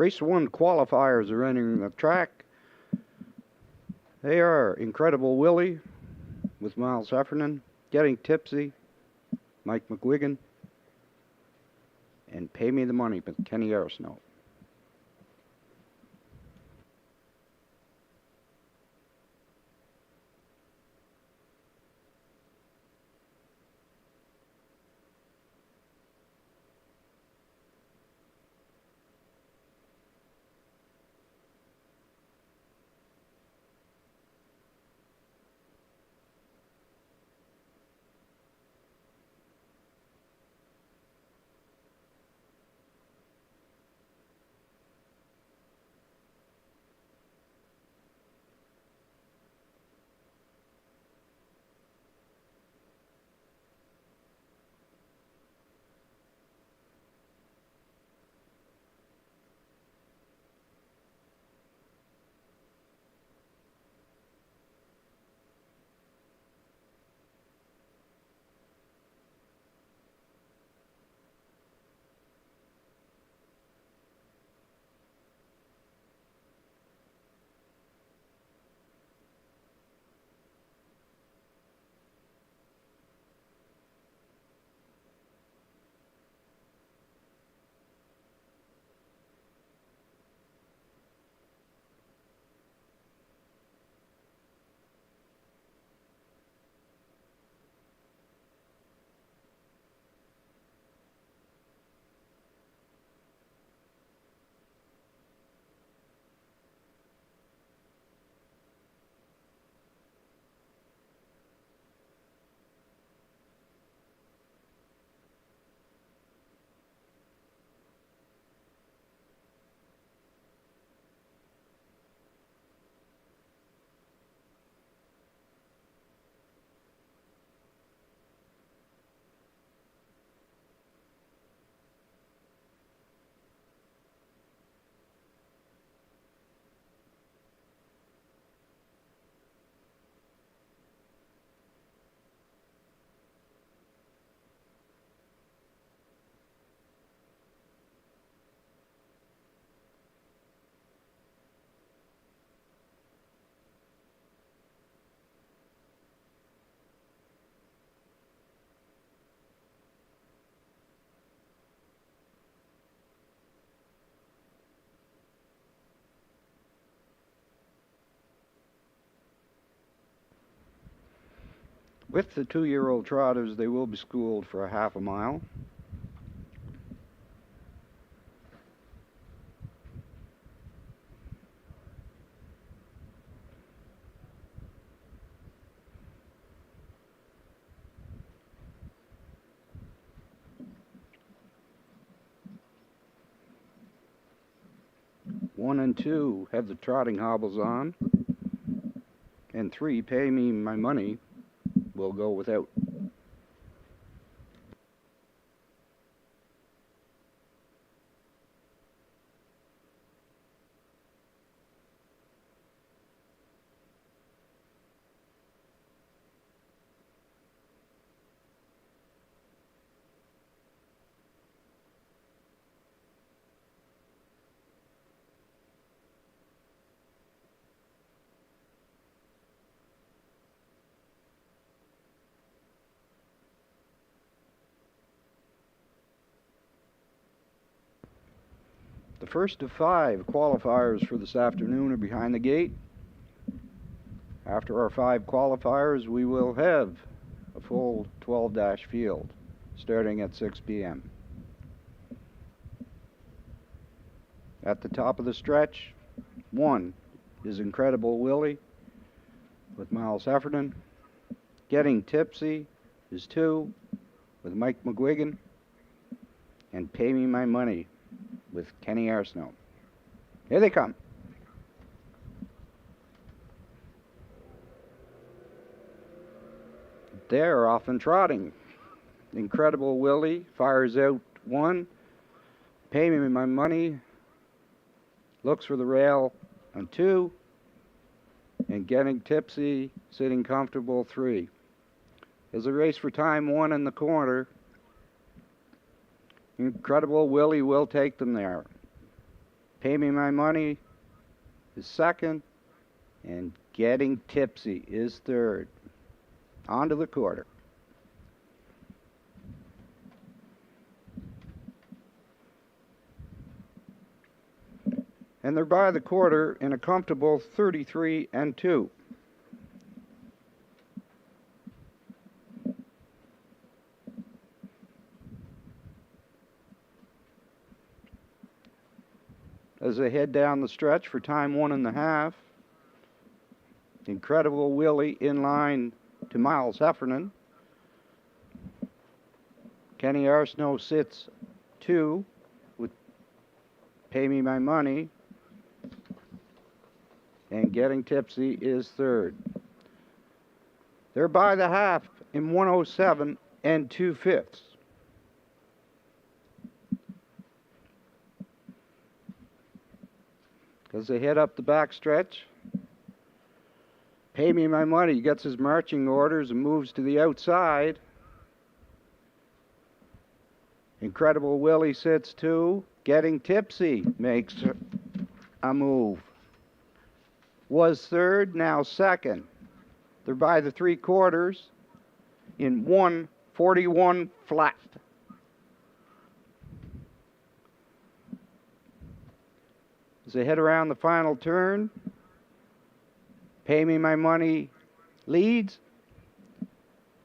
Race 1 qualifiers are entering the track. They are Incredible Willie with Miles Heffernan, Getting Tipsy, Mike McGuigan, and Pay Me the Money with Kenny Arsenault. With the 2-year-old trotters, they will be schooled for a half a mile. One and 2 have the trotting hobbles on, and 3, Pay Me My Money, will go without. The first of 5 qualifiers for this afternoon are behind the gate. After our 5 qualifiers, we will have a full 12-dash field starting at 6 p.m. At the top of the stretch, 1 is Incredible Willie with Miles Heffernan. Getting Tipsy is 2 with Mike McGuigan. And Pay Me My Money with Kenny Arsenault. Here they come. They're off and trotting. Incredible Willie fires out 1. Pay Me My Money looks for the rail on 2. And Getting Tipsy, sitting comfortable, 3. There's a race for time 1 in the corner. Incredible Willie will take them there. Pay Me My Money is second, and Getting Tipsy is third. On to the quarter. And they're by the quarter in a comfortable 33-2. As they head down the stretch for time 1.5, Incredible Willie in line to Miles Heffernan. Kenny Arsenault sits 2 with Pay Me My Money, and Getting Tipsy is third. They're by the half in 107 2/5. As they head up the back stretch, Pay Me My Money gets his marching orders and moves to the outside. Incredible Willie sits 2. Getting Tipsy makes a move. Was third, now second. They're by the 3/4 in 1:41 flat. As they head around the final turn, Pay Me My Money leads.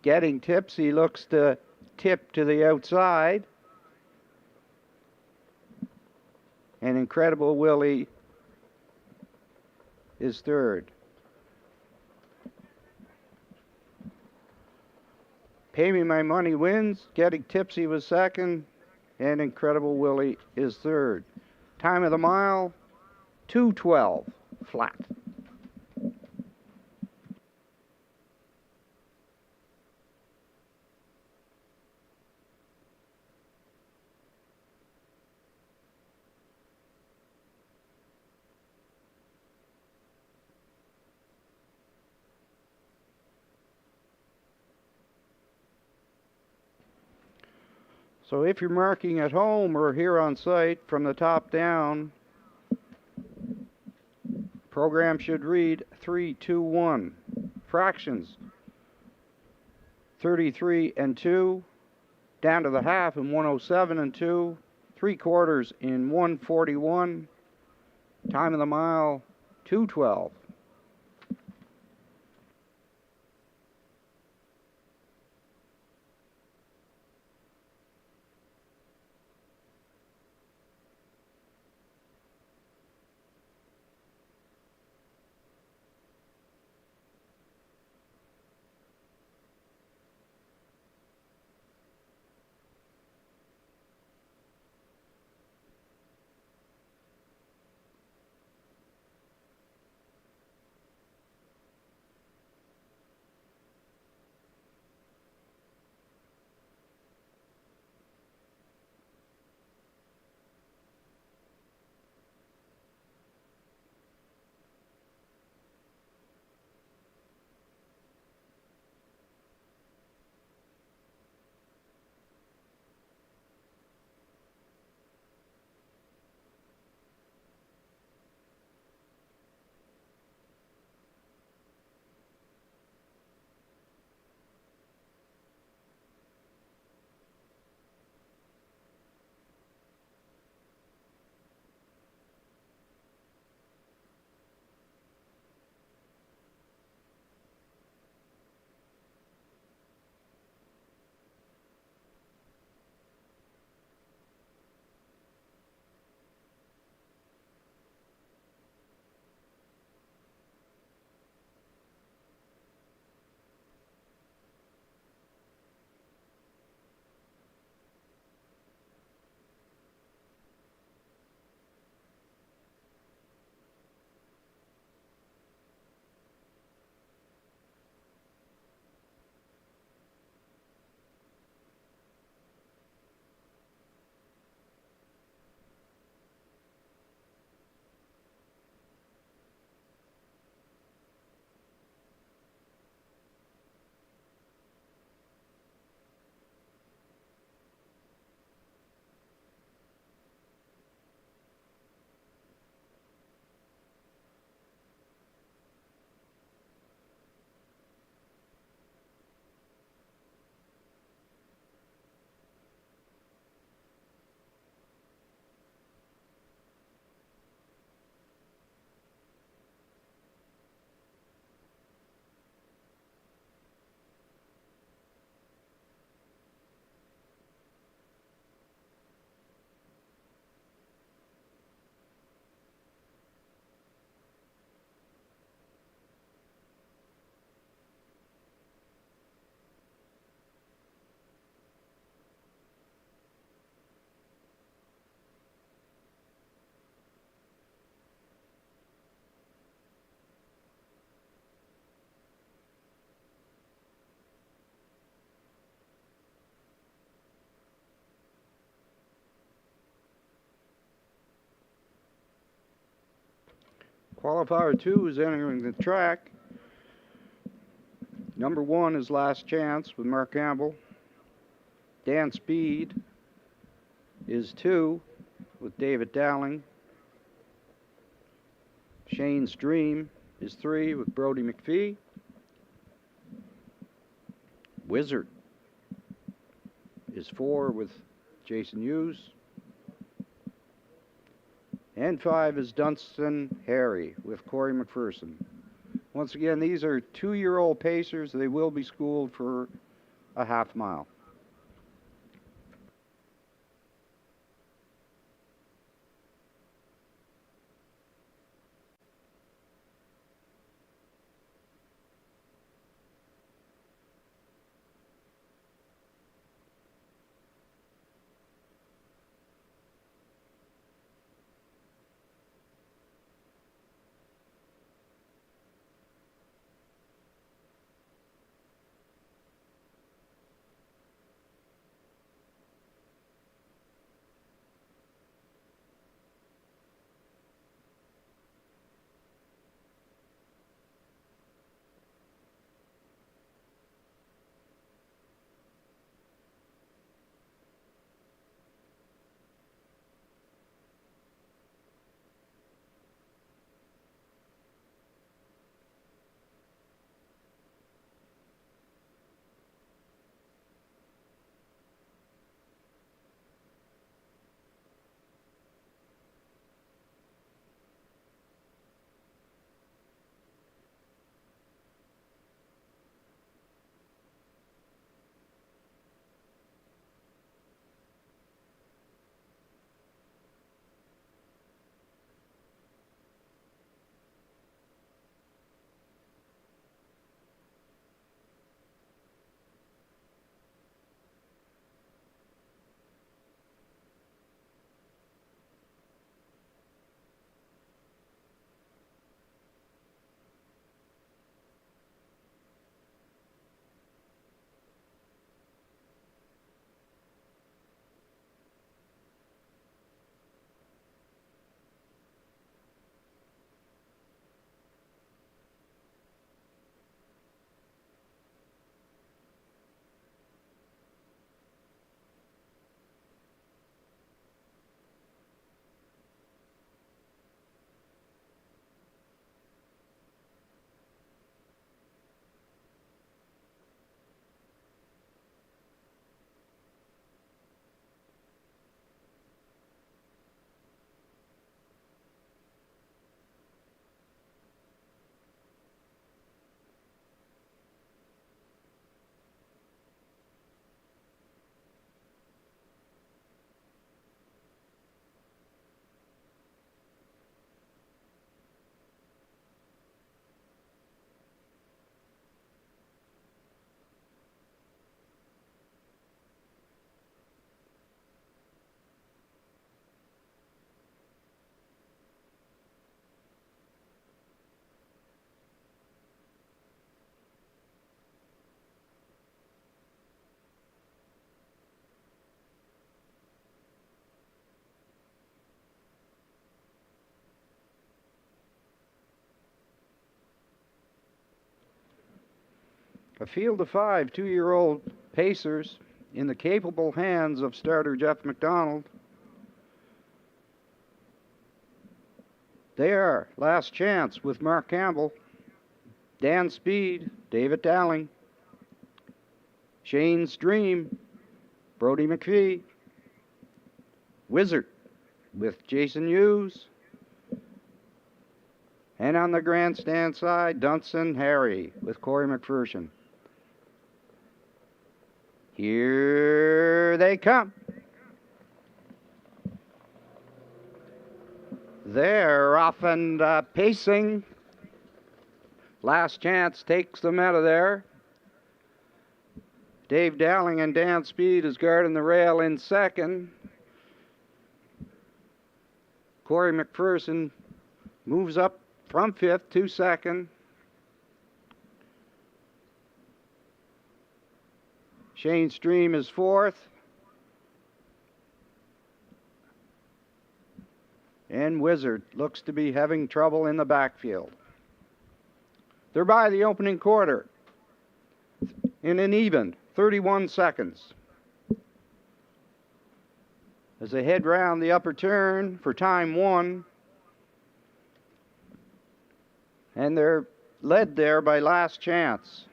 Getting Tipsy looks to tip to the outside. And Incredible Willie is third. Pay Me My Money wins. Getting Tipsy was second. And Incredible Willie is third. Time of the mile, 2:12 flat. So if you're marking at home or here on site from the top down, program should read 3-2-1. Fractions 33-2, down to the half in 107-2, 3/4 in 141, time of the mile 2:12. Qualifier 2 is entering the track. Number 1 is Last Chance with Mark Campbell. Dan Speed is 2 with David Dowling. Shane's Dream is 3 with Brody McPhee. Wizard is 4 with Jason Hughes. And 5 is Dunstan Harry with Corey McPherson. Once again, these are 2-year-old pacers. They will be schooled for a half mile. A field of 5 2-year-old pacers in the capable hands of starter Jeff McDonald. They are Last Chance with Mark Campbell, Dan Speed, David Dowling, Shane's Dream, Brody McPhee, Wizard with Jason Hughes, and on the grandstand side, Dunstan Harry with Corey McPherson. Here they come. They're off and pacing. Last Chance takes them out of there. Dave Dowling and Dan Speed is guarding the rail in second. Corey McPherson moves up from fifth to second. Shane Stream is fourth. And Wizard looks to be having trouble in the backfield. They're by the opening quarter in an even 31 seconds. As they head round the upper turn for time 1, and they're led there by Last Chance.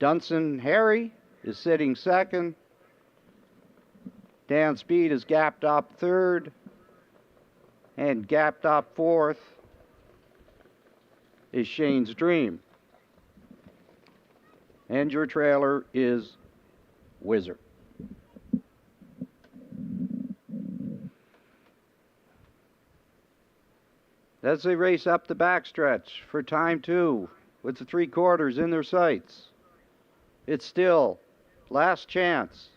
Dunson Harry is sitting second. Dan Speed is gapped up third, and gapped up fourth is Shane's Dream. And your trailer is Wizard. As they race up the backstretch for time 2 with the 3/4 in their sights, it's still Last Chance.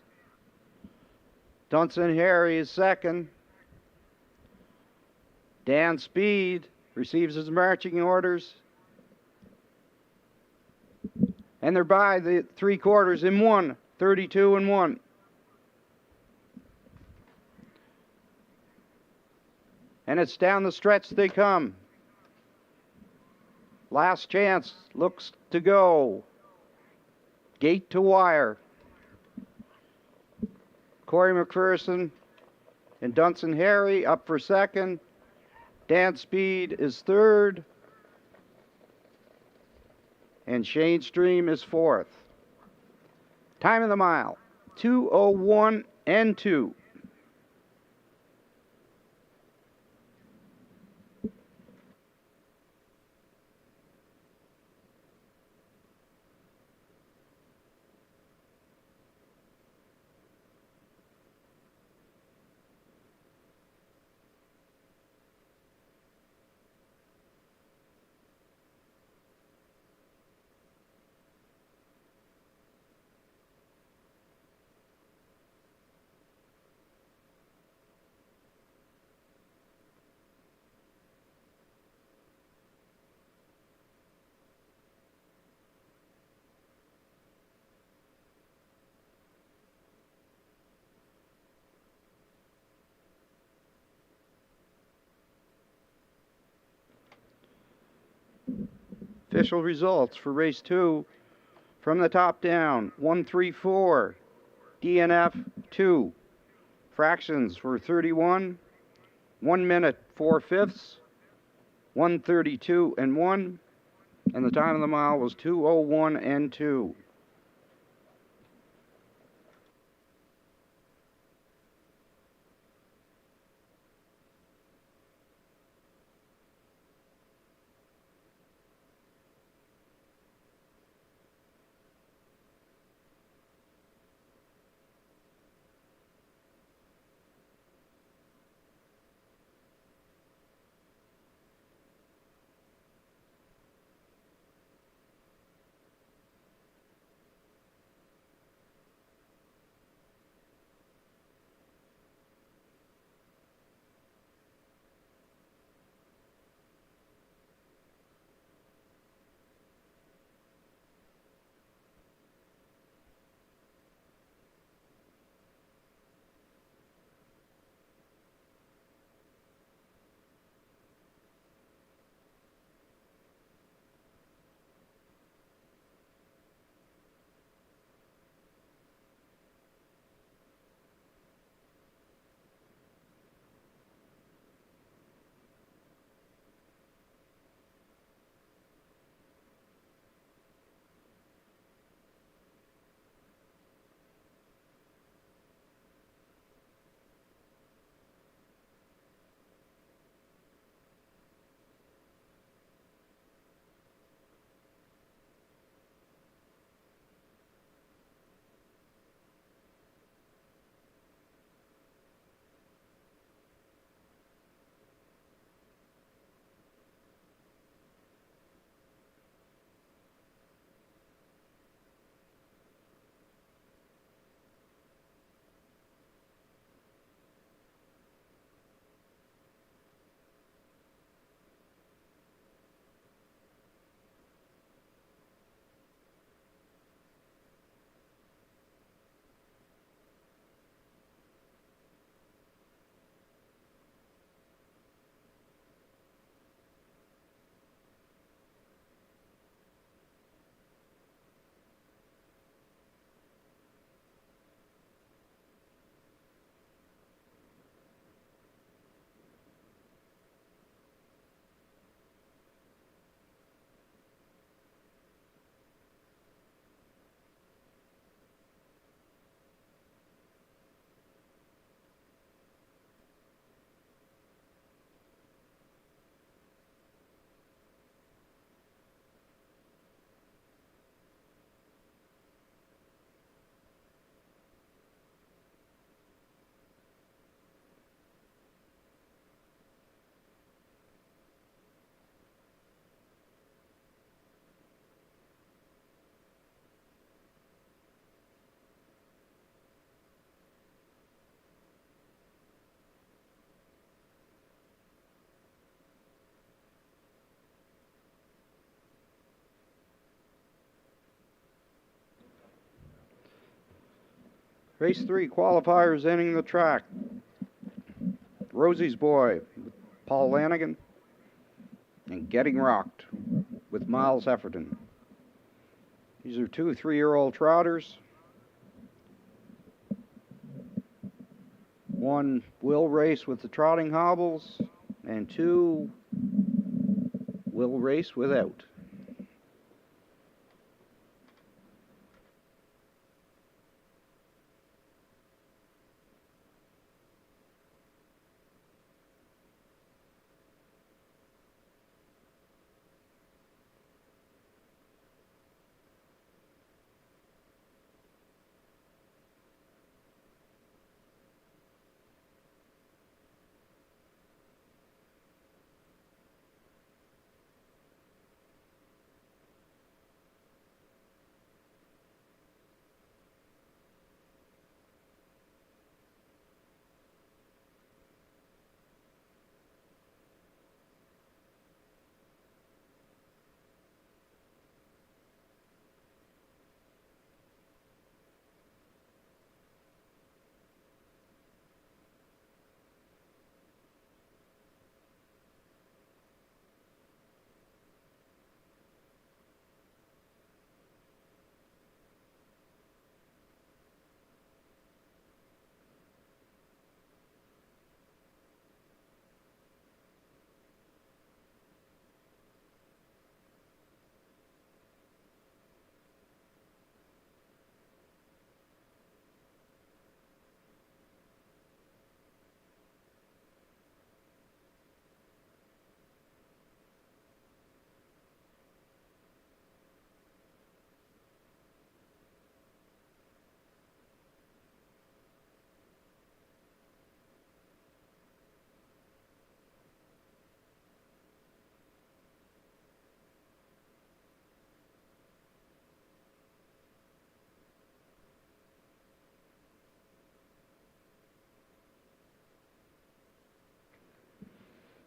Dunson Harry is second. Dan Speed receives his marching orders. And they're by the 3/4 in 1, 32 and 1. And it's down the stretch they come. Last Chance looks to go. Gate to wire. Corey McPherson and Dunson Harry up for second. Dan Speed is third. And Shane's Dream is fourth. Time of the mile, 2:01 and 2. Official results for race 2 from the top down. 134, DNF 2. Fractions were 31, 1 minute 4/5, 132 and 1, and the time of the mile was 2:01 and 2. Race 3 qualifiers entering the track. Rosie's Boy with Paul Lanigan and Getting Rocked with Miles Heffernan. These are 2 3-year-old trotters. One will race with the trotting hobbles, and 2 will race without.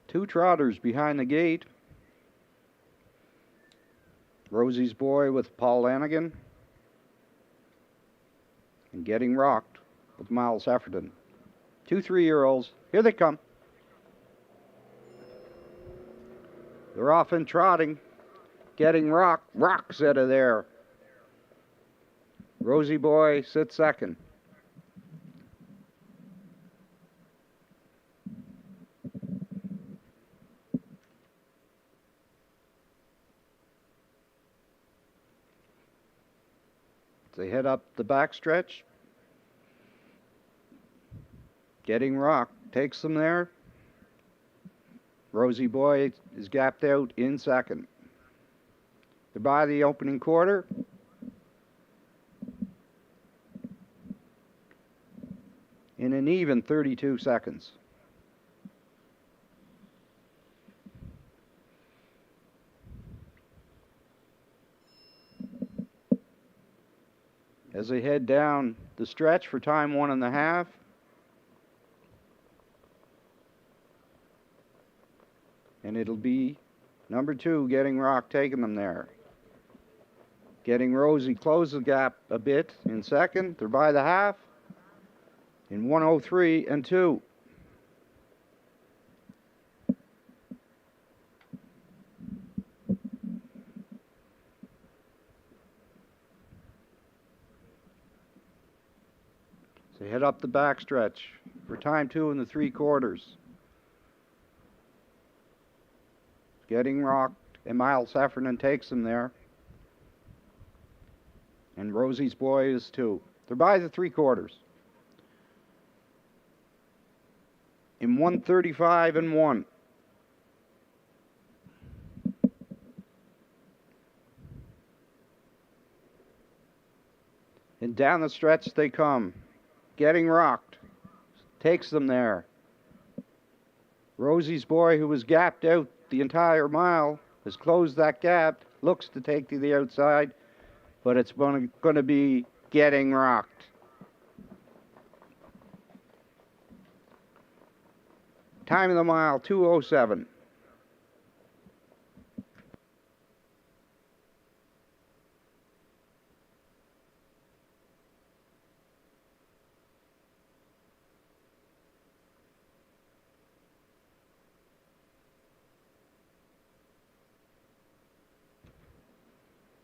Two trotters behind the gate. Rosie's Boy with Paul Lanigan and Getting Rocked with Miles Heffernan. 2 3-year-olds. Here they come. They're off and trotting. Getting Rocked. Rocks out of there. Rosie Boy sits second. They head up the backstretch. Getting Rocked takes them there. Rosie Boy is gapped out in second. They're by the opening quarter. In an even 32 seconds. As they head down the stretch for time 1.5. And it'll be number 2, Getting Rocked, taking them there. Getting Rosie close the gap a bit in second. They're by the half in 1:03 and 2. So head up the backstretch for time 2 and 3/4. Getting Rocked and Miles Heffernan takes them there. And Rosie's Boy is 2. They're by the 3/4. In 1:35 and 1. And down the stretch they come. Getting Rocked takes them there. Rosie's Boy, who was gapped out the entire mile, has closed that gap, looks to take to the outside, but it's going to be Getting Rocked. Time of the mile, 2:07.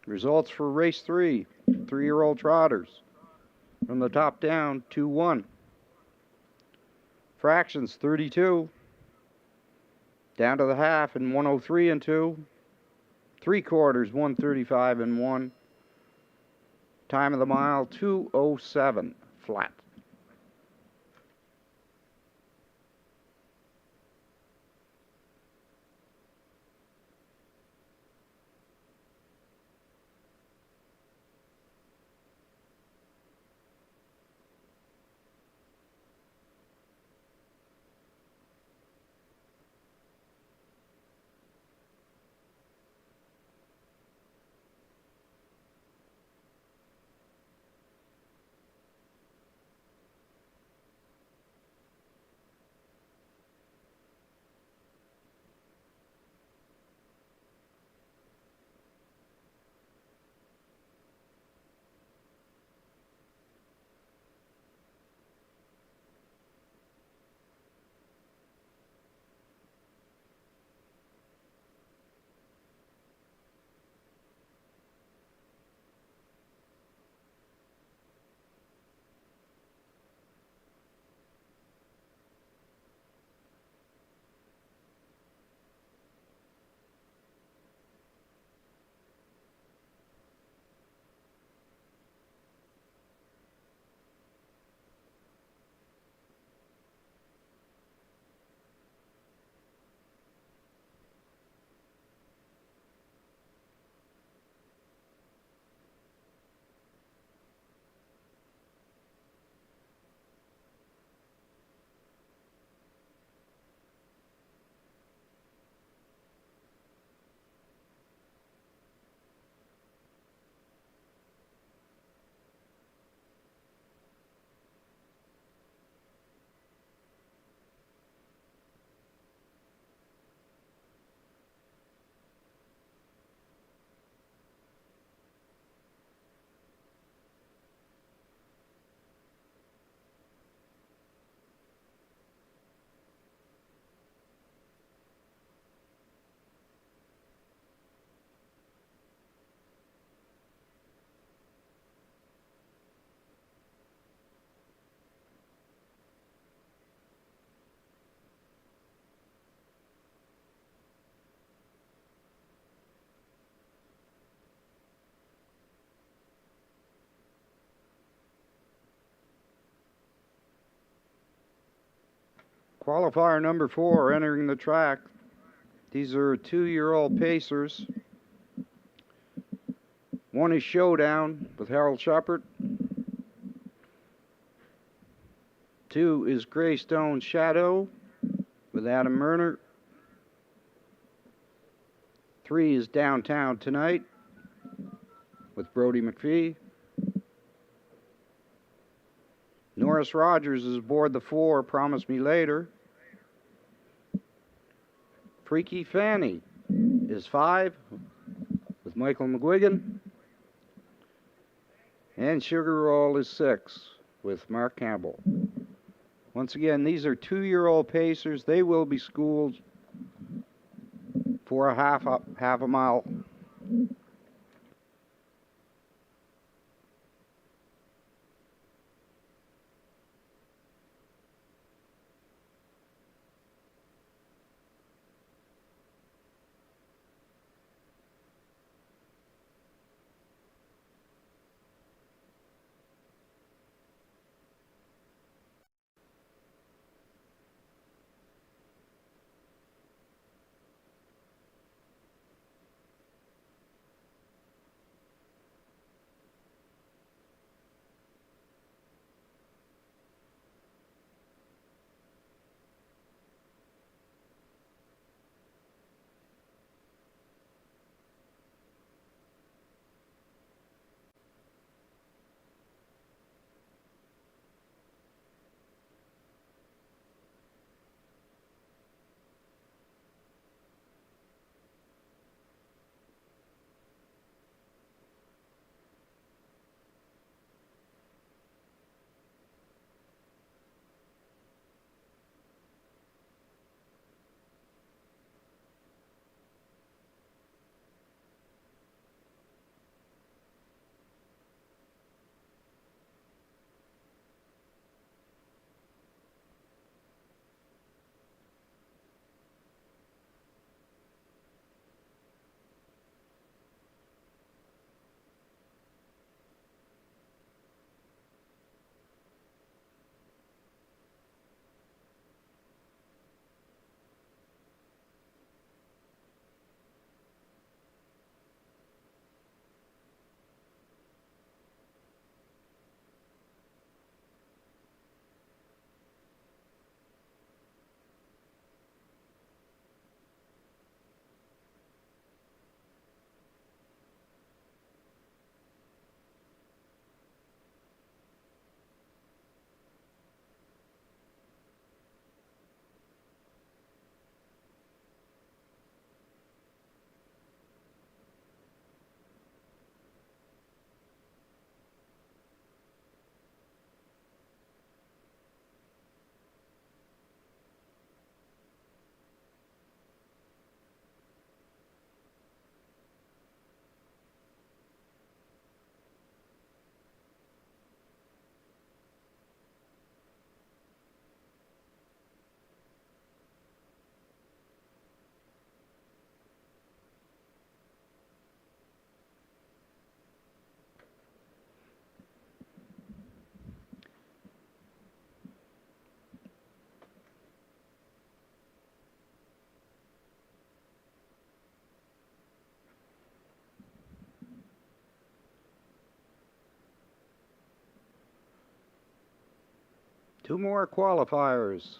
Results for race 3, 3-year-old trotters. From the top down, 2-1. Fractions, 32. Down to the half in 103 and 2. 3/4, 135 and 1. Time of the mile, 2:07 flat. Qualifier number 4 entering the track. These are 2-year-old pacers. One is Showdown with Harold Shepard. 2 is Greystone Shadow with Adam Murner. 3 is Downtown Tonight with Brody McPhee. Norris Rogers is aboard the 4, Promise Me Later. Freaky Fanny is 5 with Michael McGuigan. And Sugar Roll is 6 with Mark Campbell. Once again, these are 2-year-old pacers. They will be schooled for a half a mile. 2 more qualifiers.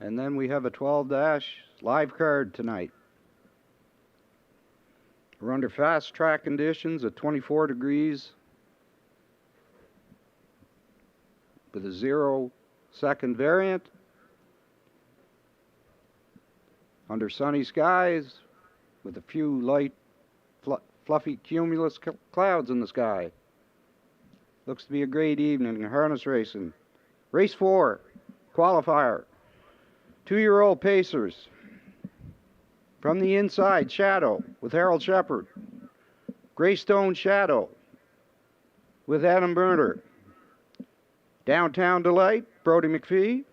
And then we have a 12-dash live card tonight. We're under fast track conditions at 24 degrees with a 0-second variant. Under sunny skies with a few light fluffy cumulus clouds in the sky. Looks to be a great evening in harness racing. Race 4, qualifier. 2-year-old Pacers. From the inside, Shadow with Harold Shepard. Greystone Shadow with Adam Burner. Downtown Delight, Brody McPhee.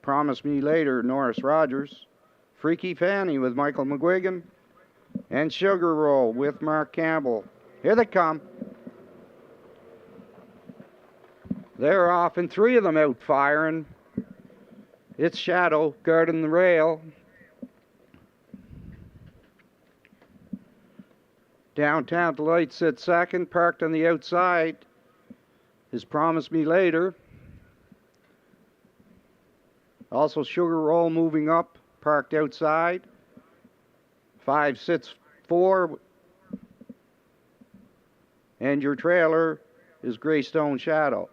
Promise Me Later, Norris Rogers. Freaky Fanny with Michael McGuigan. And Sugar Roll with Mark Campbell. Here they come. They're off, and 3 of them out firing. It's Shadow guarding the rail. Downtown Delight sits second, parked on the outside. Is Promise Me Later. Also Sugar Roll moving up, parked outside. 5 sits 4. And your trailer is Greystone Shadow.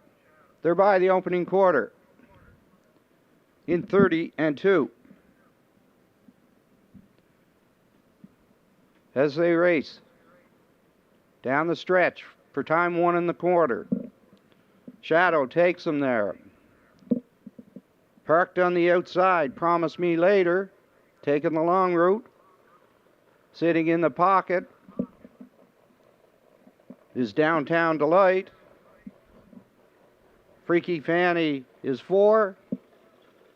They're by the opening quarter in 30-2. As they race down the stretch for time 1 1/4. Shadow takes them there. Parked on the outside, Promise Me Later, taking the long route. Sitting in the pocket is Downtown Delight. Freaky Fanny is 4.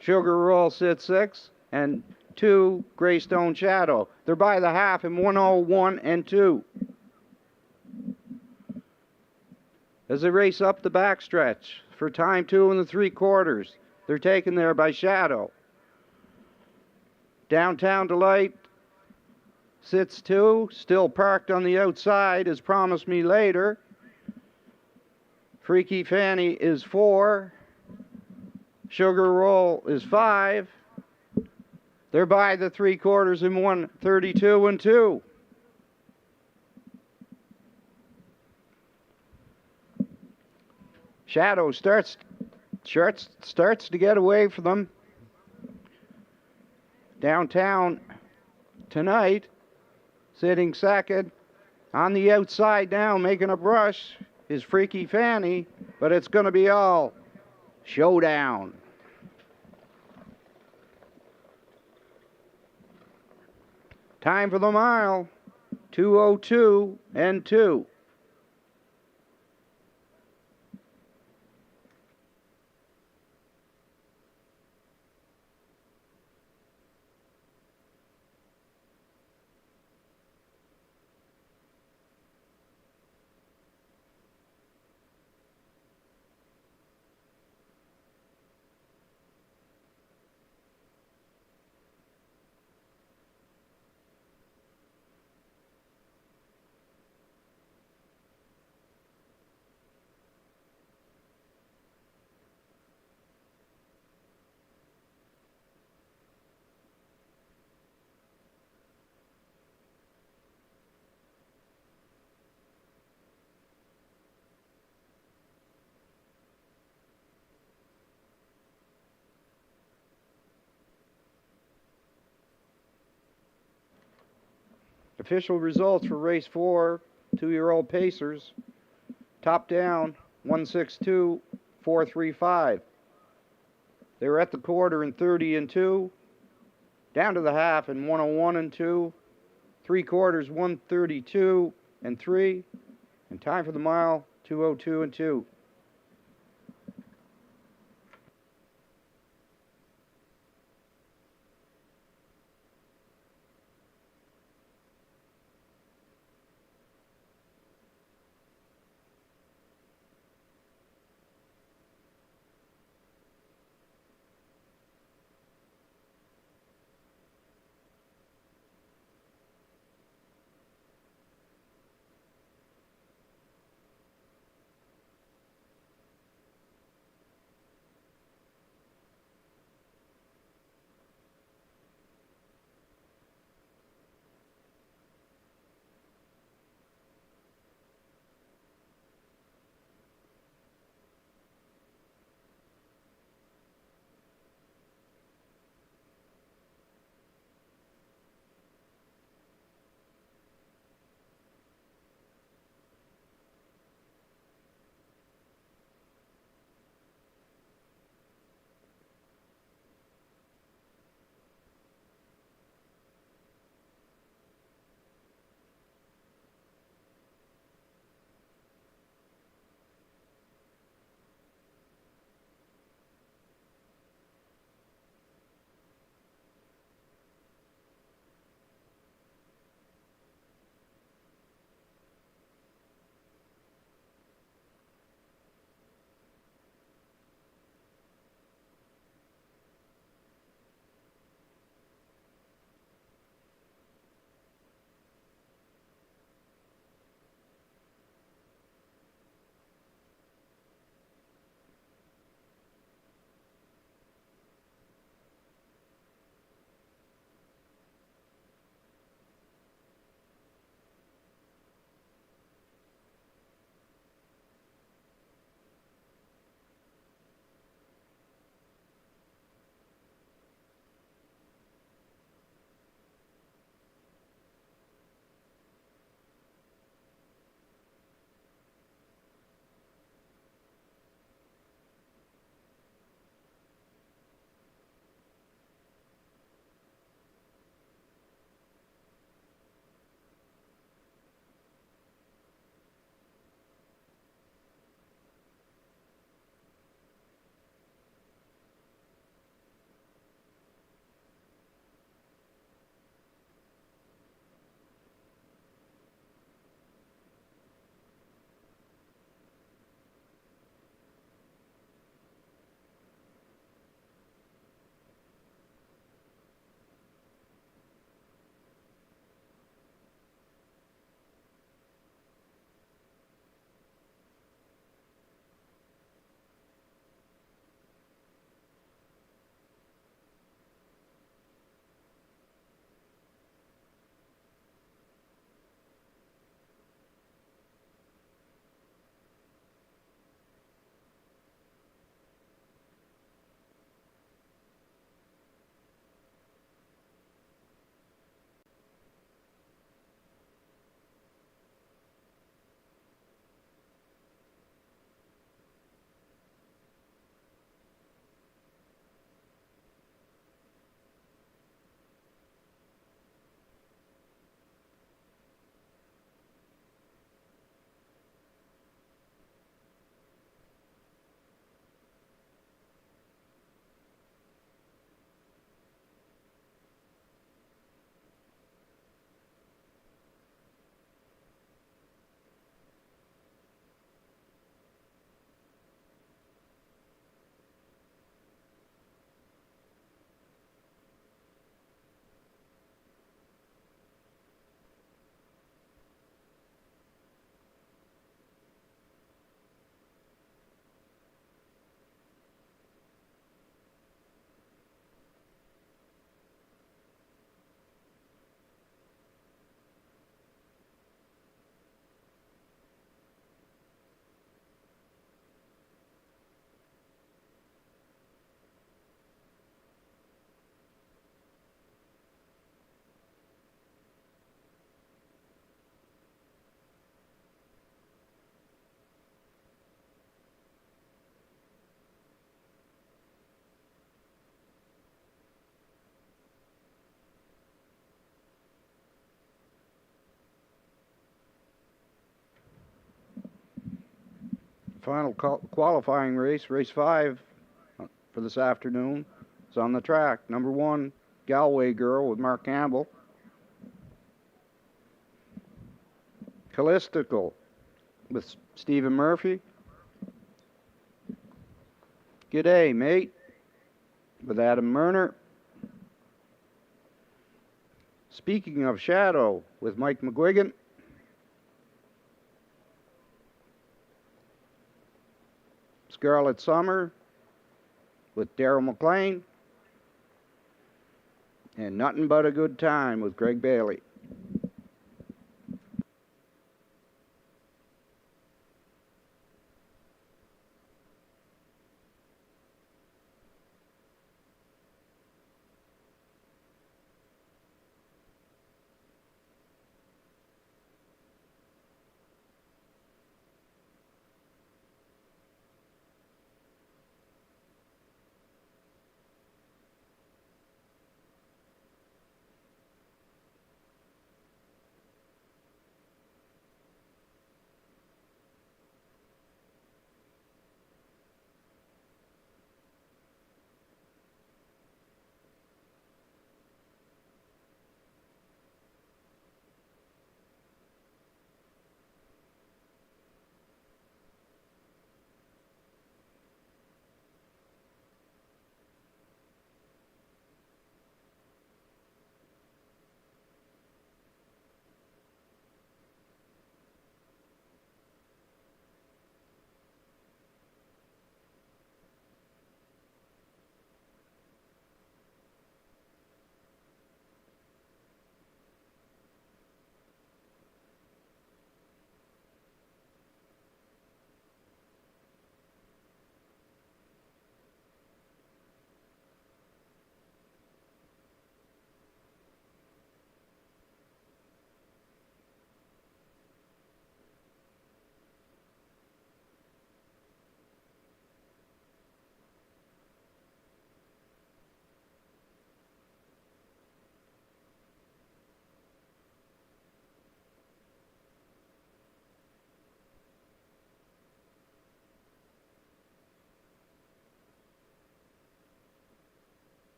Sugar Roll sits 6. And 2, Greystone Shadow. They're by the half in 1:01-2. As they race up the backstretch for time 2 3/4. They're taken there by Shadow. Downtown Delight sits 2, still parked on the outside is Promise Me Later. Freaky Fanny is 4. Sugar Roll is 5. They're by the 3/4 in 1:32-2. Shadow starts to get away from them. Downtown Tonight, sitting second. On the outside now, making a brush, is Freaky Fanny, but it's going to be all showdown. Time for the mile, 2:02-2. Official results for race 4, 2-year-old Pacers. Top down, 1:62.435. They were at the quarter in 30-2, down to the half in 1:01-2, 3/4 1:32-3, and time for the mile, 2:02-2. Final qualifying race, race 5 for this afternoon, is on the track. Number 1, Galway Girl with Mark Campbell. Callistical with Stephen Murphy. G'day, mate, with Adam Murner. Speaking of Shadow with Mike McGuigan. Scarlet Summer with Daryl McLean. And Nothing But a Good Time with Greg Bailey.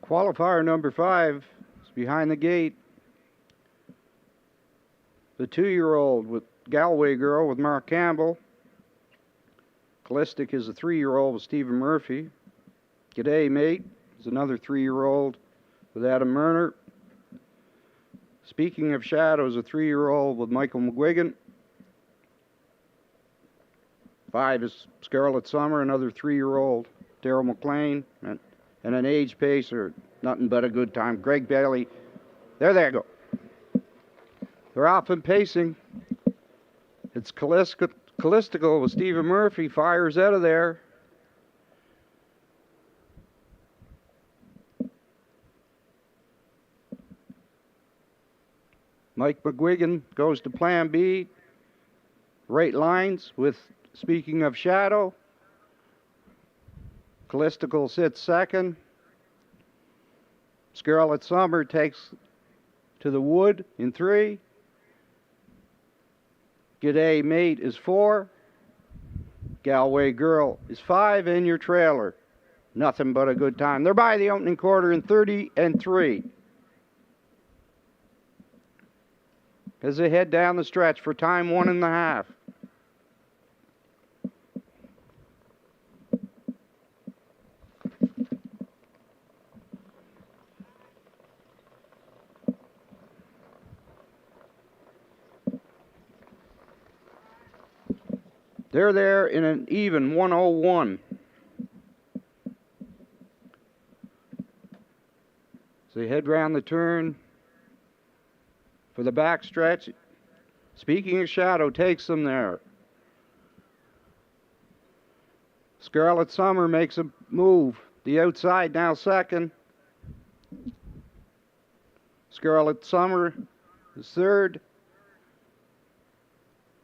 Qualifier number 5 is behind the gate. The 2-year-old with Galway Girl with Mark Campbell. Callistic is a 3-year-old with Stephen Murphy. G'day, mate, is another 3-year-old with Adam Murner. Speaking of Shadows, a 3-year-old with Michael McGuigan. 5 is Scarlet Summer, another 3-year-old, Daryl McLean, and an age pacer, Nothing But a Good Time, Greg Bailey. There they go. They're off and pacing. It's Callistical with Stephen Murphy, fires out of there. Mike McGuigan goes to plan B. Right lines with Speaking of Shadow. Callistical sits second. Scarlet Summer takes to the wood in 3. G'day, mate is 4. Galway Girl is 5 in your trailer. Nothing But a Good Time. They're by the opening quarter in 30-3. As they head down the stretch for time 1.5. They're there in an even 1:01. So they head round the turn for the back stretch. Speaking of Shadow takes them there. Scarlet Summer makes a move. The outside now second. Scarlet Summer is third.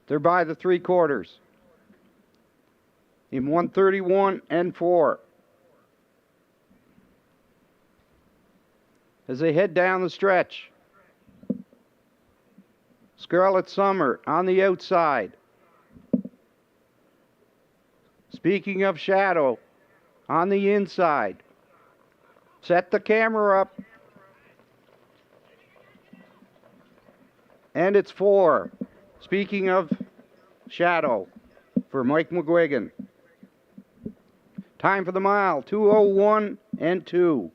They're by the 3/4 in 1:31 and 4. As they head down the stretch, Scarlet Summer on the outside. Speaking of shadow, on the inside. Set the camera up. And it's 4. Speaking of shadow for Mike McGuigan. Time for the mile, 2:01 and 2.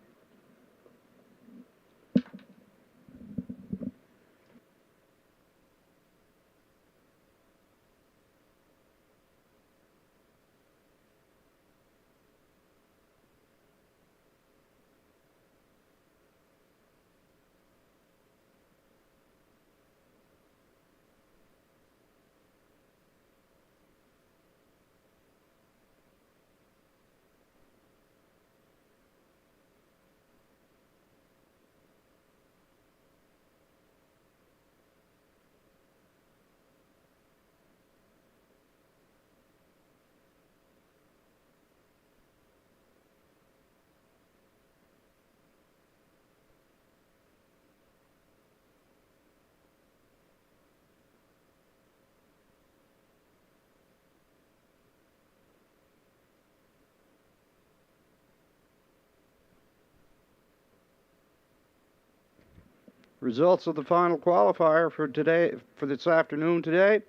Results of the final qualifier for today, for this afternoon today.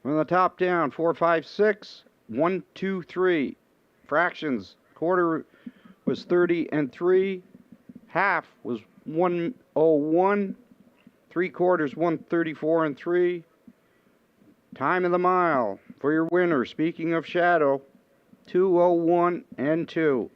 From the top down, 4, 5, 6, 1, 2, 3. Fractions, quarter was 30 and 3. Half was 1:01. 3/4, 1:34 and 3. Time of the mile for your winner, speaking of shadow, 2:01 and 2.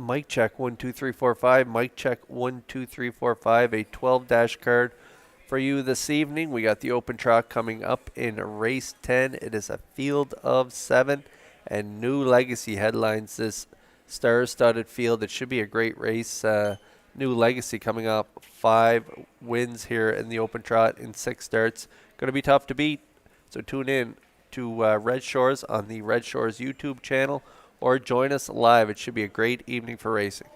Mic check 1 2 3 4 5. Mic check 1 2 3 4 5. A 12 card for you this evening. We got the open track coming up in race 10. It is a field of 7, and New Legacy headlines this star-studded field. It should be a great race. New Legacy coming up 5 wins here in the open trot in 6 starts. Going to be tough to beat. So tune in to Red Shores on the Red Shores YouTube channel, or join us live. It should be a great evening for racing.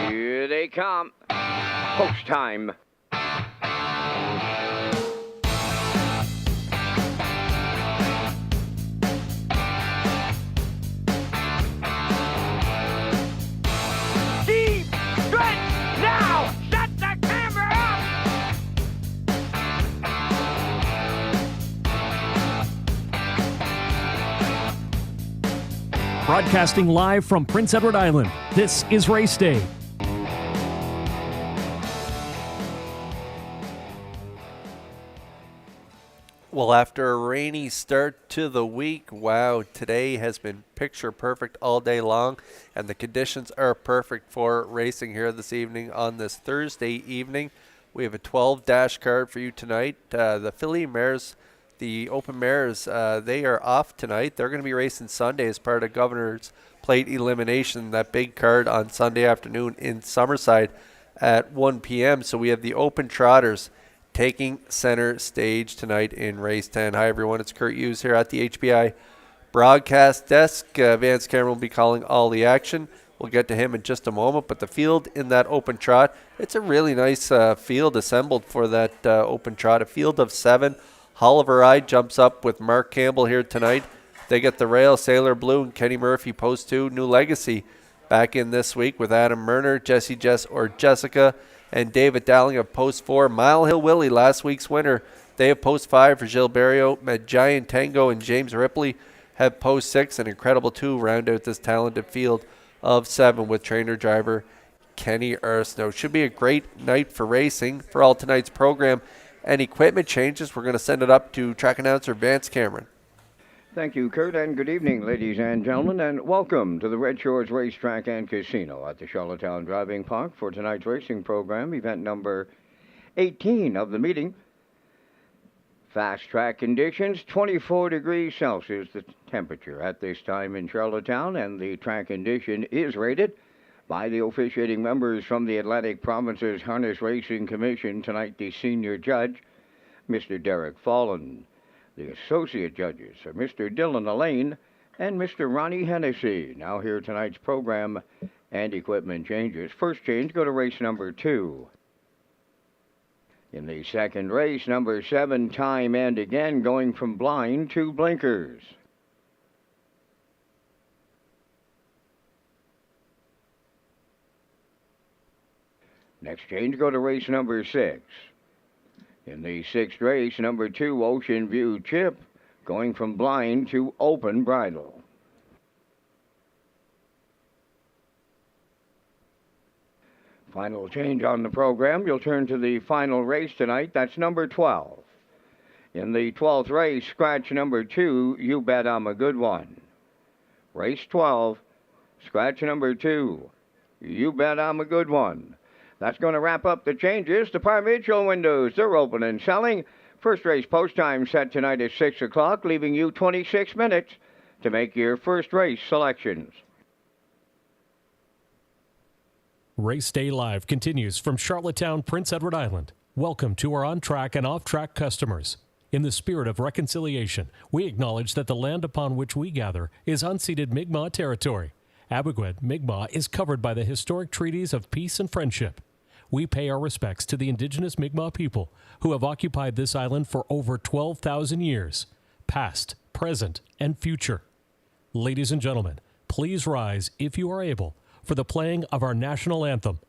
Here they come. Post time. Deep stretch now. Shut the camera up. Broadcasting live from Prince Edward Island, this is Race Day. Well, after a rainy start to the week, wow, today has been picture perfect all day long, and the conditions are perfect for racing here this evening on this Thursday evening. We have a 12 dash card for you tonight. The filly mares, the open mares, they are off tonight. They're going to be racing Sunday as part of Governor's Plate Elimination, that big card on Sunday afternoon in Summerside at 1 p.m. So we have the open trotters taking center stage tonight in race 10. Hi, everyone. It's Kurt Hughes here at the HBI broadcast desk. Vance Cameron will be calling all the action. We'll get to him in just a moment. But the field in that open trot, it's a really nice field assembled for that open trot. A field of 7. Oliver Ide jumps up with Mark Campbell here tonight. They get the rail, Sailor Blue, and Kenny Murphy post 2. New Legacy back in this week with Adam Murner, Jess or Jessica, and David Dowling of post 4. Mile Hill Willie, last week's winner. They have post 5 for Gilles Barrio. Giant Tango and James Ripley have post 6. An incredible 2 round out this talented field of 7 with trainer-driver Kenny Arsenault. Should be a great night for racing. For all tonight's program and equipment changes, we're going to send it up to track announcer Vance Cameron. Thank you, Kurt, and good evening, ladies and gentlemen, and welcome to the Redshores Racetrack and Casino at the Charlottetown Driving Park for tonight's racing program, event number 18 of the meeting. Fast track conditions, 24 degrees Celsius, the temperature at this time in Charlottetown, and the track condition is rated by the officiating members from the Atlantic Province's Harness Racing Commission. Tonight, the senior judge, Mr. Derek Fallon. The associate judges are Mr. Dylan Elaine and Mr. Ronnie Hennessy. Now here tonight's program and equipment changes. First change, go to race number 2. In the second race, number 7, Time and Again, going from blind to blinkers. Next change, go to race number 6. In the 6th race, number 2, Ocean View Chip, going from blind to open bridle. Final change on the program. You'll turn to the final race tonight. That's number 12. In the 12th race, scratch number 2, You Bet I'm a Good One. Race 12, scratch number 2, You Bet I'm a Good One. That's going to wrap up the changes. The provincial windows, they're open and selling. First race post time set tonight at 6 o'clock, leaving you 26 minutes to make your first race selections. Race Day Live continues from Charlottetown, Prince Edward Island. Welcome to our on-track and off-track customers. In the spirit of reconciliation, we acknowledge that the land upon which we gather is unceded Mi'kmaq territory. Abogwed, Mi'kmaq is covered by the historic treaties of peace and friendship. We pay our respects to the indigenous Mi'kmaq people who have occupied this island for over 12,000 years, past, present, and future. Ladies and gentlemen, please rise, if you are able, for the playing of our national anthem.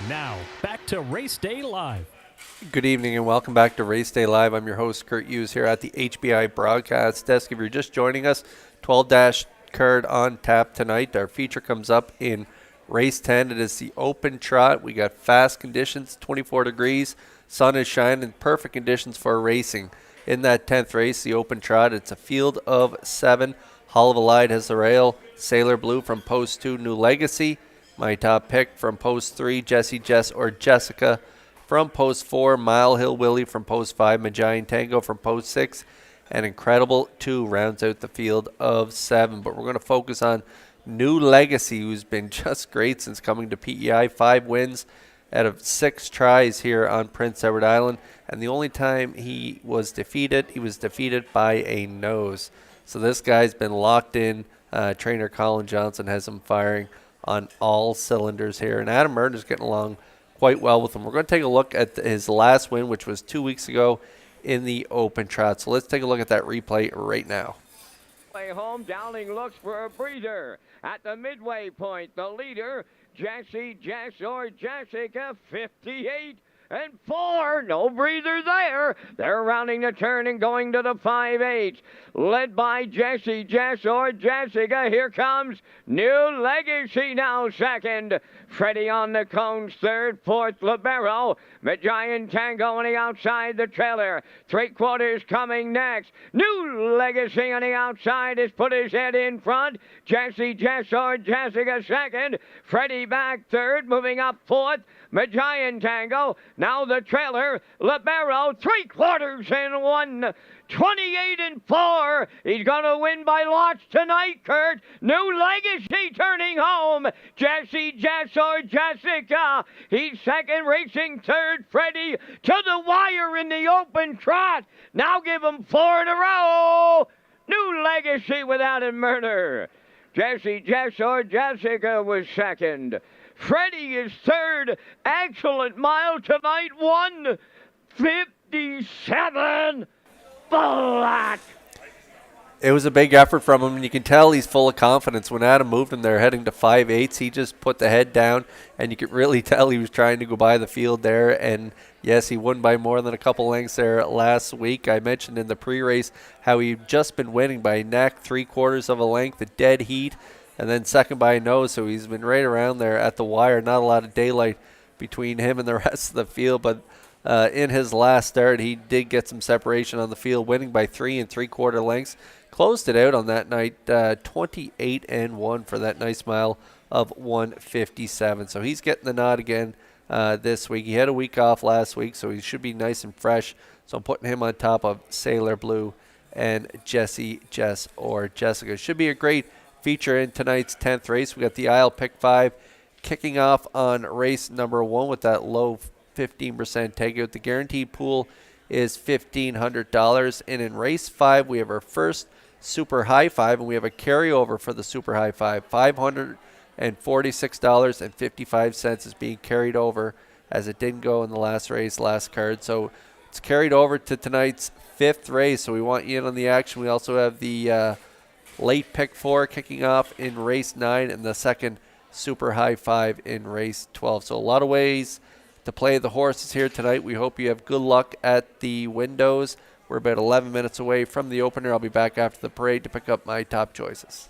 Now, back to Race Day Live. Good evening and welcome back to Race Day Live. I'm your host, Kurt Hughes, here at the HBI broadcast desk. If you're just joining us, 12- card on tap tonight. Our feature comes up in race 10. It is the open trot. We got fast conditions, 24 degrees. Sun is shining, perfect conditions for racing. In that 10th race, the open trot, it's a field of 7. Hall of Allied has the rail. Sailor Blue from post 2, New Legacy. My top pick from post 3, Jesse, Jess, or Jessica. From post 4, Mile Hill Willie. From post 5, Magian Tango. From post 6, an Incredible 2 rounds out the field of 7. But we're going to focus on New Legacy, who's been just great since coming to PEI. 5 wins out of 6 tries here on Prince Edward Island. And the only time he was defeated by a nose. So this guy's been locked in. Trainer Colin Johnson has him firing on all cylinders here. And Adam Murder's getting along quite well with him. We're going to take a look at his last win, which was 2 weeks ago in the open trot. So let's take a look at that replay right now. Way home, Dowling looks for a breather. At the midway point, the leader, Jesse, Jess, or Jessica, 58 and 4. No breather there. They're rounding the turn and going to the 5/8. Led by Jesse, Jess, or Jessica. Here comes New Legacy now second. Freddie on the cones third. Fourth, Libero. Magian Tango on the outside, the trailer. 3/4 coming next. New Legacy on the outside has put his head in front. Jesse, Jess, or Jessica second. Freddie back third. Moving up fourth. Magian Tango. Now the trailer. Libero. 3/4 and 1. 28 and 4. He's going to win by lots tonight, Kurt. New Legacy turning home. Jesse, Jess, or Jessica. He's second, racing third. Freddie to the wire in the open trot. Now give him 4 in a row. New Legacy with Adam Murder. Jesse, Jess, or Jessica was second. Freddie is third. Excellent mile tonight. 1:57. Black. It was a big effort from him, and you can tell he's full of confidence. When Adam moved him there heading to 5/8, he just put the head down, and you could really tell he was trying to go by the field there. And yes, he won by more than a couple lengths there last week. I mentioned in the pre-race how he'd just been winning by a neck, 3/4 of a length, a dead heat, and then second by a nose. So he's been right around there at the wire. Not a lot of daylight between him and the rest of the field, but in his last start, he did get some separation on the field, winning by 3 3/4 lengths. Closed it out on that night, 28 and 1 for that nice mile of 1:57. So he's getting the nod again this week. He had a week off last week, so he should be nice and fresh. So I'm putting him on top of Sailor Blue and Jesse, Jess, or Jessica. Should be a great feature in tonight's 10th race. We got the Isle Pick 5 kicking off on race number 1 with that low 15% takeout. The guaranteed pool is $1,500. And in race 5, we have our first super high 5, and we have a carryover for the super high 5. $546.55 is being carried over, as it didn't go in the last race, last card. So it's carried over to tonight's 5th race. So we want you in on the action. We also have the late pick 4 kicking off in race 9, and the second super high 5 in race 12. So a lot of ways to play the horses here tonight. We hope you have good luck at the windows. We're about 11 minutes away from the opener. I'll be back after the parade to pick up my top choices.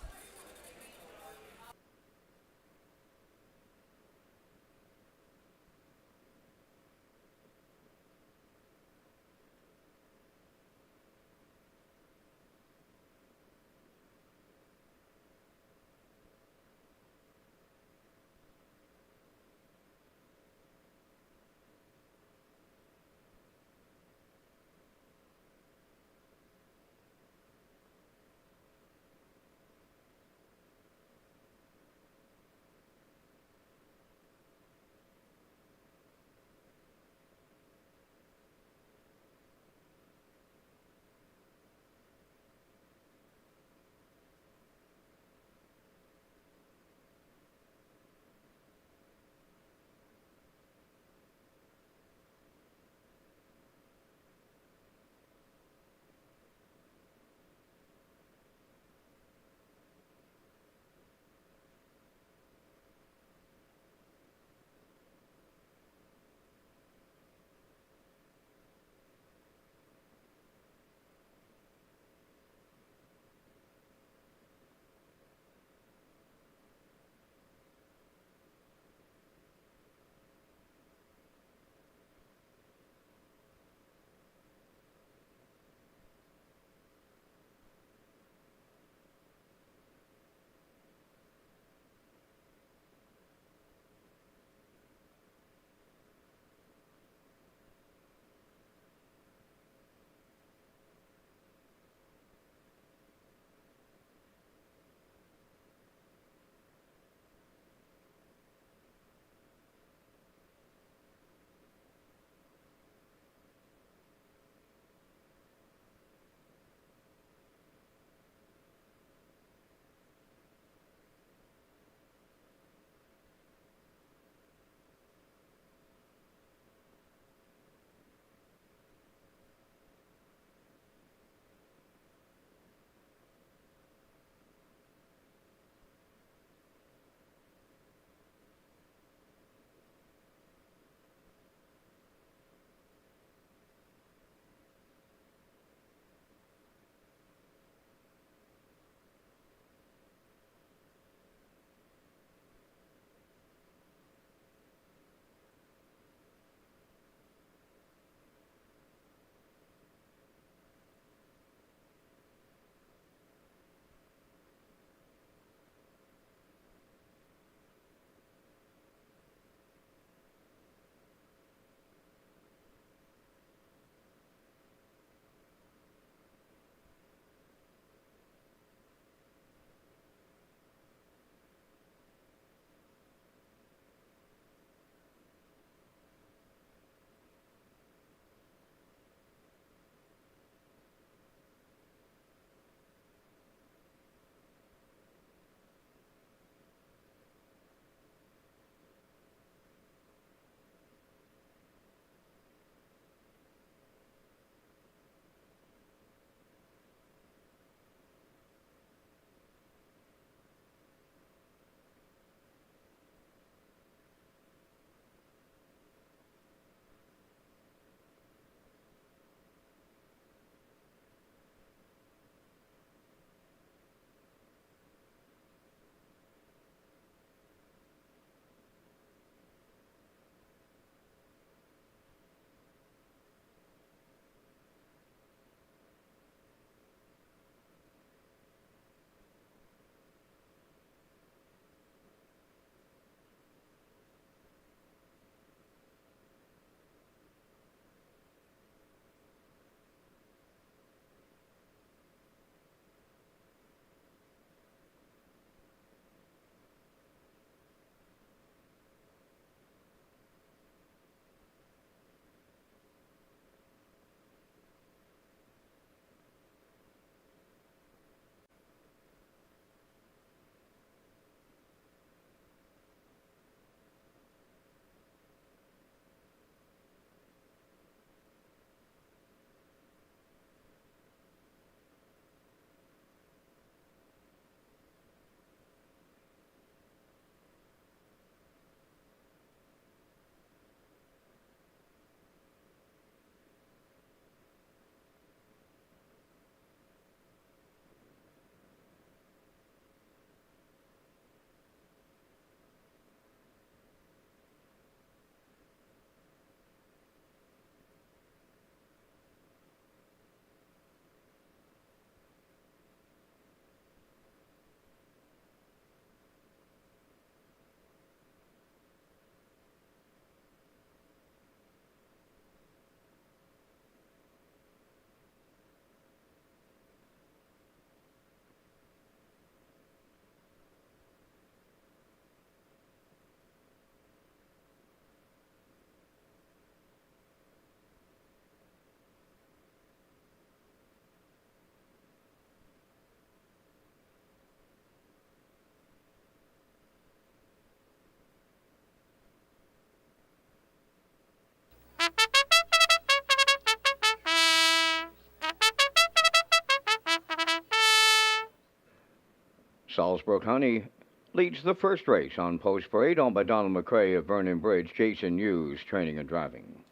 Salzbrook Honey leads the first race on post parade, owned by Donald McCrae of Vernon Bridge. Jason Hughes training and driving.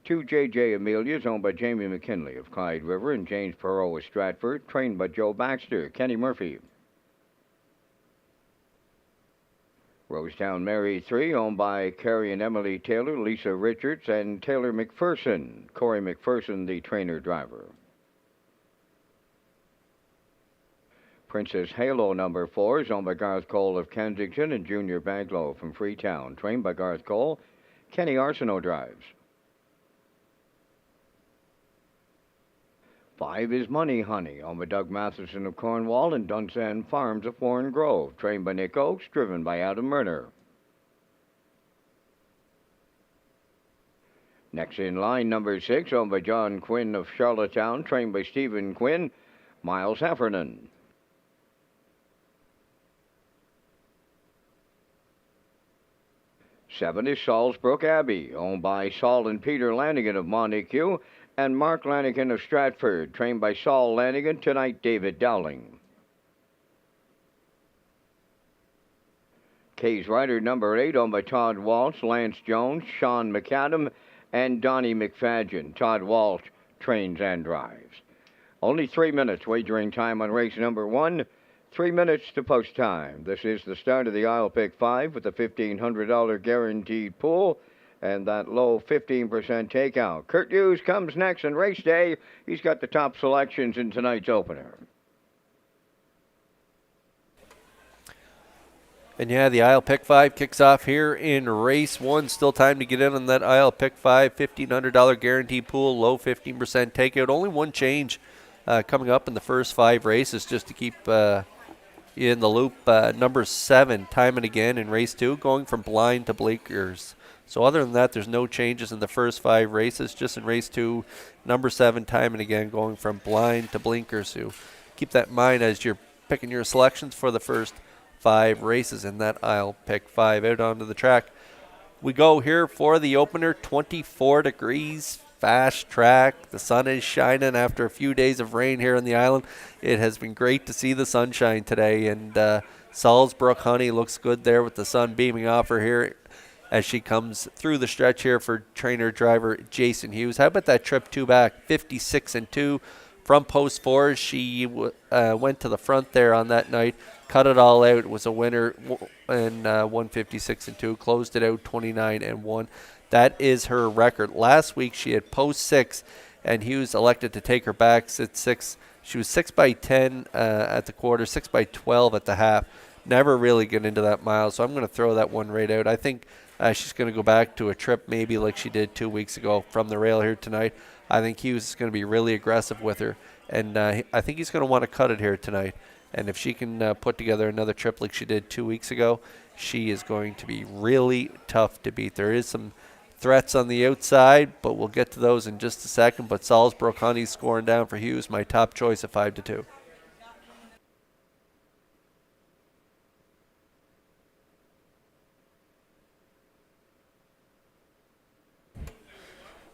2 J.J. Amelia's owned by Jamie McKinley of Clyde River and James Perot of Stratford, trained by Joe Baxter. Kenny Murphy. Rosetown Mary 3, owned by Carrie and Emily Taylor, Lisa Richards, and Taylor McPherson. Corey McPherson, the trainer-driver. Princess Halo number 4 is owned by Garth Cole of Kensington and Junior Baglow from Freetown, trained by Garth Cole. Kenny Arsenault drives. 5 is Money Honey, owned by Doug Matheson of Cornwall and Dunsand Farms of Warren Grove, trained by Nick Oakes, driven by Adam Murner. Next in line, number 6, owned by John Quinn of Charlottetown, trained by Stephen Quinn, Miles Heffernan. 7 is Salzbrook Abbey, owned by Saul and Peter Lanigan of Montague, and Mark Lanigan of Stratford, trained by Saul Lanigan, tonight David Dowling. Kay's Rider number 8, owned by Todd Walsh, Lance Jones, Sean McAdam, and Donnie McFadgen. Todd Walsh trains and drives. Only 3 minutes wagering time on race number 1. 3 minutes to post time. This is the start of the I'll Pick 5 with a $1,500 guaranteed pool and that low 15% takeout. Kurt Hughes comes next in race day. He's got the top selections in tonight's opener. And yeah, the I'll Pick 5 kicks off here in race 1. Still time to get in on that I'll Pick 5 $1,500 guarantee pool, low 15% takeout. Only one change coming up in the first 5 races just to keep in the loop. Number 7, time and again in race 2, going from blind to blinkers. So other than that, there's no changes in the first 5 races. Just in race 2, number 7, time and again, going from blind to blinkers. So keep that in mind as you're picking your selections for the first 5 races in that I'll Pick 5. Out onto the track we go here for the opener. 24 degrees, fast track. The sun is shining after a few days of rain here on the island. It has been great to see the sunshine today, and Salzbrook Honey looks good there with the sun beaming off her here as she comes through the stretch here for trainer-driver Jason Hughes. How about that trip 2 back, 56-2 from post 4. She went to the front there on that night, cut it all out, was a winner in 156-2, closed it out 29-1. That is her record. Last week she had post 6, and Hughes elected to take her back at 6. She was 6 by 10 at the quarter, 6 by 12 at the half. Never really get into that mile, so I'm going to throw that one right out. I think she's going to go back to a trip maybe like she did 2 weeks ago from the rail here tonight. I think Hughes is going to be really aggressive with her, and I think he's going to want to cut it here tonight. And if she can put together another trip like she did 2 weeks ago, she is going to be really tough to beat. There is some threats on the outside, but we'll get to those in just a second. But Salzbrook Honey scoring down for Hughes, my top choice at 5-2.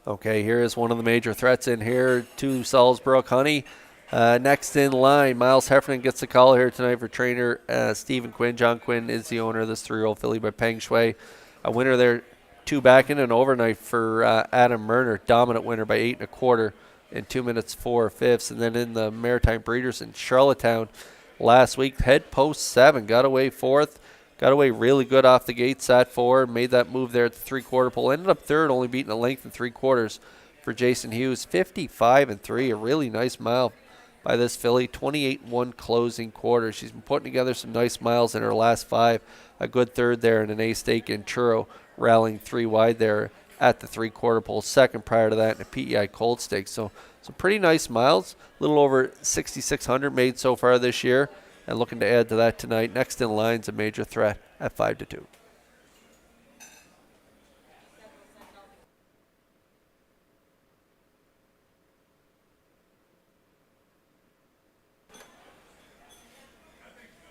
Okay, here is one of the major threats in here to Salzbrook Honey. Next in line, Miles Heffernan gets the call here tonight for trainer Stephen Quinn. John Quinn is the owner of this 3-year-old filly by Peng Shui. A winner there 2 back in an overnight for Adam Murner. Dominant winner by 8 1/4 in 2 minutes 4/5. And then in the Maritime Breeders in Charlottetown last week, head post 7, got away 4th. Got away really good off the gate, sat 4, made that move there at the 3/4 pole. Ended up 3rd, only beating a length and 3/4 for Jason Hughes. 55-3, a really nice mile by this filly. 28-1 closing quarter. She's been putting together some nice miles in her last 5. A good 3rd there in an A-stake in Churro, rallying 3 wide there at the 3/4 pole. 2nd prior to that in a PEI Cold Stake. So some pretty nice miles. A little over 6,600 made so far this year. And looking to add to that tonight. Next in line's a major threat at 5-2.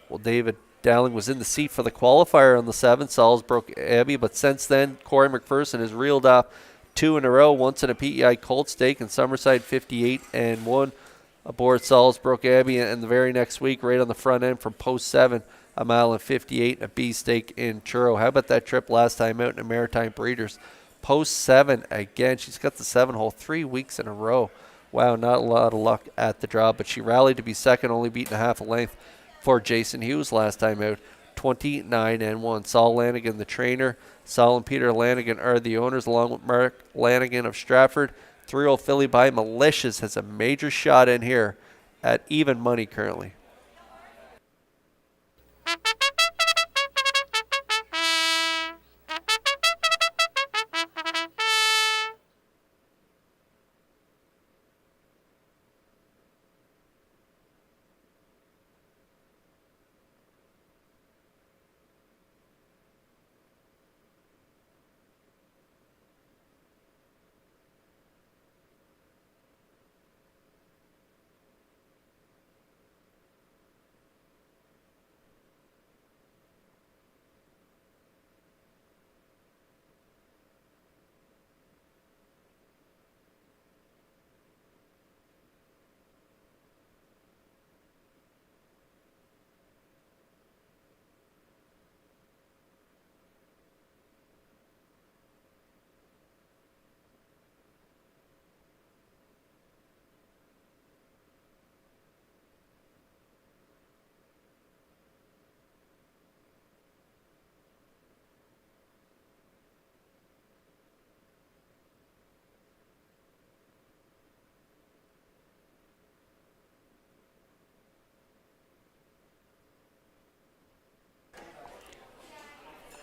Well, David Dowling was in the seat for the qualifier on the 7th, Salzbrook Abbey, but since then, Corey McPherson has reeled off 2 in a row, once in a PEI Colt Stake and Summerside 58-1. aboard Salisbury Abbey, and the very next week, right on the front end from post 7, a mile and 58, and a B stake in Churro. How about that trip last time out in the Maritime Breeders? Post 7 again. She's got the 7-hole 3 weeks in a row. Wow, not a lot of luck at the draw, but she rallied to be second, only beating a half a length for Jason Hughes last time out. 29-1. Saul Lanigan, the trainer. Saul and Peter Lanigan are the owners, along with Mark Lanigan of Stratford. 3-year-old filly by Malicious has a major shot in here at even money currently.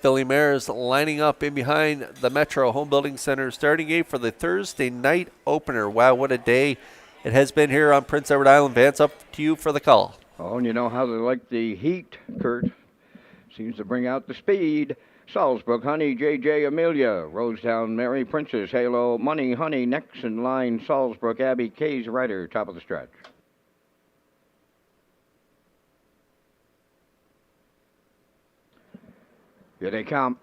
Billy Mares lining up in behind the Metro Home Building Center starting gate for the Thursday night opener. Wow, what a day it has been here on Prince Edward Island. Vance, up to you for the call. Oh, and you know how they like the heat, Kurt. Seems to bring out the speed. Salzbrook Honey, JJ Amelia, Rosetown Mary, Princess Halo, Money Honey, next in line, Salzbrook Abbey, Kay's Rider, top of the stretch. Here they come.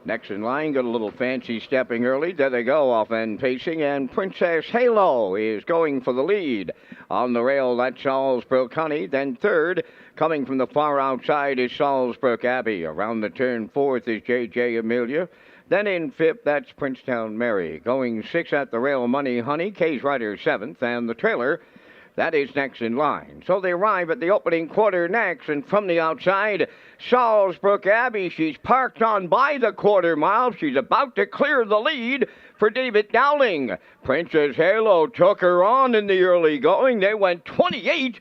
Next in line, got a little fancy stepping early. There they go, off end pacing, and Princess Halo is going for the lead. On the rail, that's Salzbrook Honey. Then third, coming from the far outside, is Salzbrook Abbey. Around the turn, fourth is J.J. Amelia. Then in fifth, that's Princetown Mary. Going sixth at the rail, Money Honey. Kay's Rider seventh, and the trailer, that is next in line. So they arrive at the opening quarter next, and from the outside, Salzbrook Abbey. She's parked on by the quarter mile. She's about to clear the lead for David Dowling. Princess Halo took her on in the early going. They went 28-2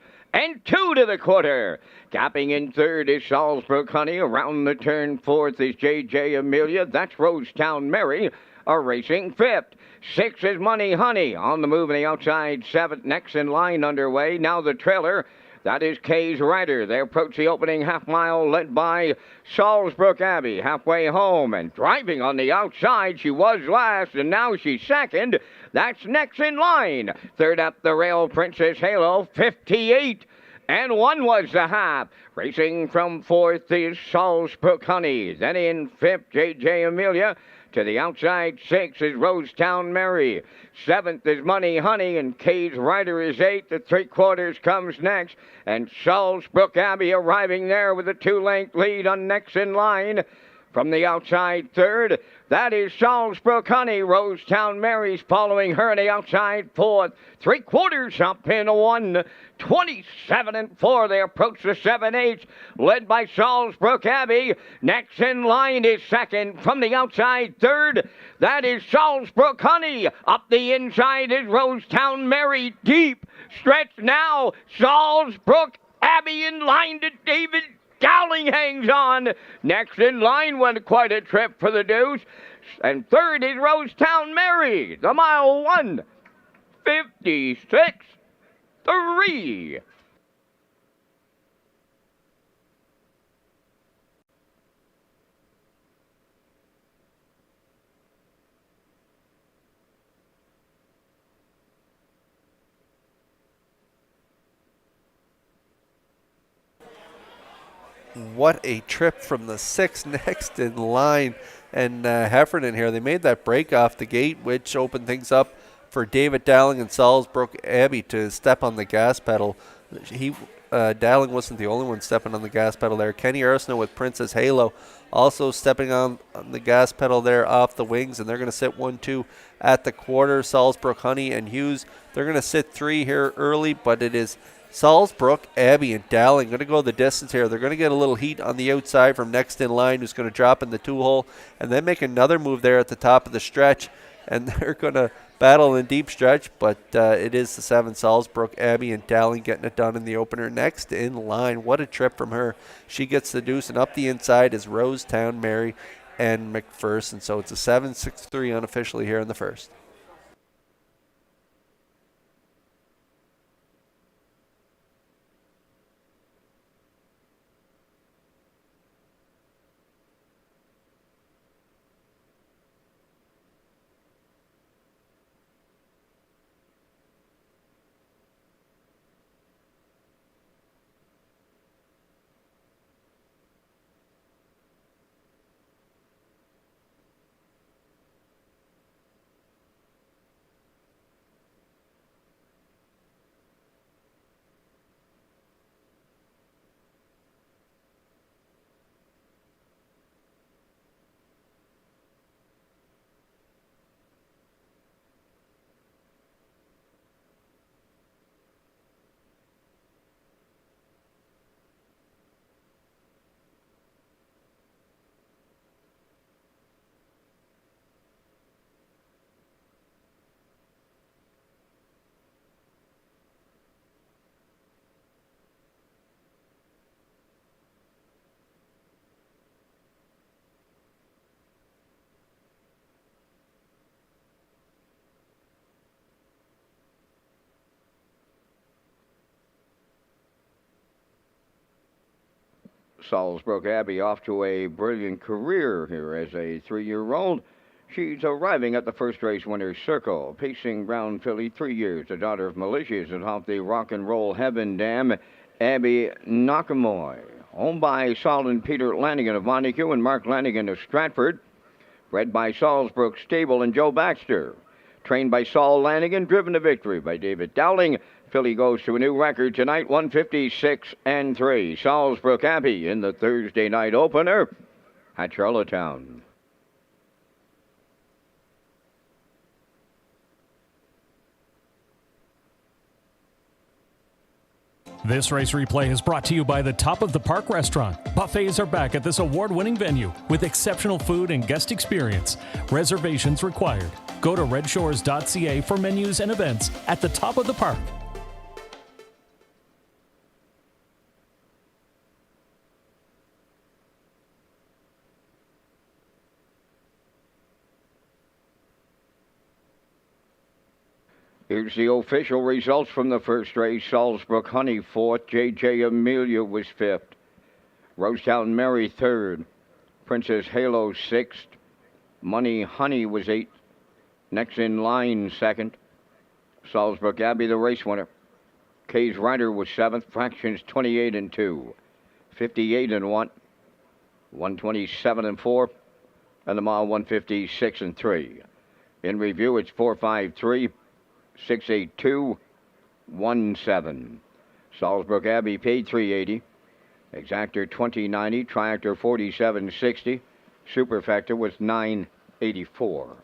to the quarter. Gapping in third is Salzbrook Honey. Around the turn fourth is J.J. Amelia. That's Rosetown Mary, a racing fifth. Six is Money Honey. On the move on the outside, seventh, next in line underway. Now the trailer, that is Kay's Rider. They approach the opening half mile, led by Salzbrook Abbey. Halfway home and driving on the outside. She was last, and now she's second. That's next in line. Third up the rail, Princess Halo, 58-1 was the half. Racing from fourth is Salzbrook Honey. Then in fifth, J.J. Amelia. To the outside, six is Rosetown Mary. Seventh is Money Honey, and Kay's Rider is eighth. The three-quarters comes next, and Salzbrook Abbey arriving there with a two-length lead on next in line. From the outside third, that is Salzbrook Honey. Rosetown Mary's following her on the outside fourth. Three-quarters up in a 1. 27-4. They approach the 7/8, led by Salzbrook Abbey. Next in line is second. From the outside third, that is Salzbrook Honey. Up the inside is Rosetown Mary. Deep stretch now. Salzbrook Abbey in line to David Dowling hangs on. Next in line went quite a trip for the deuce. And third is Rosetown Mary. The mile 1:56.3. What a trip from the 6th next in line. and Heffernan here. They made that break off the gate, which opened things up for David Dowling and Salisbrook Abbey to step on the gas pedal. Dowling wasn't the only one stepping on the gas pedal there. Kenny Arsenault with Princess Halo also stepping on the gas pedal there off the wings, and they're going to sit 1-2 at the quarter. Salisbrook, Honey, and Hughes, they're going to sit 3 here early, but it is Salisbrook, Abbey, and Dowling going to go the distance here. They're going to get a little heat on the outside from next in line, who's going to drop in the 2-hole, and then make another move there at the top of the stretch, and they're going to battle in deep stretch, but it is the 7 Salisbrook, Abbey, and Dowling getting it done in the opener. Next in line, what a trip from her. She gets the deuce, and up the inside is Rosetown, Mary, and McPherson. So it's a 7-6-3 unofficially here in the first. Salisbrook Abbey off to a brilliant career here as a 3-year-old. She's arriving at the first race winner's circle, pacing Brown Filly, 3 years, the daughter of Malicious atop the Rock and Roll Heaven Dam, Abby Nakamoy. Owned by Saul and Peter Lanigan of Montague and Mark Lanigan of Stratford. Bred by Salisbrook Stable and Joe Baxter. Trained by Saul Lanigan, driven to victory by David Dowling. Filly goes to a new record tonight, 156-3. Salisbrook Abbey in the Thursday night opener at Charlottetown. This race replay is brought to you by the Top of the Park restaurant. Buffets are back at this award-winning venue with exceptional food and guest experience. Reservations required. Go to Redshores.ca for menus and events at the Top of the Park. Here's the official results from the first race. Salisbrook Honey 4th. J.J. Amelia was 5th. Rosetown Mary 3rd. Princess Halo 6th. Money Honey was 8th. Next in line 2nd. Salisbrook Abbey the race winner. Kay's Rider was 7th. Fractions 28-2. 58-1. 127-4. And the mile 156-3. In review, it's 4-5-3. 68217. Salisbrook Abbey paid $380. Exactor $20.90. Triactor $47.60. Superfecta was $9.84.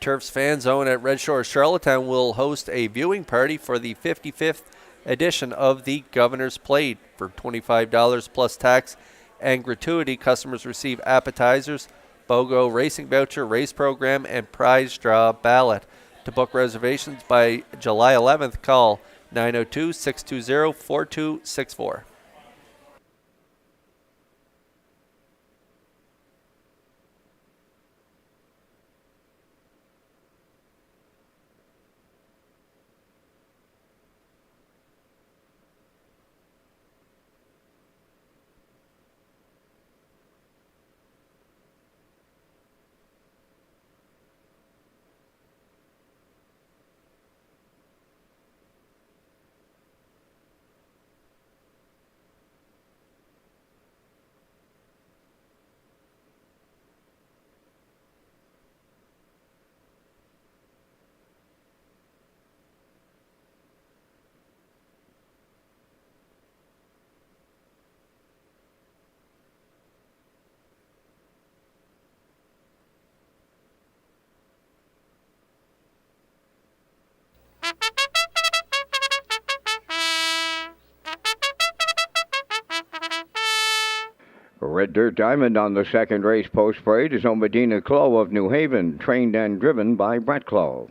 Turf's Fan Zone at Red Shores Charlottetown will host a viewing party for the 55th edition of the Governor's Plate. For $25 plus tax and gratuity, customers receive appetizers, BOGO racing voucher, race program, and prize draw ballot. To book reservations by July 11th, call 902-620-4264. Red Dirt Diamond on the second race post parade is on Medina Clow of New Haven, trained and driven by Brett Clow.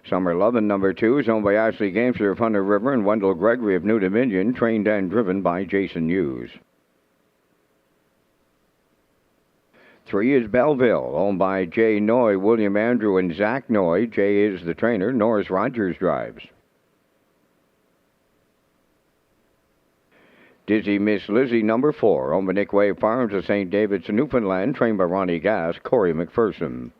Summer Lovin' number 2 is owned by Ashley Gamester of Hunter River and Wendell Gregory of New Dominion, trained and driven by Jason Hughes. 3 is Belleville, owned by Jay Noy, William Andrew, and Zach Noy. Jay is the trainer. Norris Rogers drives. Dizzy Miss Lizzie number 4, owned by Nick Wave Farms of St. David's, Newfoundland, trained by Ronnie Gass, Corey McPherson.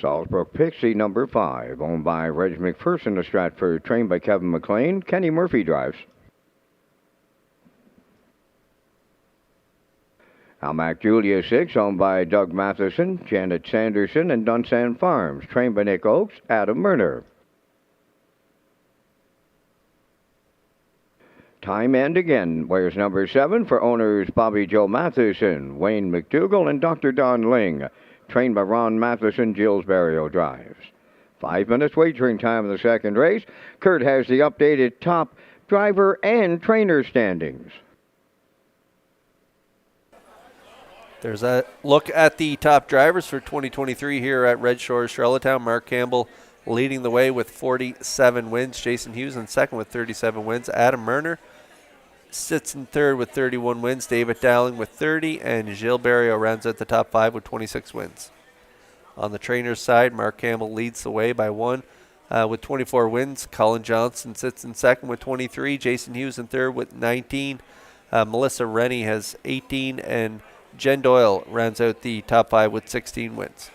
Salisbrook Pixie number 5, owned by Reg McPherson of Stratford, trained by Kevin McLean. Kenny Murphy drives. Almac Julia 6, owned by Doug Matheson, Janet Sanderson, and Dunsan Farms, trained by Nick Oakes, Adam Murner. Time and Again wears number 7 for owners Bobby Joe Matheson, Wayne McDougall, and Dr. Don Ling, trained by Ron Matheson. Gilles Barrio drives. 5 minutes wagering time in the second race. Kurt has the updated top driver and trainer standings. There's a look at the top drivers for 2023 here at Red Shores Charlottetown. Mark Campbell leading the way with 47 wins. Jason Hughes in second with 37 wins. Adam Murner sits in third with 31 wins. David Dowling with 30. And Gilles Barrio rounds out the top 5 with 26 wins. On the trainer's side, Mark Campbell leads the way by 1 with 24 wins. Colin Johnson sits in second with 23. Jason Hughes in third with 19. Melissa Rennie has 18. And Jen Doyle rounds out the top 5 with 16 wins.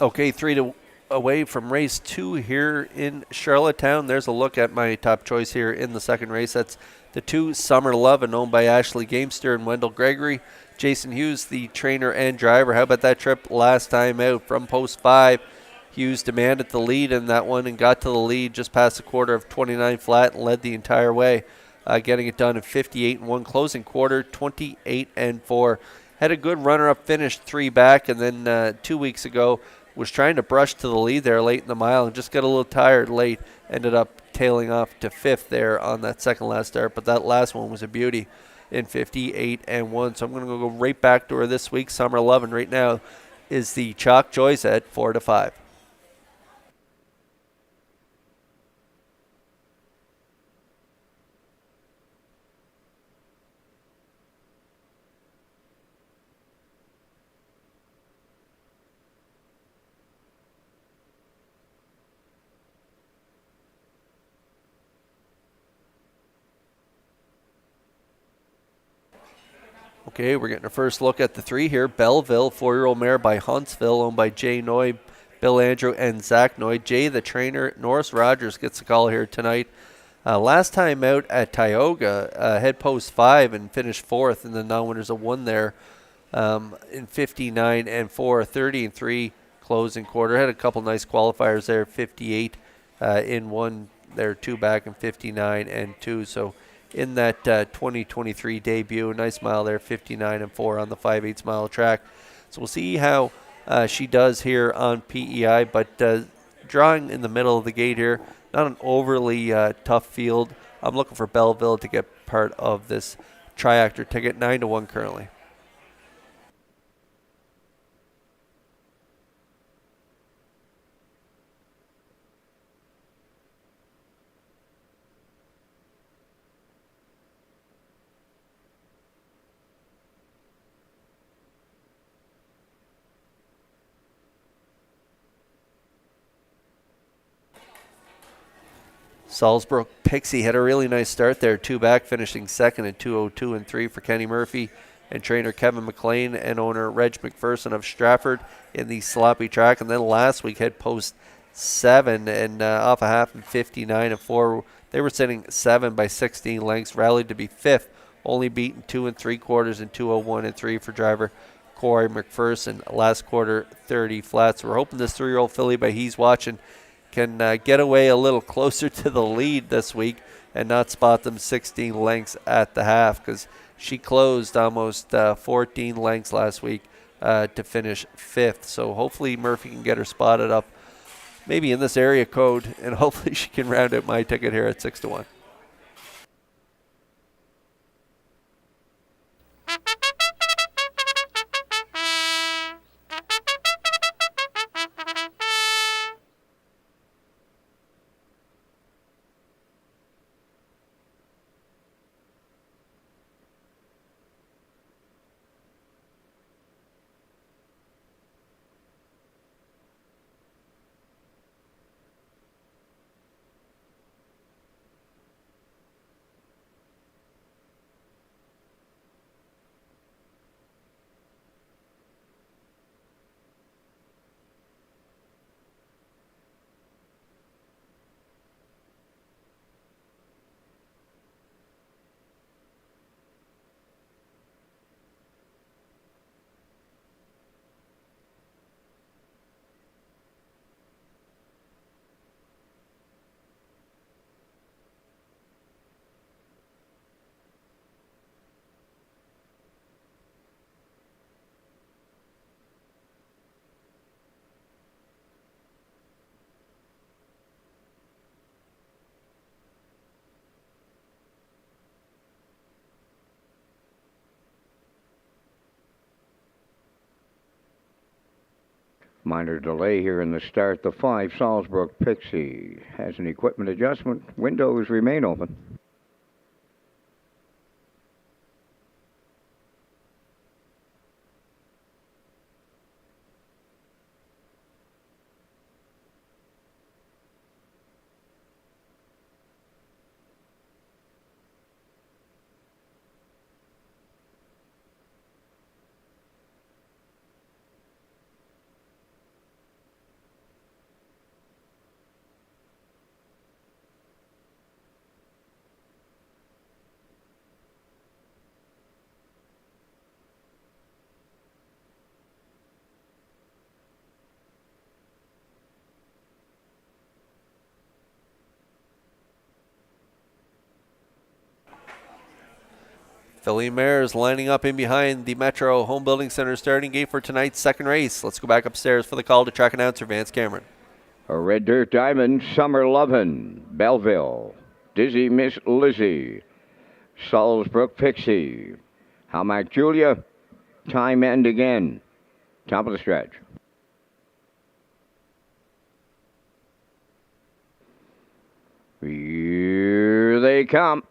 Okay, 3 away from race 2 here in Charlottetown. There's a look at my top choice here in the second race. That's the 2 Summer Love, and owned by Ashley Gamester and Wendell Gregory. Jason Hughes, the trainer and driver. How about that trip last time out from post 5? Hughes demanded the lead in that one and got to the lead just past the quarter of 29 flat and led the entire way, getting it done in 58-1. Closing quarter, 28-4. Had a good runner-up finish, 3 back, and then 2 weeks ago was trying to brush to the lead there late in the mile and just got a little tired late. Ended up tailing off to 5th there on that second last start, but that last one was a beauty in 58-1. So I'm going to go right back to her this week. Summer 11 right now is the chalk choice at 4-5. Okay, we're getting a first look at the 3 here. Belleville, 4-year-old mare by Huntsville, owned by Jay Noy, Bill Andrew, and Zach Noy. Jay, the trainer, Norris Rogers gets the call here tonight. Last time out at Tioga, head post 5 and finished 4th in the non-winners of 1 there in 59 and 4, 30 and 3 closing quarter. Had a couple nice qualifiers there, 58 in 1 there, 2 back, and 59 and 2. So in that 2023 debut, nice mile there, 59 and 4 on the 5/8 mile track. So we'll see how she does here on PEI, but drawing in the middle of the gate here, not an overly tough field. I'm looking for Belleville to get part of this triactor ticket, 9-1 currently. Salzburg Pixie had a really nice start there, 2 back, finishing 2nd at 2:02 and 3 for Kenny Murphy and trainer Kevin McLean and owner Reg McPherson of Stratford in the sloppy track. And then last week had post 7 and off a half and 59 and 4. They were sitting 7 by 16 lengths, rallied to be 5th, only beaten 2 3/4 and 2:01 and 3 for driver Corey McPherson. Last quarter 30 flats. We're hoping this 3-year-old filly by He's Watching can get away a little closer to the lead this week and not spot them 16 lengths at the half, because she closed almost 14 lengths last week to finish 5th. So hopefully Murphy can get her spotted up maybe in this area code, and hopefully she can round out my ticket here at 6-1. Minor delay here in the start. The 5 Salzburg Pixie has an equipment adjustment. Windows remain open. Filly mares lining up in behind the Metro Home Building Center starting gate for tonight's second race. Let's go back upstairs for the call to track announcer Vance Cameron. A Red Dirt Diamond, Summer Lovin', Belleville, Dizzy Miss Lizzie, Salzburg Pixie, How Mac Julia, Time End Again. Top of the stretch. Here they come.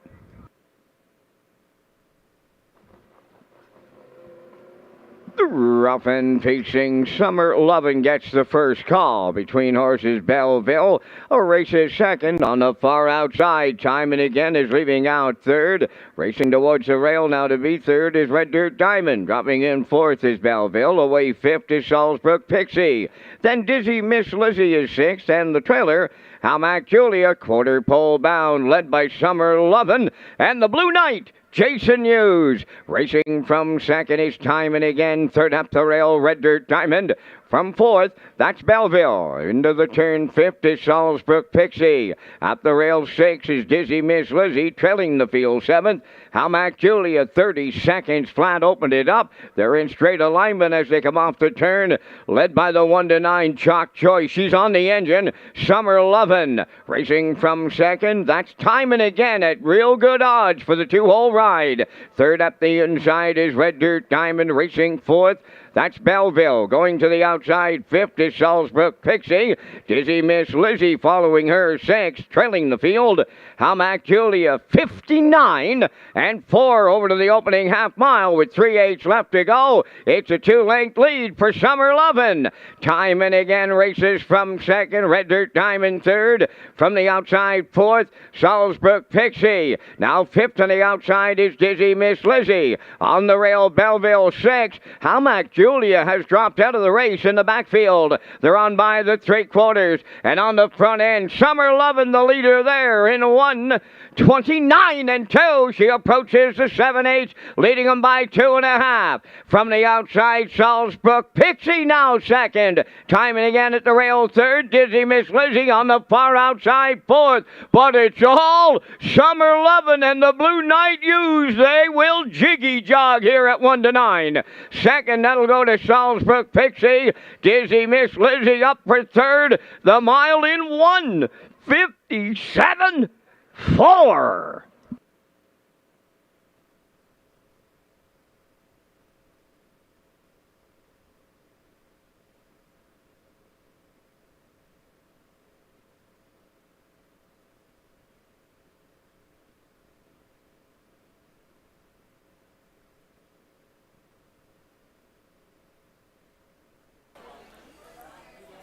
Rough and pacing, Summer Lovin' gets the first call between horses Belleville. Races second on the far outside. Time and again is leaving out third. Racing towards the rail now to be third is Red Dirt Diamond. Dropping in fourth is Belleville. Away fifth is Salzbrook Pixie. Then Dizzy Miss Lizzie is sixth, and the trailer, Hamac Julia, quarter pole bound, led by Summer Lovin' and the Blue Knight, Jason Hughes. Racing from second is Time and again. Third up the rail, Red Dirt Diamond. From fourth, that's Belleville. Into the turn, fifth is Salzbrook Pixie. Up the rail, sixth is Dizzy Miss Lizzie, trailing the field seventh. Hamac Julia, 30 seconds flat, opened it up. They're in straight alignment as they come off the turn, led by the 1-9 Chalk Choice. She's on the engine. Summer Lovin' racing from second. That's Time and again at real good odds for the two-hole ride. Third up the inside is Red Dirt Diamond, racing fourth. That's Belleville. Going to the outside, fifth is Salzbrook Pixie. Dizzy Miss Lizzie following her, sixth, trailing the field. Hamac Julia, 59 and 4 over to the opening half mile with 3/8 left to go. It's a 2-length lead for Summer Lovin'. Time and again races from second, Red Dirt Diamond third. From the outside, fourth, Salzbrook Pixie. Now fifth on the outside is Dizzy Miss Lizzie. On the rail, Belleville sixth. Hamac Julia has dropped out of the race in the backfield. They're on by the three-quarters. And on the front end, Summer Lovin', the leader there in 1:29 and 2. She approaches the 7/8, leading them by 2.5. From the outside, Salzbrook Pixie now second. Time and again at the rail third. Dizzy Miss Lizzie on the far outside fourth. But it's all Summer Lovin' and the Blue Knight Hughes. They will jiggy jog here at 1-9. Second, that'll go to Salzbrook Pixie. Dizzy Miss Lizzie up for third. The mile in 1:57.4.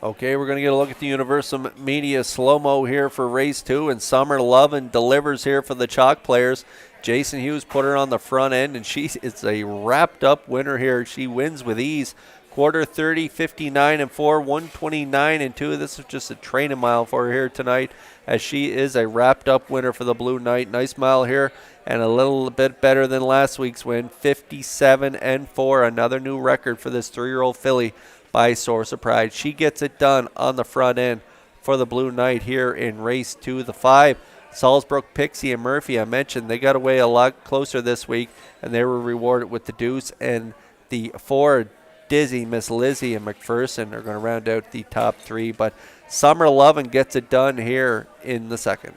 Okay, we're going to get a look at the Universal Media slow-mo here for race 2, and Summer Lovin' delivers here for the Chalk players. Jason Hughes put her on the front end, and it's a wrapped-up winner here. She wins with ease. Quarter 30, 59 and 4, 129 and 2. This is just a training mile for her here tonight, as she is a wrapped-up winner for the Blue Knight. Nice mile here, and a little bit better than last week's win, 57 and 4. Another new record for this 3-year-old filly by Source of Pride. She gets it done on the front end for the Blue Knight here in race 2. The 5, Salzbrook Pixie and Murphy, I mentioned, they got away a lot closer this week, and they were rewarded with the deuce. And the 4, Dizzy Miss Lizzie and McPherson, are going to round out the top 3. But Summer Lovin' gets it done here in the second.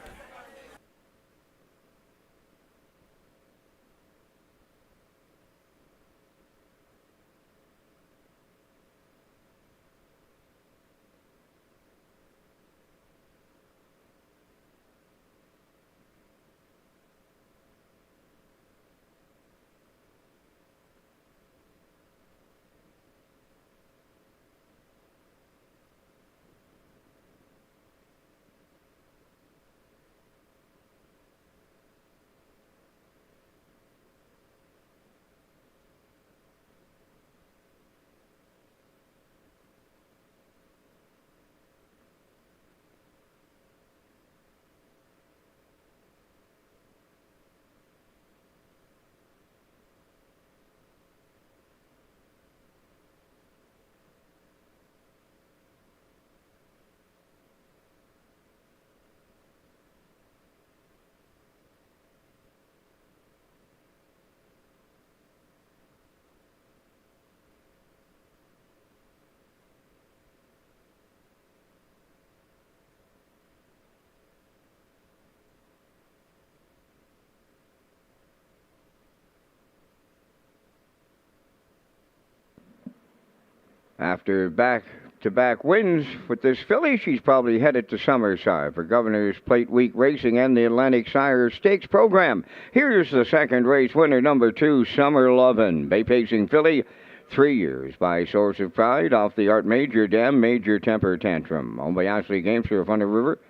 After back-to-back wins with this filly, she's probably headed to Summerside for Governor's Plate Week Racing and the Atlantic Sire Stakes program. Here's the second race winner, number 2, Summer Lovin'. Bay-pacing filly, 3 years by Source of Pride, Off the Art Major Dam, Major Temper Tantrum. Owned by Ashley Gamester of Hunter River,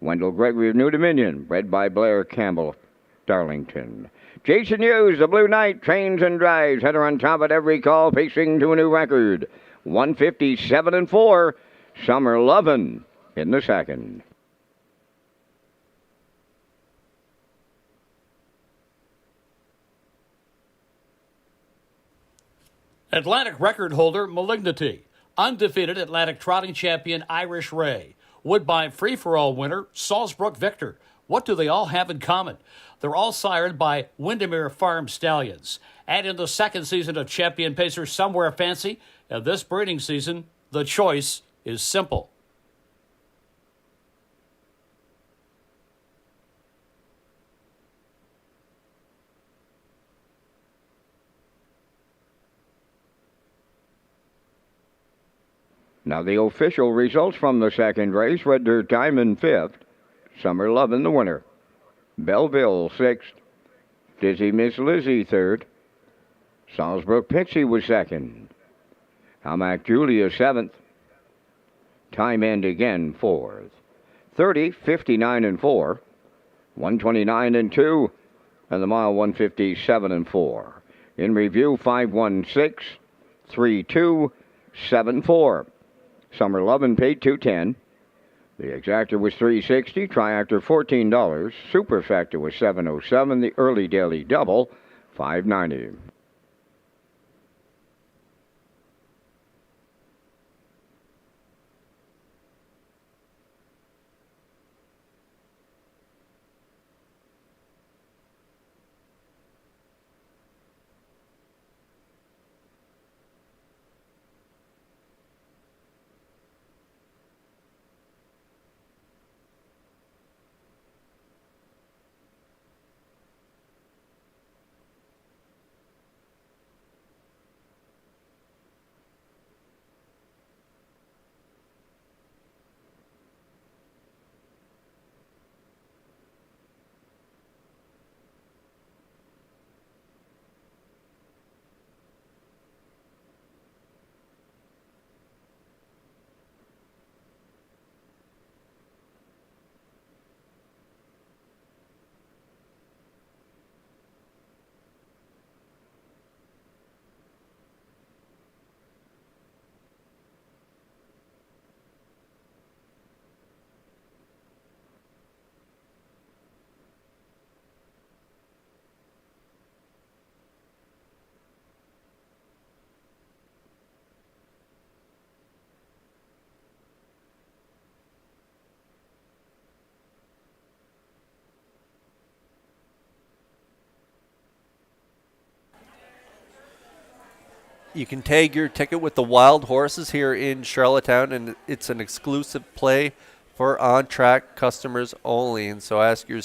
Wendell Gregory of New Dominion, bred by Blair Campbell, Darlington. Jason Hughes, the Blue Knight, trains and drives. Header on top at every call, pacing to a new record. 157-4. Summer Lovin' in the second. Atlantic record holder Malignity. Undefeated Atlantic trotting champion Irish Ray. Woodbine free-for-all winner Salzbrook Victor. What do they all have in common? They're all sired by Windermere Farm Stallions. And in the second season of Champion Pacer Somewhere Fancy, and this breeding season, the choice is simple. Now the official results from the second race. Red Dirt Diamond fifth. Summer Lovin' the winner. Belleville sixth. Dizzy Miss Lizzie third. Salzbrook Pixie was second. Hamac Julia seventh. Time End Again fourth. 30, 59 and 4. 129 and 2. And the mile 157 and 4. In review 516 32 74. Summer Lovin' paid $210. The exactor was $360. Triactor $14. Superfecta was $707. The early daily double $590. You can tag your ticket with the Wild Horses here in Charlottetown, and it's an exclusive play for on-track customers only. And so ask your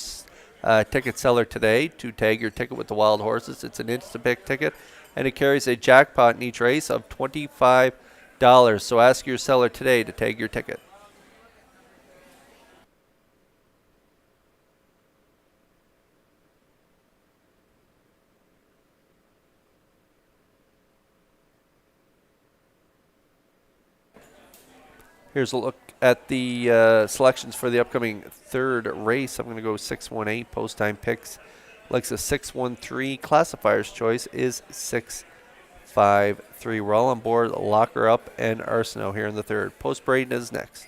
ticket seller today to tag your ticket with the Wild Horses. It's an Instapick ticket, and it carries a jackpot in each race of $25. So ask your seller today to tag your ticket. Here's a look at the selections for the upcoming third race. I'm going to go 618 post time picks. Likes a 613. Classifier's choice is 653. We're all on board. Locker Up and Arsenault here in the third. Post Braden is next.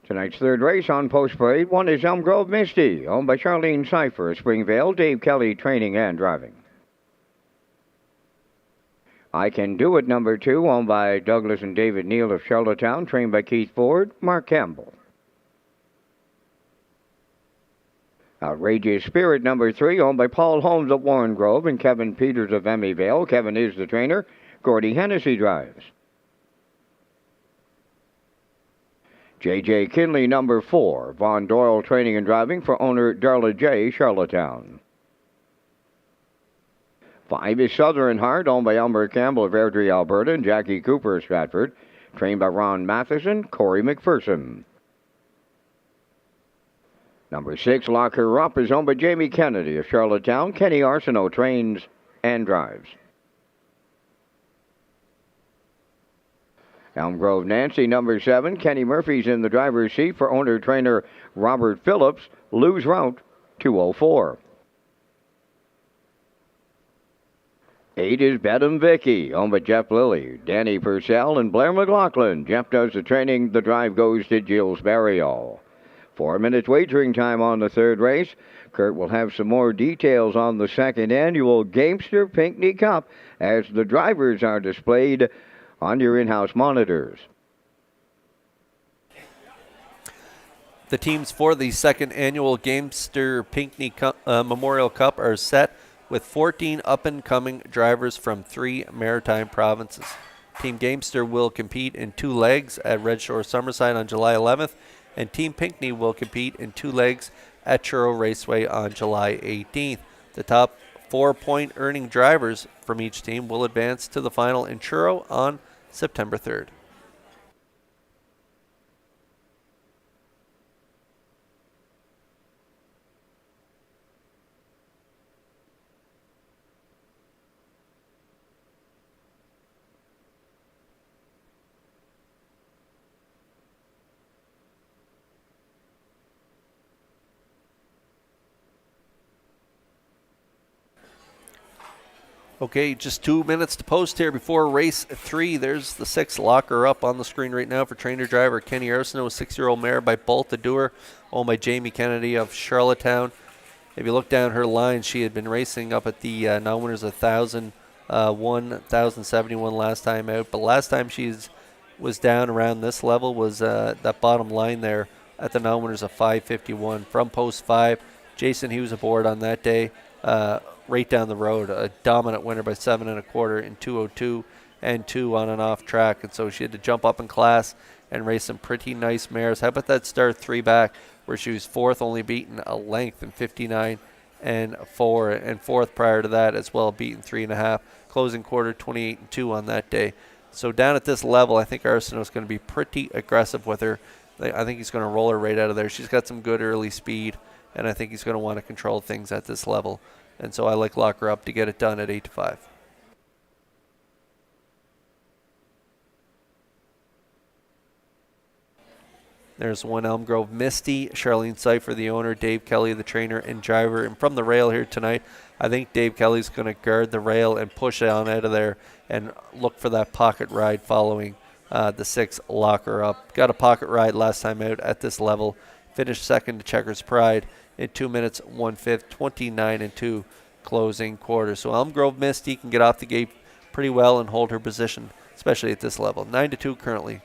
Tonight's third race on Post Parade 1 is Elm Grove Misty, owned by Charlene Cipher, Springvale, Dave Kelly Training and Driving. I Can Do It, number 2, owned by Douglas and David Neal of Charlottetown, trained by Keith Ford, Mark Campbell. Outrageous Spirit, number 3, owned by Paul Holmes of Warren Grove and Kevin Peters of Emmyvale. Kevin is the trainer. Gordy Hennessy drives. J.J. Kinley, number 4, Von Doyle Training and Driving for owner Darla J., Charlottetown. 5 is Southern Heart, owned by Elmer Campbell of Airdrie, Alberta, and Jackie Cooper of Stratford, trained by Ron Matheson, Corey McPherson. Number 6, Lock Her Up, is owned by Jamie Kennedy of Charlottetown. Kenny Arsenault trains and drives. Elm Grove Nancy, number 7, Kenny Murphy's in the driver's seat for owner-trainer Robert Phillips. Lose route 204. 8 is Bedham Vicky, owned by Jeff Lilly, Danny Purcell, and Blair McLaughlin. Jeff does the training. The drive goes to Gilles Barriol. 4 minutes wagering time on the third race. Kurt will have some more details on the second annual Gamester Pinckney Cup as the drivers are displayed on your in-house monitors. The teams for the second annual Gamester Pinckney Cup, Memorial Cup are set with 14 up-and-coming drivers from 3 maritime provinces. Team Gamester will compete in 2 legs at Redshores Summerside on July 11th, and Team Pinckney will compete in 2 legs at SHORES Raceway on July 18th. The top 4-point earning drivers from each team will advance to the final in Truro on September 3rd. Okay, just 2 minutes to post here before race 3. There's the 6 Locker Up on the screen right now for trainer driver Kenny Arsenault, a 6-year-old mare by Bolt the Doer, owned by Jamie Kennedy of Charlottetown. If you look down her line, she had been racing up at the non-winners 1,071 last time out. But last time she was down around this level was that bottom line there at the non-winners of 551. From post 5, Jason Hughes aboard on that day. Right down the road, a dominant winner by 7 1/4 in 2:02 and 2 on and off track, and so she had to jump up in class and race some pretty nice mares. How about that start 3 back where she was 4th, only beaten a length in 59 and 4, and 4th prior to that as well, beaten 3 1/2, closing quarter 28 and 2 on that day. So down at this level, I think Arsenault's going to be pretty aggressive with her. I think he's going to roll her right out of there. She's got some good early speed, and I think he's going to want to control things at this level. And so I like Lock Her Up to get it done at 8-5. There's 1 Elm Grove Misty, Charlene Cipher, the owner, Dave Kelly, the trainer and driver. And from the rail here tonight, I think Dave Kelly's going to guard the rail and push on out of there and look for that pocket ride following the 6 Lock Her Up. Got a pocket ride last time out at this level. Finished second to Checkers Pride in 2 minutes, 1/5, 29 and 2 closing quarter. So Elm Grove Misty can get off the gate pretty well and hold her position, especially at this level. 9-2 currently.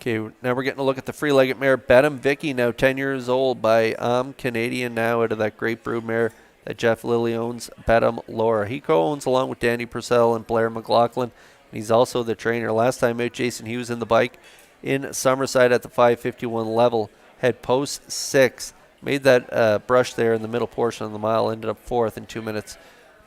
Okay, now we're getting a look at the free-legged mare, Bedham Vicky, now 10 years old, by Canadian now, out of that great brood mare that Jeff Lilly owns, Bedham Laura. He co-owns along with Danny Purcell and Blair McLaughlin, and he's also the trainer. Last time out, Jason Hughes in the bike in Summerside at the 551 level, had post 6, made that brush there in the middle portion of the mile, ended up 4th in 2 minutes,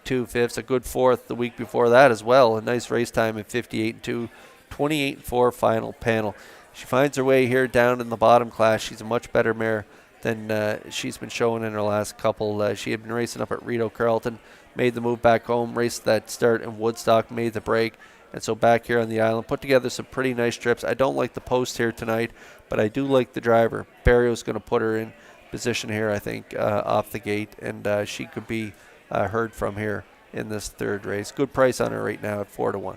2/5. A good 4th the week before that as well. A nice race time at 58 and 2, 28 and 4 final panel. She finds her way here down in the bottom class. She's a much better mare than she's been showing in her last couple. She had been racing up at Rito Carlton, made the move back home, raced that start in Woodstock, made the break. And so back here on the island, put together some pretty nice trips. I don't like the post here tonight, but I do like the driver. Barrio's going to put her in position here, I think, off the gate, and she could be heard from here in this third race. Good price on her right now at 4-1.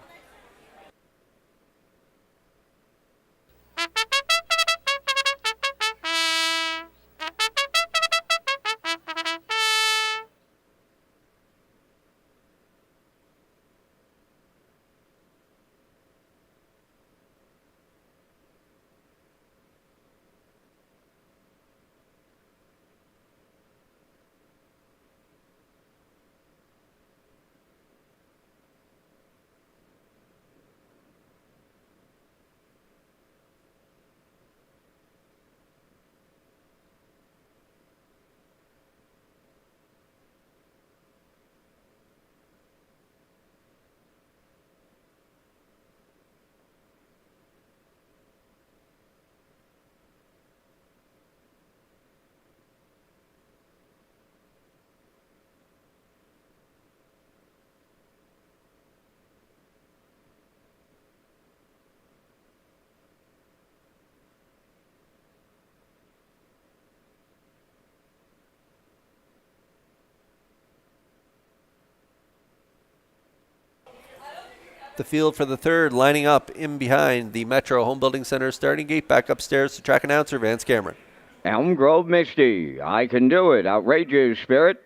The field for the third, lining up in behind the Metro Home Building Center starting gate. Back upstairs to track announcer Vance Cameron. Elm Grove Misty, I Can Do It, Outrageous Spirit,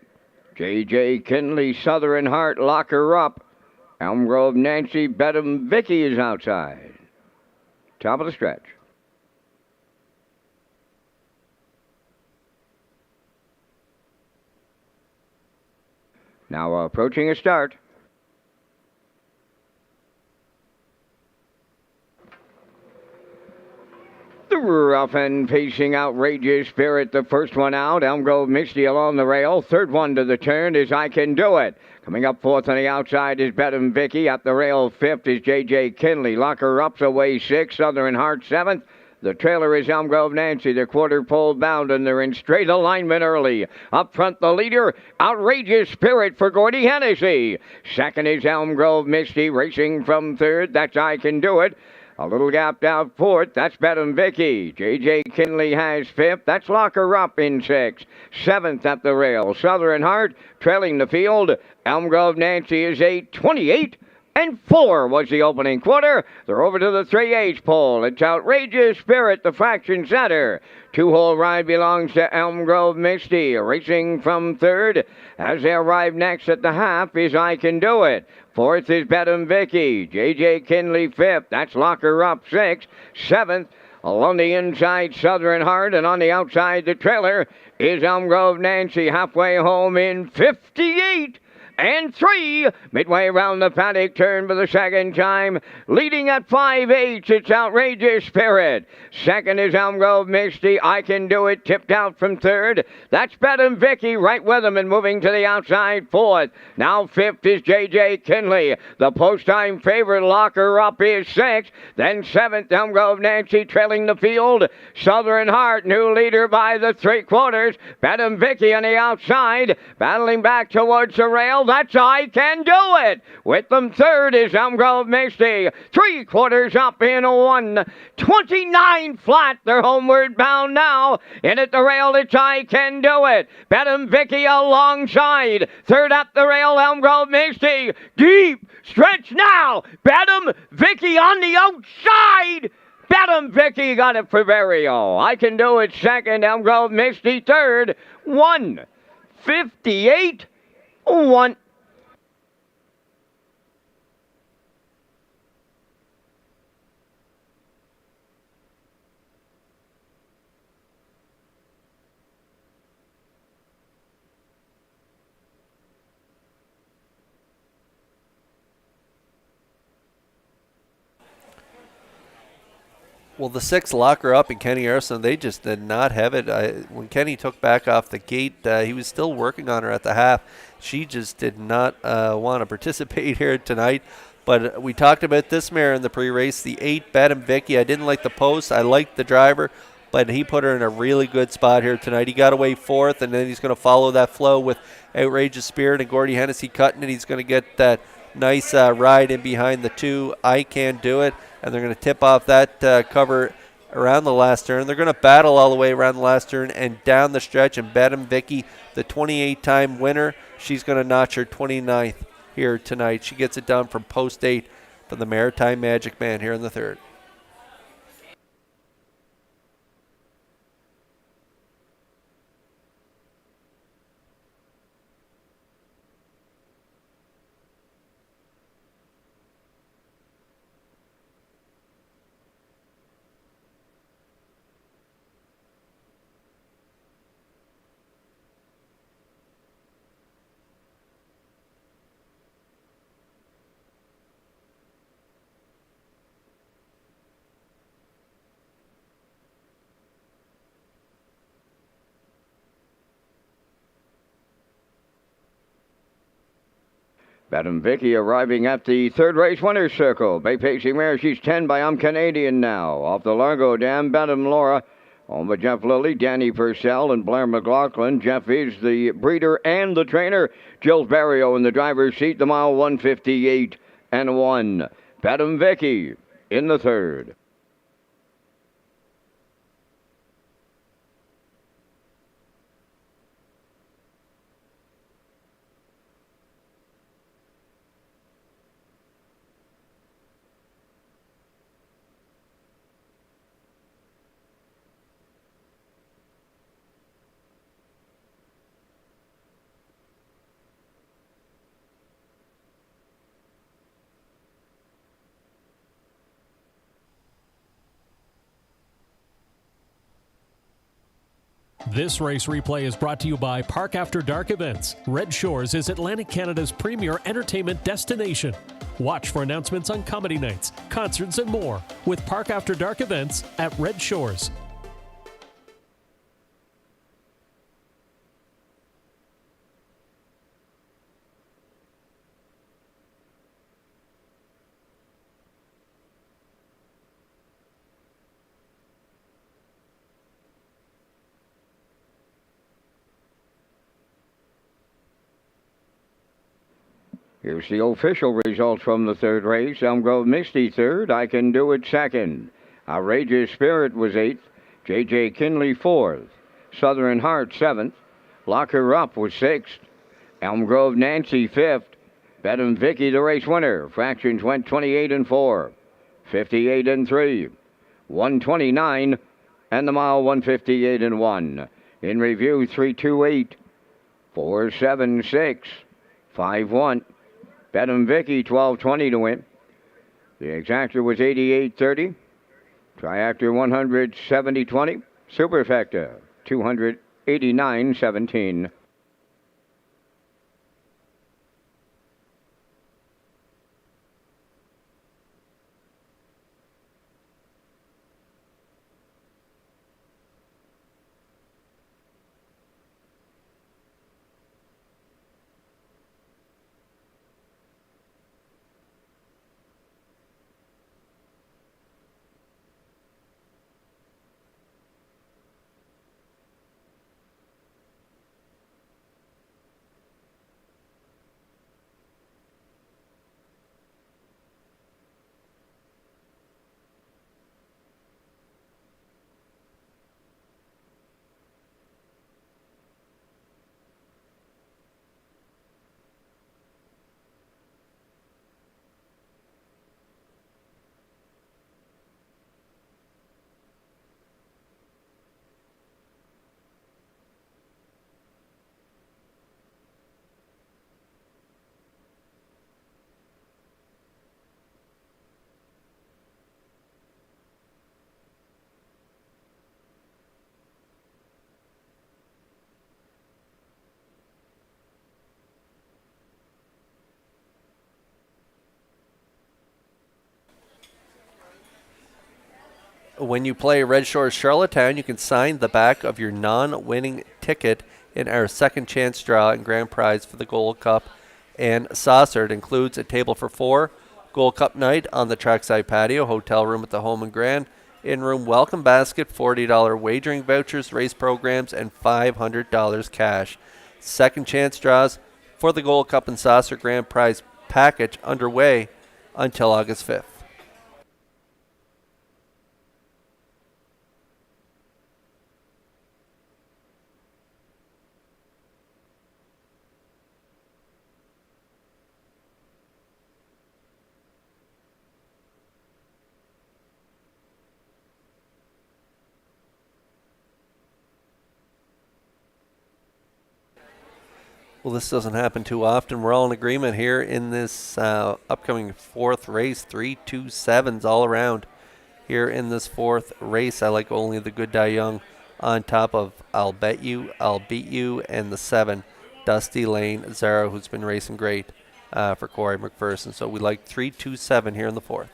J.J. Kinley, Southern Heart, Lock Her Up, Elm Grove Nancy, Bedham Vicky is outside. Top of the stretch. Now approaching a start. The rough and pacing Outrageous Spirit, the first one out. Elm Grove Misty along the rail. Third one to the turn is I Can Do It. Coming up fourth on the outside is Bedham Vicky. At the rail fifth is J.J. Kinley. Lock Her Up's away sixth. Southern Heart seventh. The trailer is Elm Grove Nancy, the quarter pole bound, and they're in straight alignment early. Up front, the leader, Outrageous Spirit for Gordy Hennessy. Second is Elm Grove Misty, racing from third. That's I Can Do It. A little gapped out fourth. That's Bedham Vicky. J.J. Kinley has fifth. That's Lock Her Up in sixth. Seventh at the rail. Southern Heart trailing the field. Elm Grove Nancy is 8:28. And 4 was the opening quarter. They're over to the 3/8 pole. It's Outrageous Spirit, the fraction setter. Two-hole ride belongs to Elm Grove Misty. Racing from third. As they arrive next at the half is I Can Do It. Fourth is Bedham Vicky. J.J. Kinley fifth. That's Lock Her Up sixth. Seventh, along the inside, Southern Heart. And on the outside, the trailer is Elm Grove Nancy. Halfway home in 58. And 3, midway around the paddock turn for the second time. Leading at 5/8, it's Outrageous Spirit. Second is Elm Grove Misty. I Can Do It, tipped out from third. That's Bedham Vicky right with him and moving to the outside fourth. Now fifth is J.J. Kinley. The post-time favorite, Lock Her Up, is sixth. Then seventh, Elm Grove Nancy trailing the field. Southern Heart, new leader by the 3/4. Bedham Vicky on the outside, battling back towards the rail. That's I Can Do It. With them third is Elm Grove Misty. 3/4 up in 1:29 flat. They're homeward bound now. In at the rail, it's I Can Do It. Bedham Vicky alongside. Third up the rail, Elm Grove Misty. Deep stretch now. Bedham Vicky on the outside. Bedham Vicky got it for Vario. I Can Do It second. Elm Grove Misty third. 1:58.1. Well, the 6 Lock Her Up and Kenny Arson, they just did not have it. When Kenny took back off the gate, he was still working on her at the half. She just did not want to participate here tonight. But we talked about this mare in the pre-race, the 8 Bedham Vicky. I didn't like the post. I liked the driver. but he put her in a really good spot here tonight. He got away fourth, and then he's going to follow that flow with Outrageous Spirit and Gordy Hennessy cutting it. He's going to get that nice ride in behind the two. I Can Do It, and they're going to tip off that cover around the last turn. They're going to battle all the way around the last turn and down the stretch, and Bedham Vicky, the 28-time winner, she's going to notch her 29th here tonight. She gets it done from post 8 from the Maritime Magic Man here in the third. Bedham Vicky arriving at the third race winner's circle. Bay Pacey mare, she's 10 by I'm Canadian now. Off the Largo Dam, Bedham Laura. On with Jeff Lilly, Danny Purcell, and Blair McLaughlin. Jeff is the breeder and the trainer. Jill Barrio in the driver's seat, the mile 158 and 1. Bedham Vicky in the third. This race replay is brought to you by Park After Dark Events. Red Shores is Atlantic Canada's premier entertainment destination. Watch for announcements on comedy nights, concerts, and more with Park After Dark Events at Red Shores. Here's the official results from the third race. Elm Grove Misty third. I Can Do It second. Outrageous Spirit was eighth. J.J. Kinley fourth. Southern Heart seventh. Lock Her Up was sixth. Elm Grove Nancy fifth. Bedham Vicky the race winner. Fractions went 28 and 4. 58 and 3. 129 and the mile 158 and 1. In review 328. 476. 5-1. Bedham Vicky 12-20 to win. The exactor was 88-30. Triactor 170-20. Superfecta 289-17. When you play Red Shores Charlottetown, you can sign the back of your non-winning ticket in our second chance draw and grand prize for the Gold Cup and saucer. It includes a table for 4, Gold Cup night on the trackside patio, hotel room at the Home and Grand, In-room welcome basket, $40 wagering vouchers, race programs, and $500 cash. Second chance draws for the Gold Cup and Saucer Grand Prize package underway until August 5th. Well, this doesn't happen too often. We're all in agreement here in this upcoming fourth race. 3-2-7s all around here in this fourth race. I like Only the Good Die Young on top of I'll Bet You, I'll Beat You, and the 7, Dusty Lane Zara, who's been racing great for Corey McPherson. So we like 3-2-7 here in the fourth.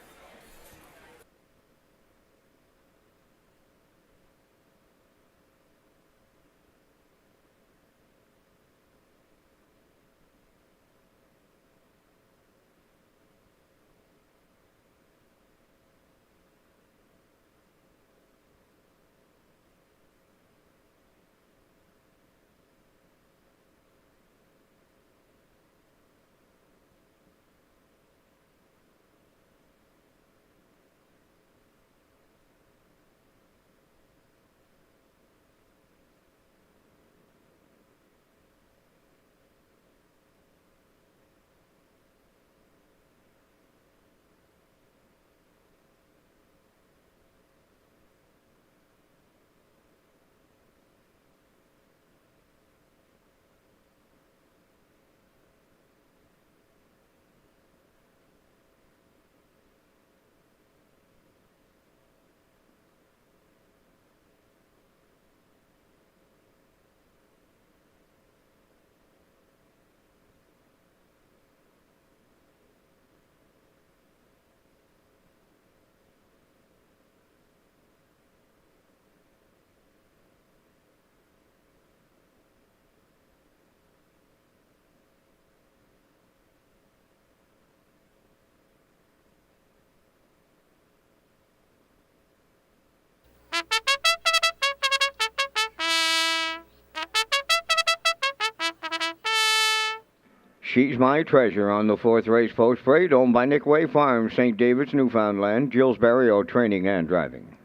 She's My Treasure on the fourth race post parade, owned by Nick Way Farms, St. David's, Newfoundland, Jill's Barrio Training and Driving.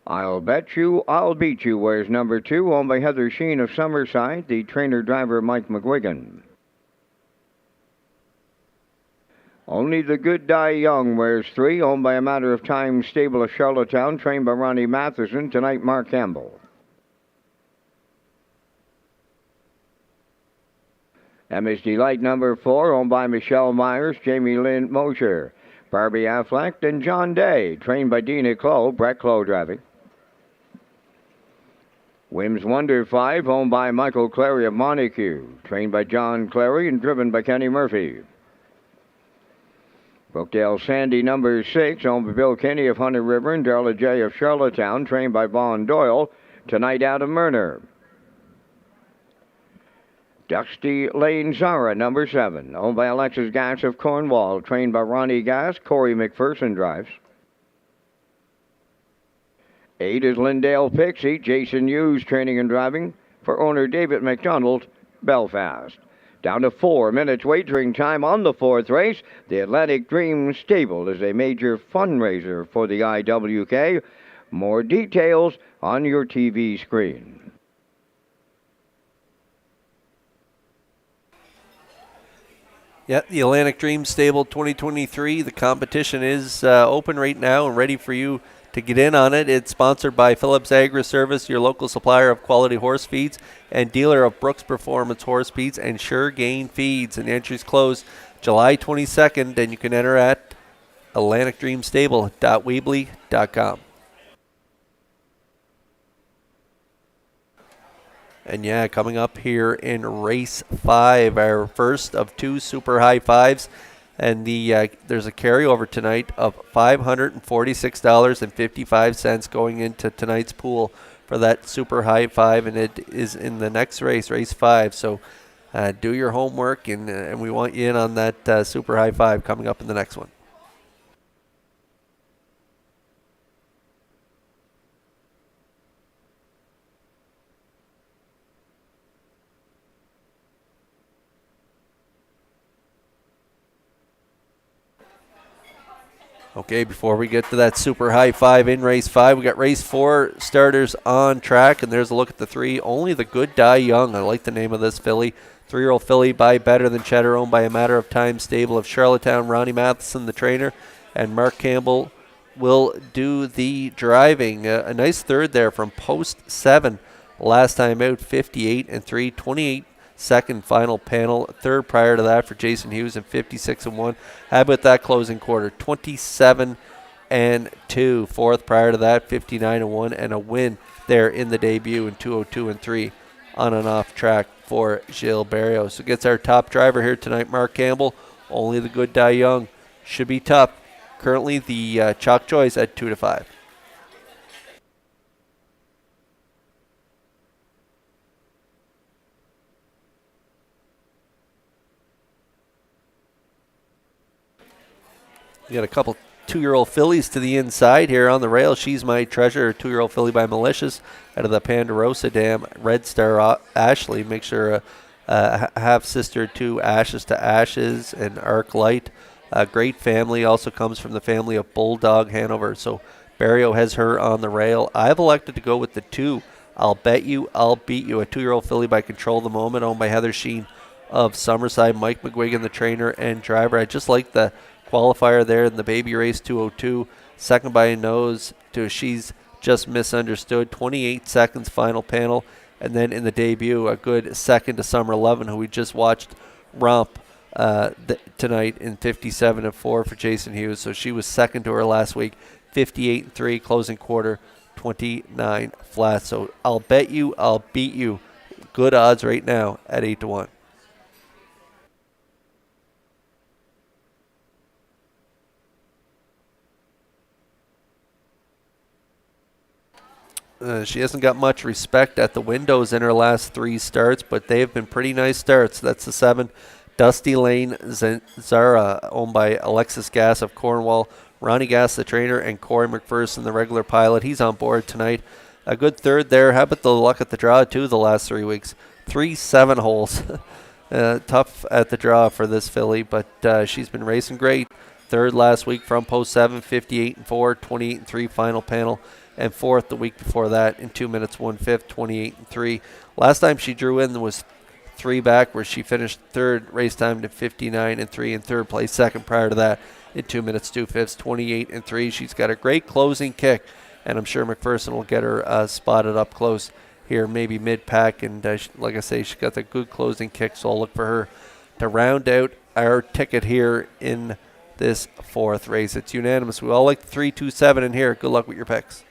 I'll Bet You, I'll Beat You wears number 2, owned by Heather Sheen of Summerside, the trainer-driver Mike McGuigan. Only the Good Die Young wears 3, owned by A Matter of Time stable of Charlottetown, trained by Ronnie Matheson, tonight Mark Campbell. Emma's Delight number 4, owned by Michelle Myers, Jamie Lynn Mosher, Barbie Affleck, and John Day, trained by Dina Clough, Brett Clough driving. Wim's Wonder 5, owned by Michael Clary of Montague, trained by John Clary and driven by Kenny Murphy. Brookdale Sandy number 6, owned by Bill Kinney of Hunter River and Darla J. of Charlottetown, trained by Vaughn Doyle, tonight Adam Murner. Dusty Lane Zara, number 7, owned by Alexis Gass of Cornwall, trained by Ronnie Gass, Corey McPherson drives. 8 is Lindale Pixie, Jason Hughes training and driving for owner David McDonald, Belfast. Down to 4 minutes wagering time on the fourth race. The Atlantic Dream Stable is a major fundraiser for the IWK. More details on your TV screen. Yeah, the Atlantic Dream Stable 2023. The competition is open right now and ready for you to get in on it. It's sponsored by Phillips Agri Service, your local supplier of quality horse feeds and dealer of Brooks Performance Horse Feeds and Sure Gain Feeds. And the entries close July 22nd, and you can enter at atlanticdreamstable.weebly.com. And yeah, coming up here in race 5, our first of 2 super high fives. And there's a carryover tonight of $546.55 going into tonight's pool for that super high 5. And it is in the next race, race 5. So do your homework, and we want you in on that super high five coming up in the next one. Okay, before we get to that super high five in race 5, we got race 4 starters on track, and there's a look at the 3. Only the Good Die Young. I like the name of this filly. 3-year-old filly by Better Than Cheddar, owned by A Matter of Time stable of Charlottetown. Ronnie Matheson, the trainer, and Mark Campbell will do the driving. A nice third there from post 7. Last time out, 58-3, 28 second final panel. Third prior to that for Jason Hughes and 56-1. How about that closing quarter? 27-2. Fourth prior to that, 59-1, and a win there in the debut in 202-3 on and off track for Gilles Barrios. So gets our top driver here tonight, Mark Campbell. Only the Good Die Young. Should be tough. Currently the chalk choice at 2-5. We got a couple 2-year-old fillies to the inside here on the rail. She's My Treasure, 2-year-old filly by Malicious out of the Ponderosa Dam. Red Star Ashley, make sure half sister to Ashes to Ashes, and Arc Light. A great family, also comes from the family of Bulldog Hanover. So Barrio has her on the rail. I've elected to go with the 2. I'll Bet You, I'll Beat You, a 2-year-old filly by Control the Moment, owned by Heather Sheen of Summerside. Mike McGuigan, the trainer and driver. I just like the qualifier there in the baby race 202. Second by a nose to She's Just Misunderstood. 28 seconds final panel. And then in the debut, a good second to Summer 11, who we just watched romp tonight in 57-4 for Jason Hughes. So she was second to her last week. 58-3, closing quarter, 29 flat. So I'll Bet You, I'll Beat You. Good odds right now at 8-1. She hasn't got much respect at the windows in her last 3 starts, but they have been pretty nice starts. That's the 7, Dusty Lane Zara, owned by Alexis Gass of Cornwall. Ronnie Gass, the trainer, and Corey McPherson, the regular pilot. He's on board tonight. A good third there. How about the luck at the draw, too, the last 3 weeks? 3 7-holes. Tough at the draw for this filly, but she's been racing great. Third last week from post 7, 58-4, 28-3 final panel. And fourth the week before that in 2 minutes 1/5, 28-3. Last time she drew in was 3 back, where she finished third race time to 59-3 in third place. Second prior to that in 2 minutes 2/5, 28-3. She's got a great closing kick, and I'm sure McPherson will get her spotted up close here, maybe mid-pack. And like I say, she's got the good closing kick, so I'll look for her to round out our ticket here in this 4th race. It's unanimous. We all like the 3, 2, 7 in here. Good luck with your picks.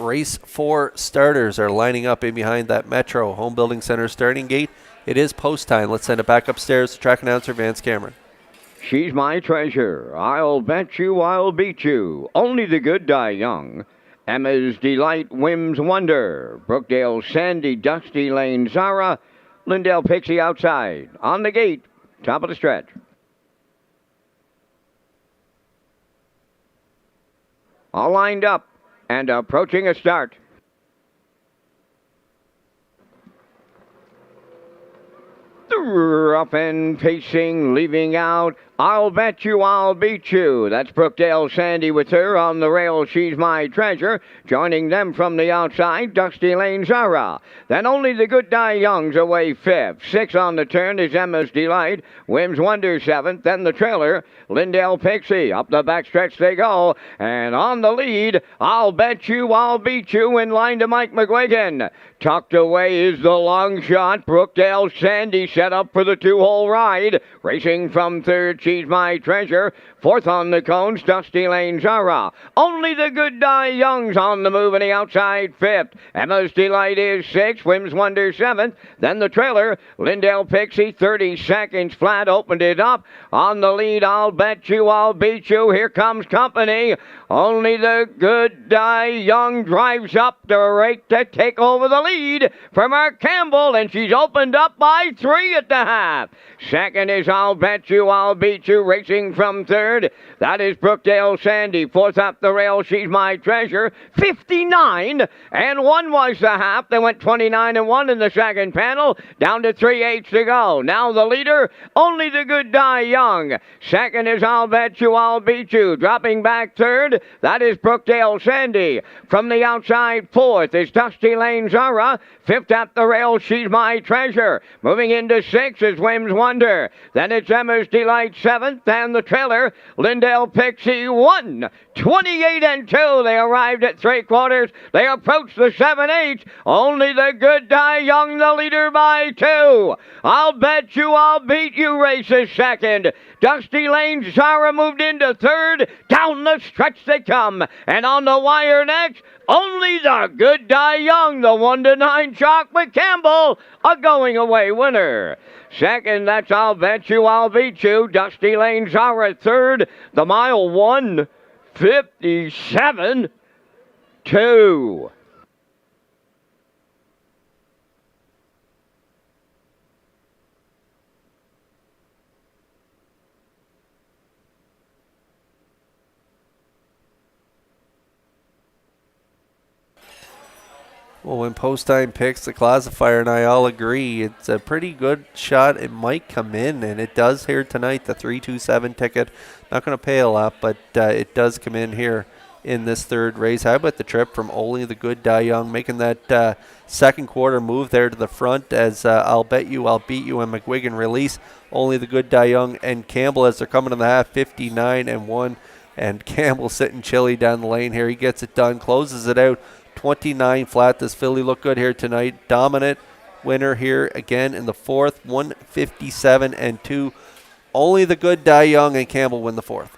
race 4 starters are lining up in behind that Metro Home Building Center starting gate. It is post time. Let's send it back upstairs to track announcer Vance Cameron. She's my treasure. I'll bet you I'll beat you. Only the good die young. Emma's Delight, Whim's Wonder. Brookdale, Sandy, Dusty Lane, Zara. Lindell, Pixie outside. On the gate. Top of the stretch. All lined up and approaching a start. Up and pacing, leaving out. I'll bet you I'll beat you. That's Brookdale Sandy with her on the rail. She's my treasure. Joining them from the outside, Dusty Lane Zara. Then only the good die young's away fifth. 6 on the turn is Emma's Delight. Whim's Wonder 7th. Then the trailer, Lindell Pixie. Up the backstretch they go. And on the lead, I'll bet you I'll beat you in line to Mike McGuigan. Tucked away is the long shot. Brookdale Sandy set up for the 2-hole ride. Racing from third, she's my treasure. 4th on the cones, Dusty Lane Zara. Only the good die young's on the move in the outside 5th. Emma's Delight is 6th. Whim's Wonder 7th. Then the trailer, Lindell Pixie, 30 seconds flat, opened it up. On the lead, I'll bet you I'll beat you. Here comes company. Only the good die young drives up the rate to take over the lead for Mark Campbell, and she's opened up by 3 at the half. Second is I'll bet you I'll beat you, racing from third. That is Brookdale Sandy. 4th up the rail, she's my treasure. 59 and 1 was the half. They went 29 and 1 in the second panel. Down to 3/8 to go. Now the leader, only the good die young. Second is I'll bet you I'll beat you. Dropping back third, that is Brookdale Sandy. From the outside 4th is Dusty Lane Zara. 5th up the rail, she's my treasure. Moving into 6th is Whim's Wonder. Then it's Emma's Delight 7th, and the trailer, Lindell Pixie 1. 28 and 2. They arrived at 3/4. They approach the 7/8. Only the good die young, the leader by 2. I'll bet you I'll beat you races second. Dusty Lane Zara moved into third. Down the stretch they come. And on the wire next, only the good die young, the 1-9 chalk with Campbell, a going away winner. Second, that's I'll bet you I'll beat you. Dusty Lane Zara third. The mile 1:57.2. Well, when post time picks, the classifier and I all agree it's a pretty good shot. It might come in, and it does here tonight. The 327 ticket, not going to pay a lot, but it does come in here in this third race. How about the trip from Only the Good Die Young, making that second quarter move there to the front as I'll bet you I'll beat you and McGuigan release Only the Good Die Young and Campbell as they're coming in the half, 59 and 1. And Campbell sitting chilly down the lane here. He gets it done, closes it out. 29 flat. Does Philly look good here tonight? Dominant winner here again in the 4th. 157 and 2. Only the good die young, and Campbell win the 4th.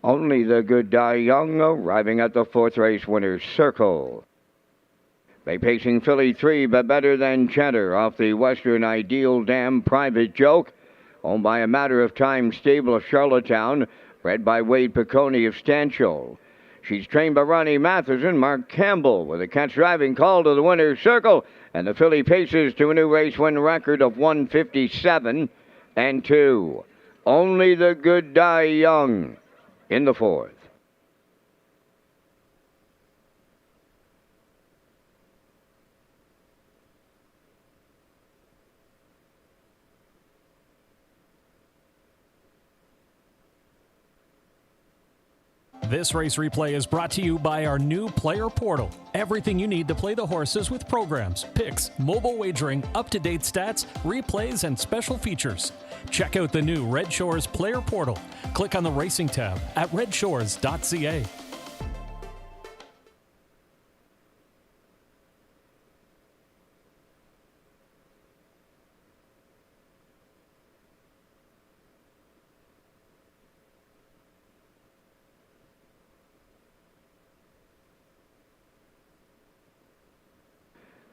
Only the good die young arriving at the 4th race winner's circle. They pacing filly 3, but better than Cheddar off the Western Ideal Dam Private Joke, owned by a Matter of Time stable of Charlottetown, bred by Wade Piccone of Stanchel. She's trained by Ronnie Matheson, Mark Campbell, with a catch driving call to the winner's circle, and the filly paces to a new race win record of 157-2. Only the Good Die Young in the 4th. This race replay is brought to you by our new player portal. Everything you need to play the horses with programs, picks, mobile wagering, up-to-date stats, replays, and special features. Check out the new Red Shores player portal. Click on the Racing tab at Redshores.ca.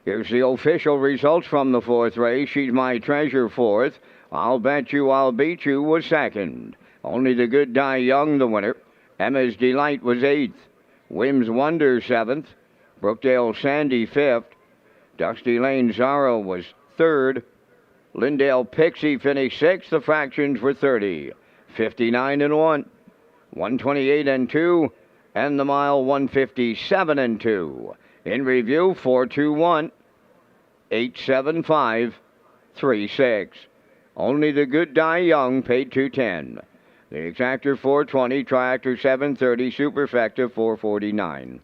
Here's the official results from the 4th race. She's My Treasure 4th. I'll Bet You I'll Beat You was 2nd. Only the Good Die Young the winner. Emma's Delight was 8th. Wim's Wonder 7th. Brookdale Sandy 5th. Dusty Lane Zara was 3rd. Lindale Pixie finished 6th. The fractions were 30. 59-1. 128-2. And the mile 157-2. In review, 4-2-1. 87536. Only the Good Die Young paid 210. The exactor 420, triactor 730, superfecta 449.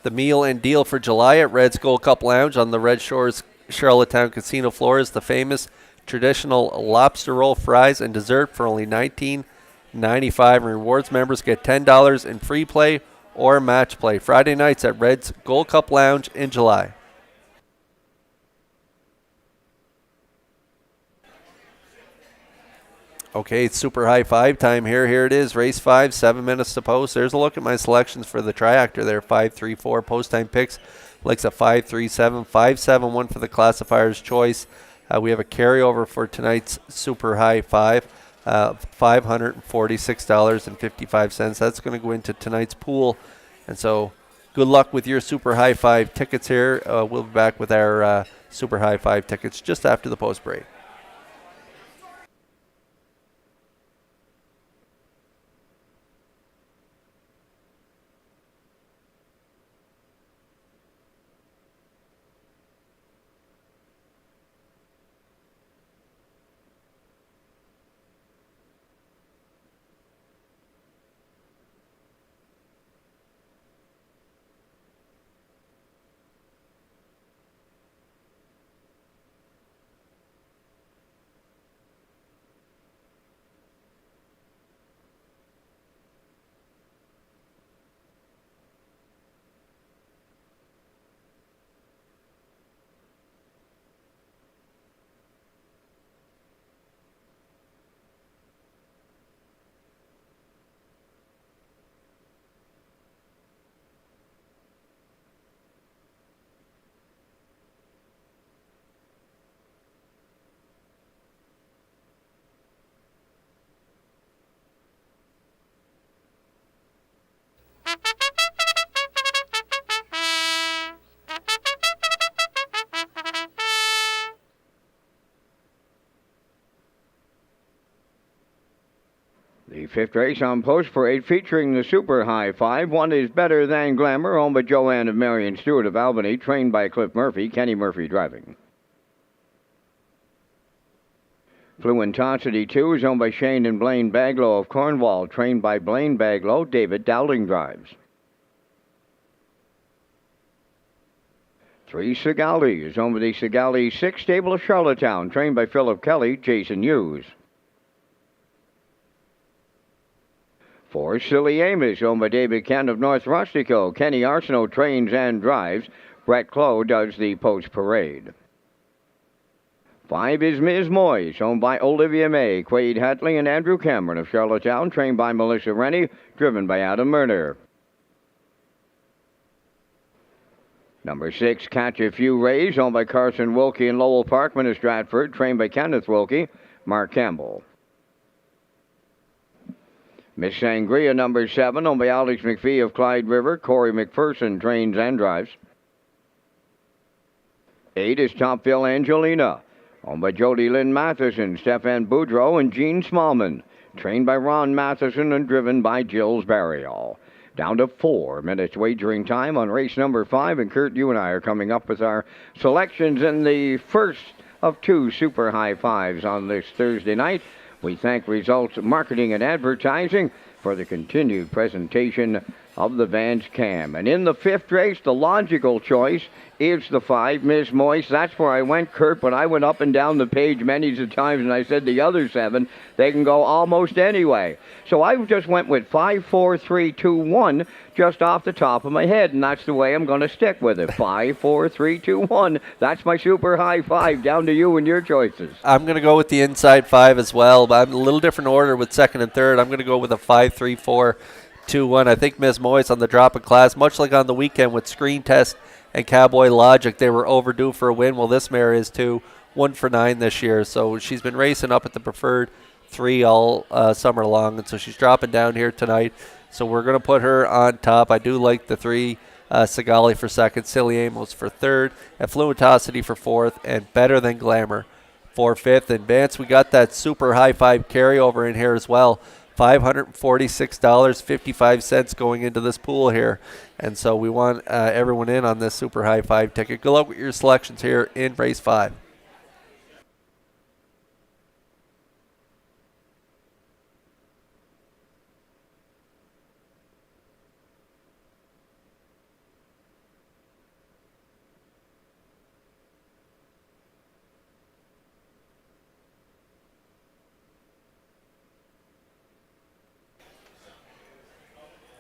The meal and deal for July at Red's Gold Cup Lounge on the Red Shores Charlottetown Casino floor is the famous traditional lobster roll, fries, and dessert for only $19.95. Rewards members get $10 in free play or match play. Friday nights at Red's Gold Cup Lounge in July. Okay, it's super high 5 time here. Here it is, race 5, 7 minutes to post. There's a look at my selections for the triactor there. 5-3-4 post time picks. Likes a 5-3-7, 5-7-1 for the classifier's choice. We have a carryover for tonight's super high 5, $546.55. That's going to go into tonight's pool. And so good luck with your super high 5 tickets here. We'll be back with our super high 5 tickets just after the post break. The fifth race on Post Parade featuring the Super High Five. One is Better Than Glamour, owned by Joanne and Marion Stewart of Albany, trained by Cliff Murphy, Kenny Murphy driving. Fluentosity 2 is owned by Shane and Blaine Baglow of Cornwall, trained by Blaine Baglow, David Dowling drives. 3 Sigali is owned by the Sigali 6 stable of Charlottetown, trained by Philip Kelly, Jason Hughes. 4 Silly Amos, owned by David Kent of North Rustico, Kenny Arsenault trains and drives. Brett Clough does the post parade. 5 is Ms. Moyes, owned by Olivia May, Quade Hatley, and Andrew Cameron of Charlottetown, trained by Melissa Rennie, driven by Adam Murner. Number 6, Catch a Few Rays, owned by Carson Wilkie and Lowell Parkman of Stratford, trained by Kenneth Wilkie, Mark Campbell. Miss Sangria, number 7, owned by Alex McPhee of Clyde River, Corey McPherson trains and drives. 8 is Topville Angelina, owned by Jody Lynn Matheson, Stefan Boudreau, and Gene Smallman, trained by Ron Matheson and driven by Gilles Barriall. Down to 4 minutes wagering time on race number 5, and Kurt, you and I are coming up with our selections in the first of 2 Super High Fives on this Thursday night. We thank Results Marketing and Advertising for the continued presentation of the Vans Cam. And in the 5th race, the logical choice is the 5, Miss Moyes. That's where I went, Kurt, but I went up and down the page many times, and I said the other 7, they can go almost anyway. So I just went with 5, 4, 3, 2, 1 just off the top of my head, and that's the way I'm going to stick with it. 5, 4, 3, 2, 1. That's my Super High Five. Down to you and your choices. I'm going to go with the inside 5 as well, but I'm a little different order with 2nd and 3rd. I'm going to go with a 5, 3, 4, 2, 1. I think Ms. Moyes on the drop in class, much like on the weekend with Screen Test and Cowboy Logic, they were overdue for a win. Well, this mare is too, 1 for 9 this year. So she's been racing up at the preferred 3 all summer long, and so she's dropping down here tonight. So we're going to put her on top. I do like the 3 Sigali for 2nd, Silly Amos for 3rd, and Fluentosity for 4th, and Better Than Glamour for 5th. And Vance, we got that Super High Five carryover in here as well. $546.55 going into this pool here. And so we want everyone in on this Super High Five ticket. Good luck with your selections here in race 5.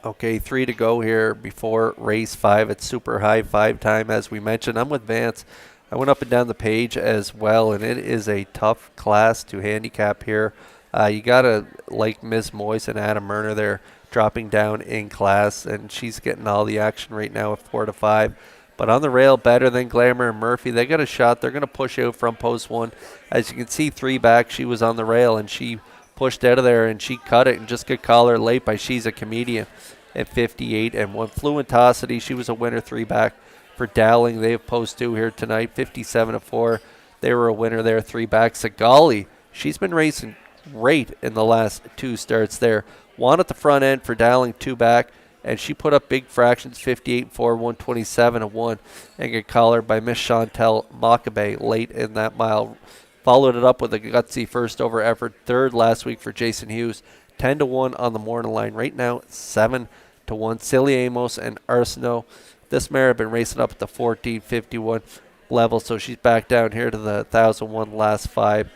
Okay, 3 to go here before race 5. It's Super High Five time, as we mentioned. I'm with Vance. I went up and down the page as well, and it is a tough class to handicap here. You got to like Ms. Moyes and Adam Murner there dropping down in class, and she's getting all the action right now at 4 to 5. But on the rail, Better Than Glamour and Murphy, they got a shot. They're going to push out from post 1. As you can see, 3 back, she was on the rail, and she pushed out of there, and she cut it and just got collared late by She's a Comedian at 58 and 1. Fluentosity, she was a winner 3 back for Dowling. They have post 2 here tonight, 57 to 4. They were a winner there 3 back. Sigali, she's been racing great in the last 2 starts there. 1 at the front end for Dowling, 2 back, and she put up big fractions, 58 and 4, 127 and 1, and get collared by Miss Chantel Makabe late in that mile. Followed it up with a gutsy first over effort, 3rd last week for Jason Hughes, 10 to 1 on the morning line. Right now, 7 to 1. Silly Amos and Arsenault. This mare had been racing up at the 1451 level, so she's back down here to the 1001 last 5.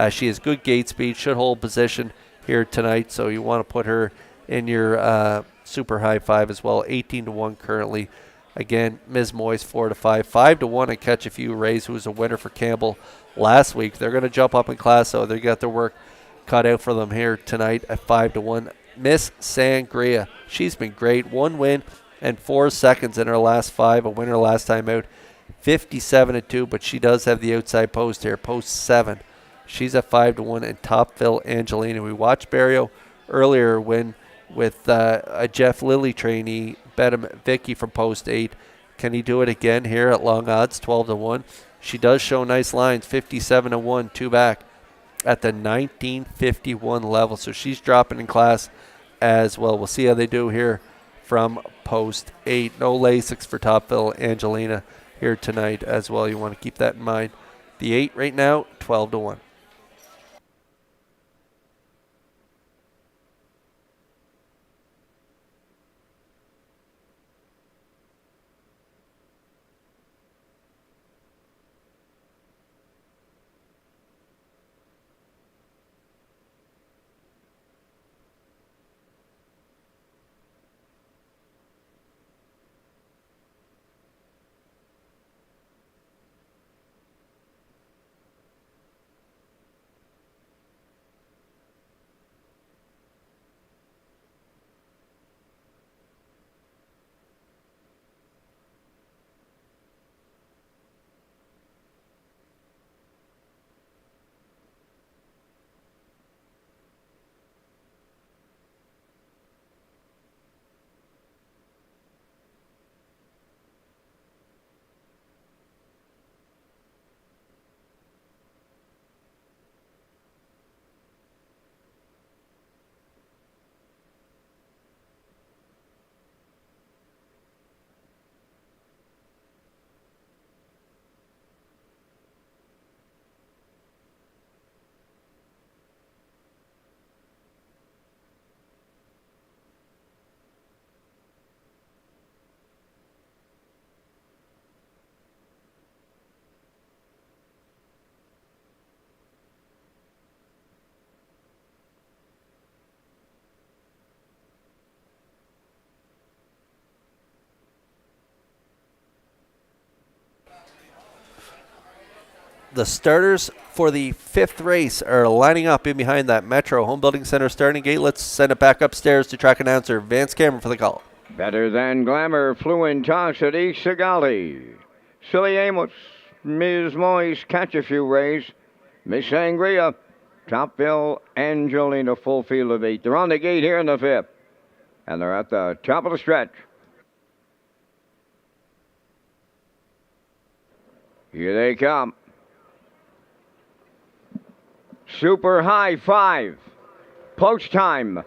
She has good gate speed, should hold position here tonight, so you want to put her in your Super High Five as well. 18 to 1 currently. Again, Ms. Moyes 4 to 5. 5 to 1 and Catch a Few Rays, who was a winner for Campbell last week. They're going to jump up in class, so they got their work cut out for them here tonight at 5 to 1. Miss Sangria, she's been great. 1 win and 4 seconds in her last 5. A winner last time out, 57 to 2. But she does have the outside post here, post 7. She's at 5 to 1. And Topville Angelina, we watched Barrio earlier win with a Jeff Lilly trainee, bet him Vicky from post 8. Can he do it again here at long odds, 12 to 1? She does show nice lines, 57 to 1, 2 back. at the 1951 level. So she's dropping in class as well. We'll see how they do here from post 8. No Lasix for Topville Angelina here tonight as well. You want to keep that in mind. The 8 right now, 12-1. The starters for the 5th race are lining up in behind that Metro Home Building Center starting gate. Let's send it back upstairs to track announcer Vance Cameron for the call. Better Than Glamour, Fluentosity, Sigali. Silly Amos, Ms. Moyes, Catch a Few Rays, Miss Sangria, Topville, Angelina, full field of 8. They're on the gate here in the 5th, and they're at the top of the stretch. Here they come. Super High 5. Post time.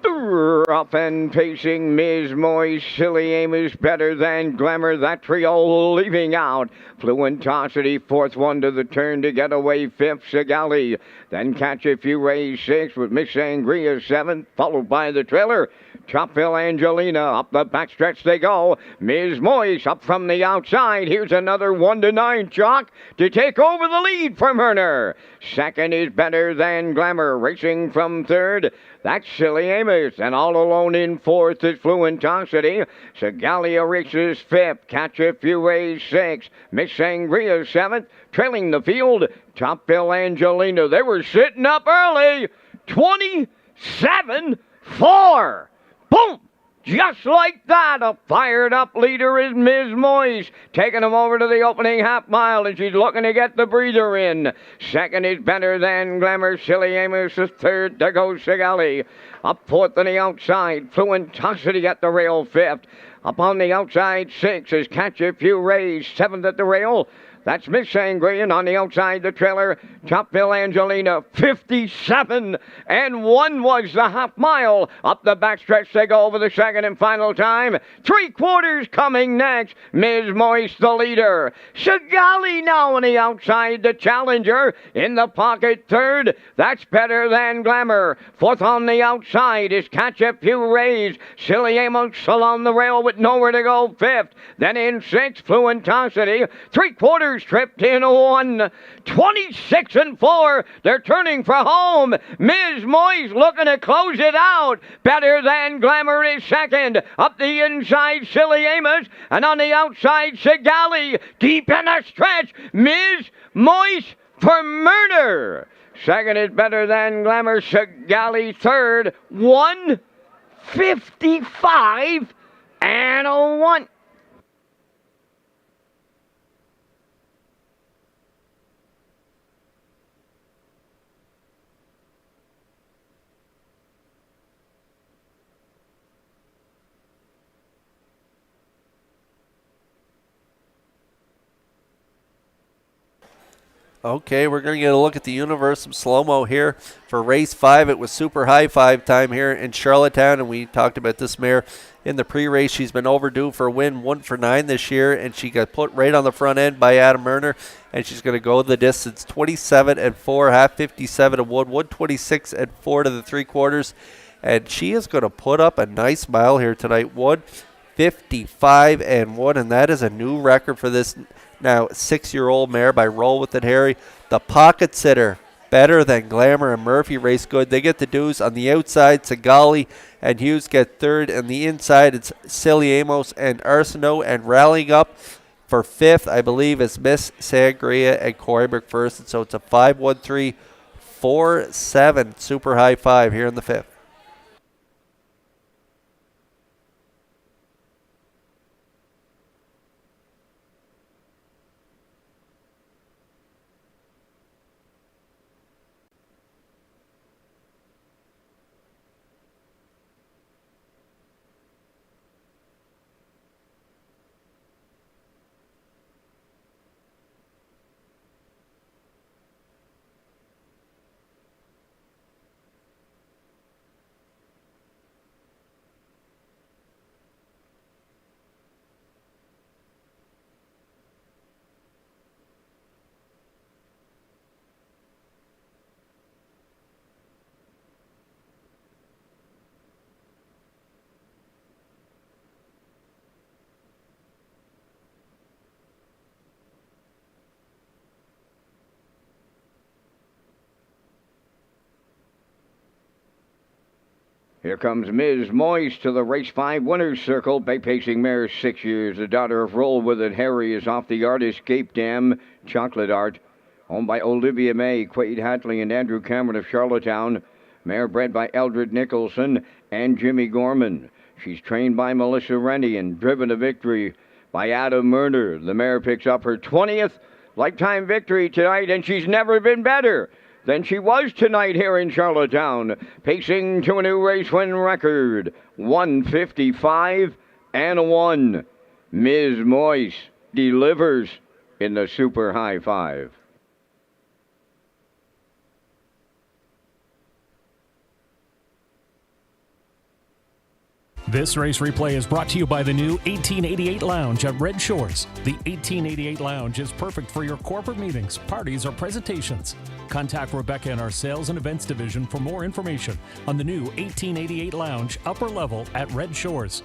Up and pacing Ms. Moyes, Silly Amos, Better Than Glamour. That trio leaving out. Fluentosity, 4th one to the turn to get away. 5th, Sigali. Then Catch a Few Rays, 6th with Miss Sangria, 7th, followed by the trailer. Topville Angelina, up the backstretch they go. Ms. Moyes up from the outside. Here's another 1-9 chalk to take over the lead from Herner. 2nd is Better Than Glamour, racing from 3rd. That's Silly Amos, and all alone in 4th is Fluentosity. Segalia races 5th, Catch a Few Rays 6th, Miss Sangria 7th, trailing the field. Topville Angelina, they were sitting up early. 27-4. Boom! Just like that, a fired-up leader is Ms. Moyes, taking him over to the opening half mile, and she's looking to get the breather in. 2nd is Better Than Glamour. Silly Amos is 3rd. There goes Sigali. Up 4th on the outside. Fluentosity at the rail 5th. Up on the outside 6th is Catch a Few Rays. 7th at the rail. That's Miss Sangria, and on the outside, the trailer, Topville Angelina, 57-1 was the half mile. Up the backstretch, they go over the 2nd and final time. 3/4 coming next. Ms. Moyes, the leader. Sigali now on the outside, the challenger. In the pocket, 3rd. That's Better Than Glamour. 4th on the outside is Catch a Few Rays. Silly Amos along the rail with nowhere to go, 5th. Then in 6th, Fluentosity. 3/4 tripped in 1. 26-4. They're turning for home. Ms. Moyes looking to close it out. Better Than Glamour is 2nd. Up the inside, Silly Amos. And on the outside, Sigali. Deep in the stretch. Ms. Moyes for murder. 2nd is Better Than Glamour. Sigali 3rd. 1:55-1. Okay, we're going to get a look at the Universum slow-mo here for race 5. It was super high 5 time here in Charlottetown, and we talked about this mare in the pre-race. She's been overdue for a win, 1 for 9 this year, and she got put right on the front end by Adam Murner, and she's going to go the distance, 27-4, half 57 to Wood, 126-4 to the 3/4, and she is going to put up a nice mile here tonight. Wood, 55-1, and that is a new record for this now 6-year-old mare by Roll With It Harry. The pocket sitter, better than Glamour and Murphy race good. They get the dues on the outside. Sigali and Hughes get third. And the inside, it's Silly Amos and Arsenault. And rallying up for 5th, I believe, is Miss Sangria and Corey McPherson. So it's a 5-1-3-4-7 super high 5 here in the 5th. Here comes Ms. Moist to the race 5 winner's circle. Bay-pacing mare, 6 years. The daughter of Roll With It Harry is off the artist Cape Dam Chocolate Art. Owned by Olivia May, Quade Hatley, and Andrew Cameron of Charlottetown. Mare bred by Eldred Nicholson and Jimmy Gorman. She's trained by Melissa Rennie and driven to victory by Adam Murner. The mare picks up her 20th lifetime victory tonight, and she's never been better than she was tonight here in Charlottetown, pacing to a new race win record, 155-1. Ms. Moist delivers in the super high 5. This race replay is brought to you by the new 1888 Lounge at Red Shores. The 1888 Lounge is perfect for your corporate meetings, parties, or presentations. Contact Rebecca in our Sales and Events Division for more information on the new 1888 Lounge upper level at Red Shores.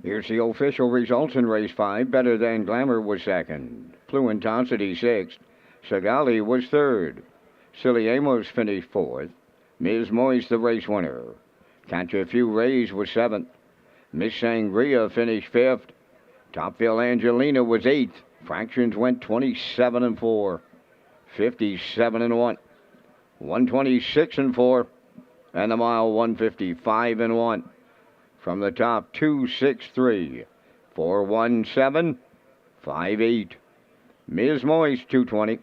Here's the official results in race 5. Better Than Glamour was second. Fluentosity 6th. Sagali was 3rd. Silly Amos finished 4th. Ms. Moist the race winner. Catch a Few Rays was 7th. Miss Sangria finished 5th. Topville Angelina was 8th. Fractions went 27-4. 57-1. 126-4. And the mile 155-1. From the top, 263, 417, 58. Ms. Moist, 220.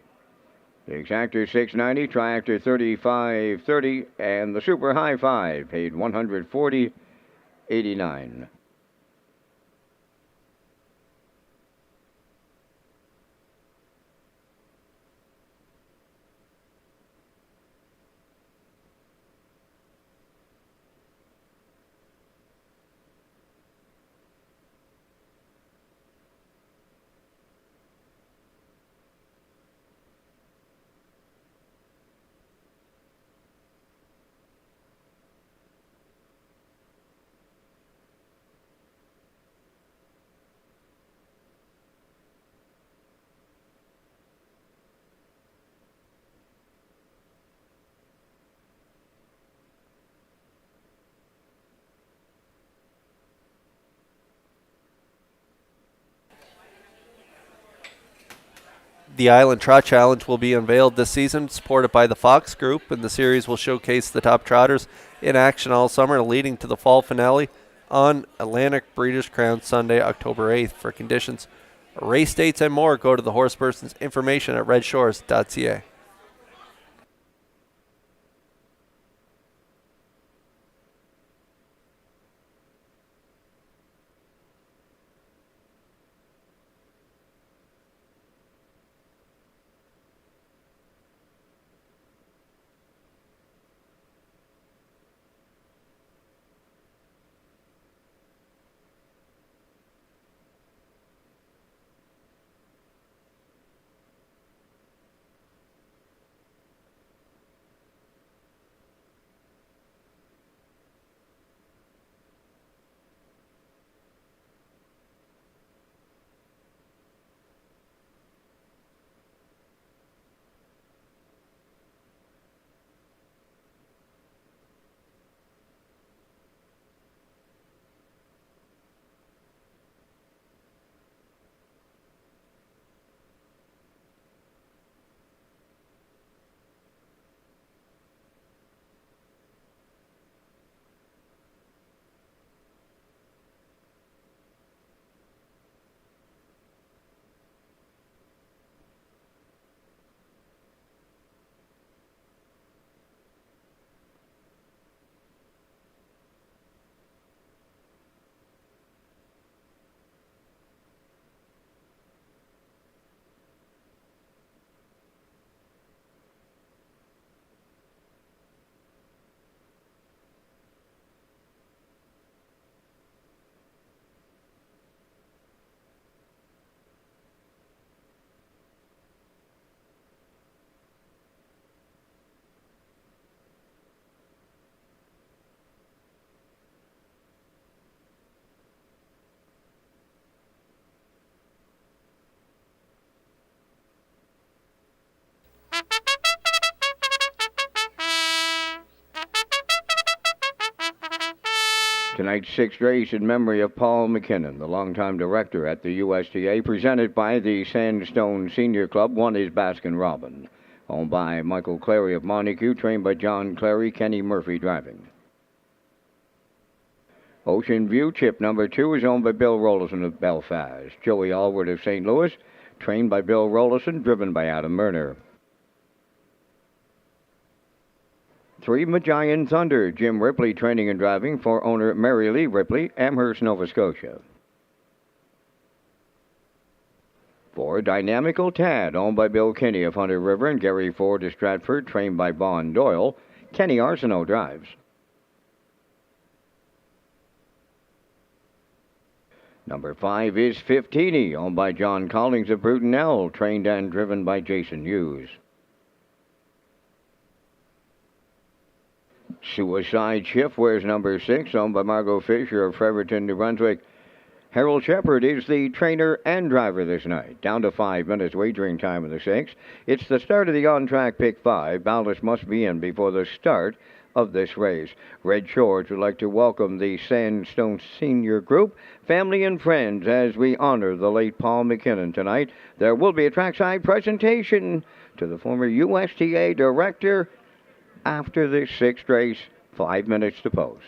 The Exactor, 690. Triactor, 3530. And the Super High 5 paid 140.89. The Island Trot Challenge will be unveiled this season, supported by the Fox Group, and the series will showcase the top trotters in action all summer, leading to the fall finale on Atlantic Breeders' Crown Sunday, October 8th. For conditions, race dates, and more, go to the horseperson's information at Redshores.ca. Tonight's sixth race in memory of Paul McKinnon, the longtime director at the USTA, presented by the Sandstone Senior Club. One is Baskin Robin, owned by Michael Clary of Montague, trained by John Clary, Kenny Murphy driving. Ocean View Chip number 2 is owned by Bill Rollison of Belfast. Joey Allward of St. Louis, trained by Bill Rollison, driven by Adam Murner. 3 Magian Thunder, Jim Ripley training and driving for owner Mary Lee Ripley, Amherst, Nova Scotia. 4 Dynamical Tad, owned by Bill Kinney of Hunter River and Gary Ford of Stratford, trained by Bon Doyle. Kenny Arsenault drives. Number 5 is 15, owned by John Collins of Brutonell, trained and driven by Jason Hughes. Suicide Shift wears number 6, owned by Margot Fisher of Fredericton, New Brunswick. Harold Shepard is the trainer and driver this night. Down to 5 minutes wagering time in the 6. It's the start of the on-track pick 5. Ballast must be in before the start of this race. Red Shores would like to welcome the Sandstone Senior Group, family and friends, as we honor the late Paul McKinnon tonight. There will be a trackside presentation to the former USTA director after the 6th race, 5 minutes to post.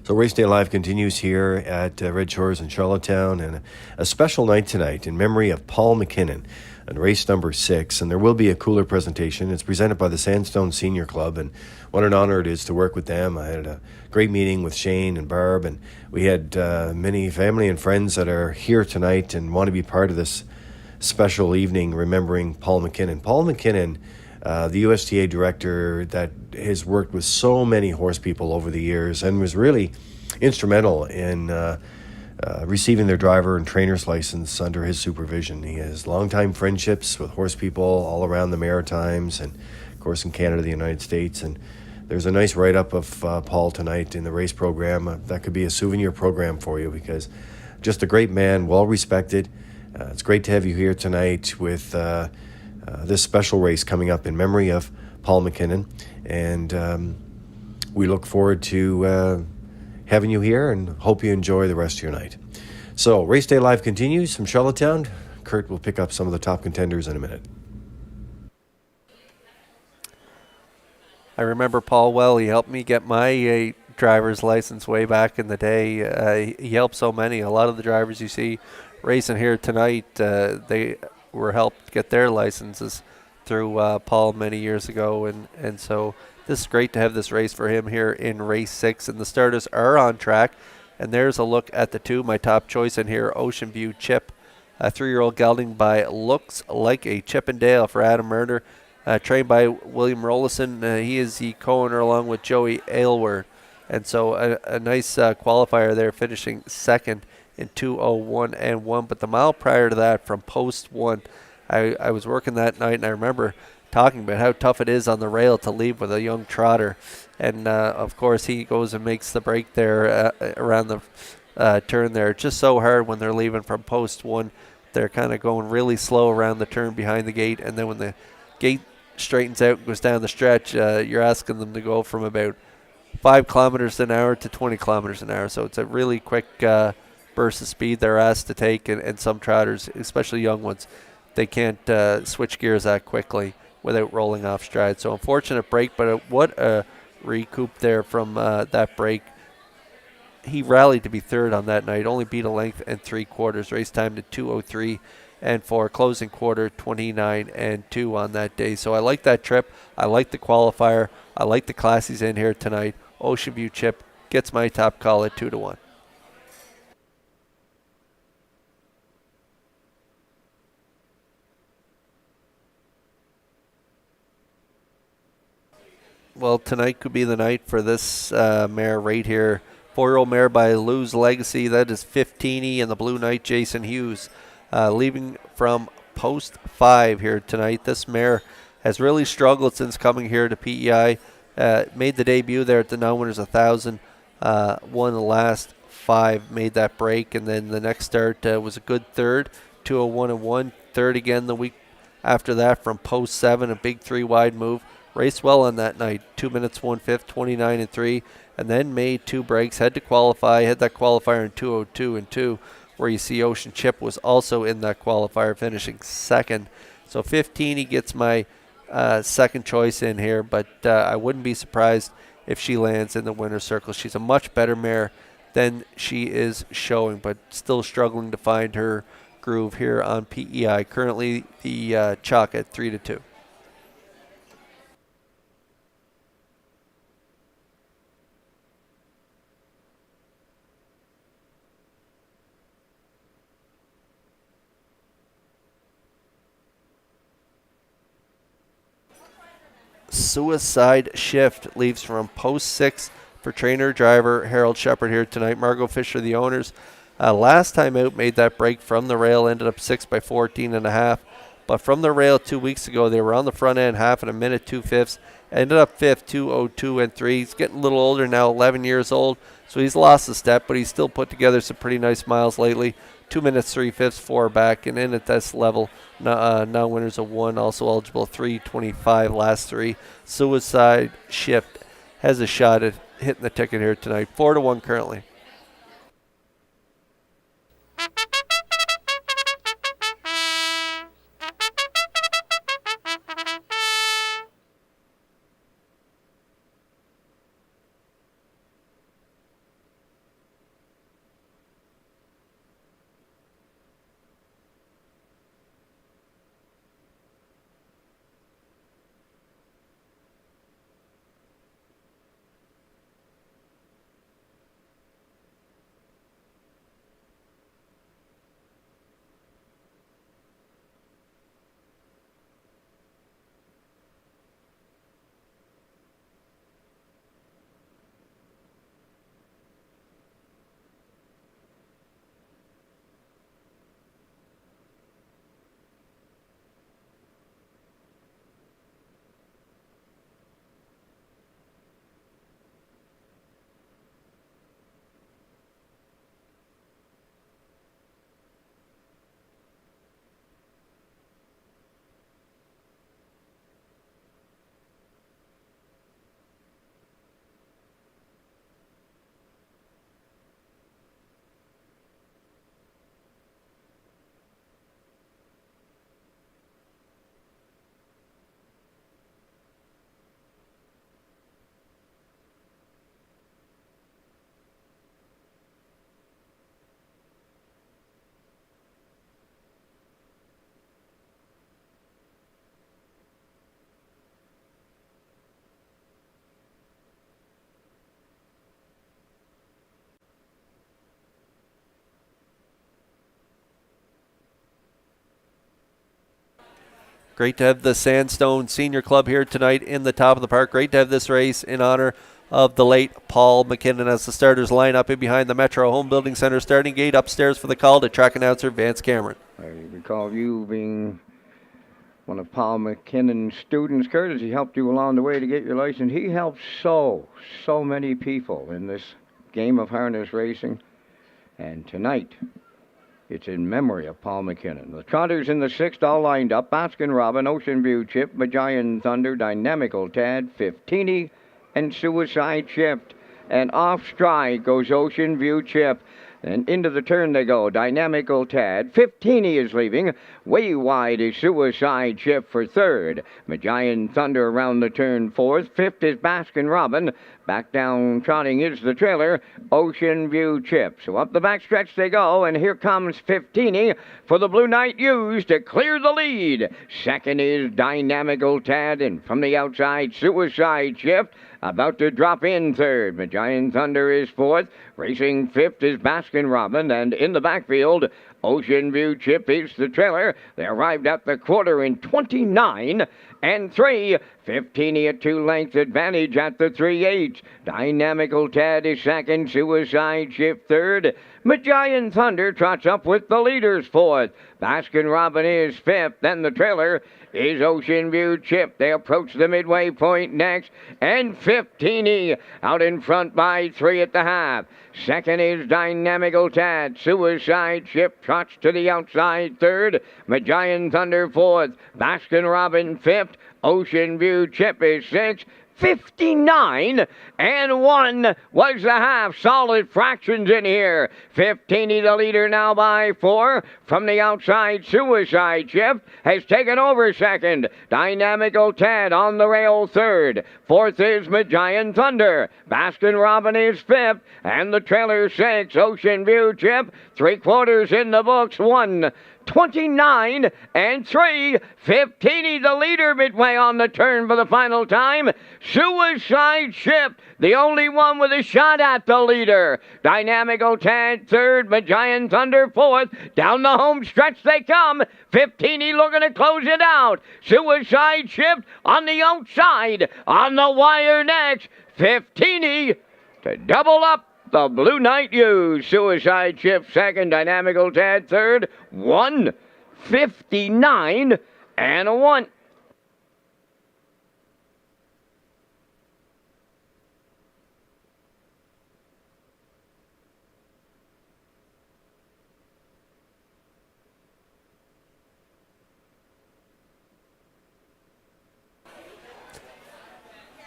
So Race Day Live continues here at Red Shores in Charlottetown, and a special night tonight in memory of Paul McKinnon and race number 6. And there will be a cooler presentation. It's presented by the Sandstone Senior Club, and what an honor it is to work with them. I had a great meeting with Shane and Barb, and we had many family and friends that are here tonight and want to be part of this special evening remembering Paul McKinnon. Paul McKinnon, the USTA director that has worked with so many horse people over the years and was really instrumental in receiving their driver and trainer's license under his supervision. He has longtime friendships with horse people all around the Maritimes and, of course, in Canada, the United States. And there's a nice write-up of Paul tonight in the race program. That could be a souvenir program for you, because just a great man, well-respected. It's great to have you here tonight with this special race coming up in memory of Paul McKinnon. And we look forward to having you here and hope you enjoy the rest of your night. So, Race Day Live continues from Charlottetown. Kurt will pick up some of the top contenders in a minute. I remember Paul well. He helped me get my driver's license way back in the day. He helped so many. A lot of the drivers you see racing here tonight, they were helped get their licenses through Paul many years ago. And so this is great to have this race for him here in race 6. And the starters are on track. And there's a look at the 2. My top choice in here, Ocean View Chip. A 3-year-old gelding by Looks Like a Chippendale for Adam Murder. Trained by William Rollison. He is the co-owner along with Joey Aylward. And so a nice qualifier there, finishing second in 2:01 and 1. But the mile prior to that from post 1, I was working that night, and I remember talking about how tough it is on the rail to leave with a young trotter. And, of course, he goes and makes the break there around the turn there. It's just so hard when they're leaving from post 1. They're kind of going really slow around the turn behind the gate, and then when the gate straightens out and goes down the stretch, you're asking them to go from about 5 kilometers an hour to 20 kilometers an hour. So it's a really quick burst of speed they're asked to take, and some trotters, especially young ones, they can't switch gears that quickly without rolling off stride. So unfortunate break, but what a recoup there from that break. He rallied to be third on that night, only beat a length and 3/4. Race time to 2:03 and 4. Closing quarter 29 and 2 on that day. So I like that trip. I like the qualifier. I like the class he's in here tonight. Ocean View Chip gets my top call at 2-1. Well, tonight could be the night for this mare right here. 4-year-old mare by Lou's Legacy. That is 15 and the Blue Knight Jason Hughes. Leaving from post 5 here tonight. This mare has really struggled since coming here to PEI. Made the debut there at the Non-Winners 1,000. Won the last 5, made that break. And then the next start was a good third, 2:01 and 1. Third again the week after that from post 7, a big 3-wide move. Raced well on that night, 2 minutes 1/5, 29 and 3, and then made 2 breaks. Had to qualify, had that qualifier in 2:02 and 2, where you see Ocean Chip was also in that qualifier, finishing second. So 15, he gets my second choice in here, but I wouldn't be surprised if she lands in the winner's circle. She's a much better mare than she is showing, but still struggling to find her groove here on PEI. Currently the chalk at 3-2. Suicide Shift leaves from post 6 for trainer driver Harold Shepard here tonight. Margot Fisher, the owners, last time out made that break from the rail, ended up 6 by 14.5. But from the rail 2 weeks ago, they were on the front end, half in a minute 2/5. Ended up 5th, 2:02 and 3. He's getting a little older now, 11 years old, so he's lost a step, but he's still put together some pretty nice miles lately. 2 minutes 3/5, 4 back, and in at this level, non-winners of 1, also eligible 3:25 last 3. Suicide Shift has a shot at hitting the ticket here tonight. 4-1 currently. Great to have the Sandstone Senior Club here tonight in the top of the park. Great to have this race in honor of the late Paul McKinnon as the starters line up in behind the Metro Home Building Center starting gate. Upstairs for the call to track announcer Vance Cameron. I recall you being one of Paul McKinnon's students, Kurt, as he helped you along the way to get your license. He helped so many people in this game of harness racing. And tonight, it's in memory of Paul McKinnon. The Trotters in the 6th all lined up. Baskin Robin, Ocean View Chip, Majayan Thunder, Dynamical Tad, Fiftini, and Suicide Shift. And off stride goes Ocean View Chip. And into the turn they go. Dynamical Tad. Fiftini is leaving. Way wide is Suicide Shift for 3rd. Majayan Thunder around the turn 4th. 5th is Baskin Robin. Back down trotting is the trailer, Ocean View Chip. So up the backstretch they go, and here comes Fiftini for the Blue Knight U's to clear the lead. 2nd is Dynamical Tad, and from the outside, Suicide Shift. About to drop in 3rd. Majayan Thunder is 4th. Racing 5th is Baskin Robin. And in the backfield, Ocean View Chip is the trailer. They arrived at the quarter in 29 and 3. Fiftini at 2 lengths advantage at the 3/8. Dynamical Tad is 2nd. Suicide Shift 3rd. Majayan Thunder trots up with the leaders 4th. Baskin Robin is 5th. Then the trailer is Ocean View Chip. They approach the midway point next. And Fiftini out in front by 3 at the half. 2nd is Dynamical Tad. Suicide Shift trots to the outside 3rd. Majayan Thunder 4th. Baskin Robin 5th. Ocean View Chip is 6th. 59 and 1 was the half. Solid fractions in here. Fiftini the leader now by 4. From the outside, Suicide Shift has taken over 2nd. Dynamical Tad on the rail 3rd. 4th is Majayan Thunder. Baskin Robin is 5th. And the trailer 6. Ocean View Chip. 3/4 in the books. 1:29 and 3. Fiftini the leader midway on the turn for the final time. Suicide Shift, the only one with a shot at the leader. Dynamical Tad 3rd, Majayan Thunder 4th. Down the home stretch they come. Fiftini looking to close it out. Suicide Shift on the outside. On the wire next. Fiftini to double up the Blue Knight U's. Suicide Shift 2nd, Dynamical Tad 3rd. 1:59 and 1.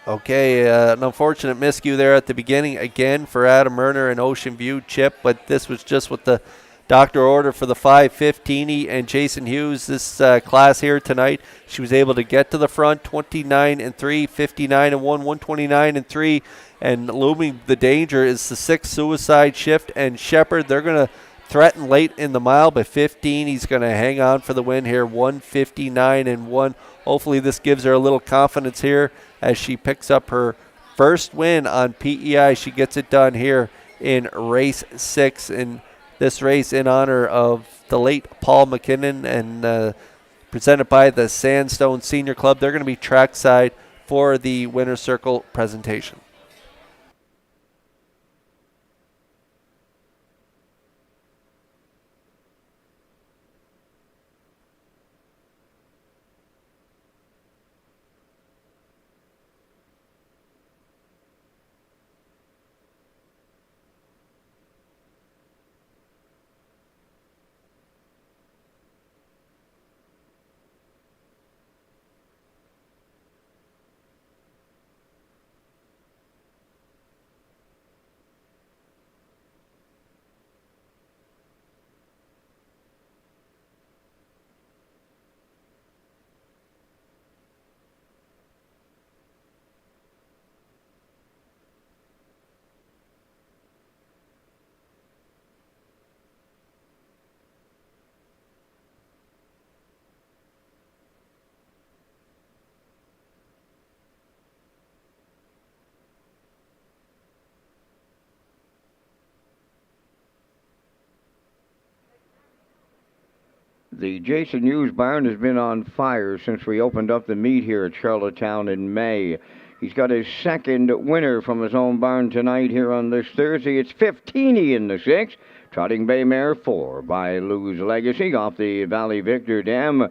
Okay, an unfortunate miscue there at the beginning again for Adam Murner and Ocean View Chip, but this was just what the doctor ordered for the 5:15 and Jason Hughes. This class here tonight, she was able to get to the front, 29 and 3, 59 and 1, 129 and 3, and looming the danger is the 6 Suicide Shift and Shepard. They're going to threaten late in the mile, but 15, he's going to hang on for the win here, 159 and 1. Hopefully this gives her a little confidence here as she picks up her first win on PEI. She gets it done here in race 6 in this race in honor of the late Paul McKinnon and presented by the Sandstone Senior Club. They're going to be trackside for the winner's circle presentation. The Jason Hughes barn has been on fire since we opened up the meet here at Charlottetown in May. He's got his second winner from his own barn tonight here on this Thursday. It's 15 in the 6. Trotting Bay Mare 4 by Lou's Legacy off the Valley Victor Dam.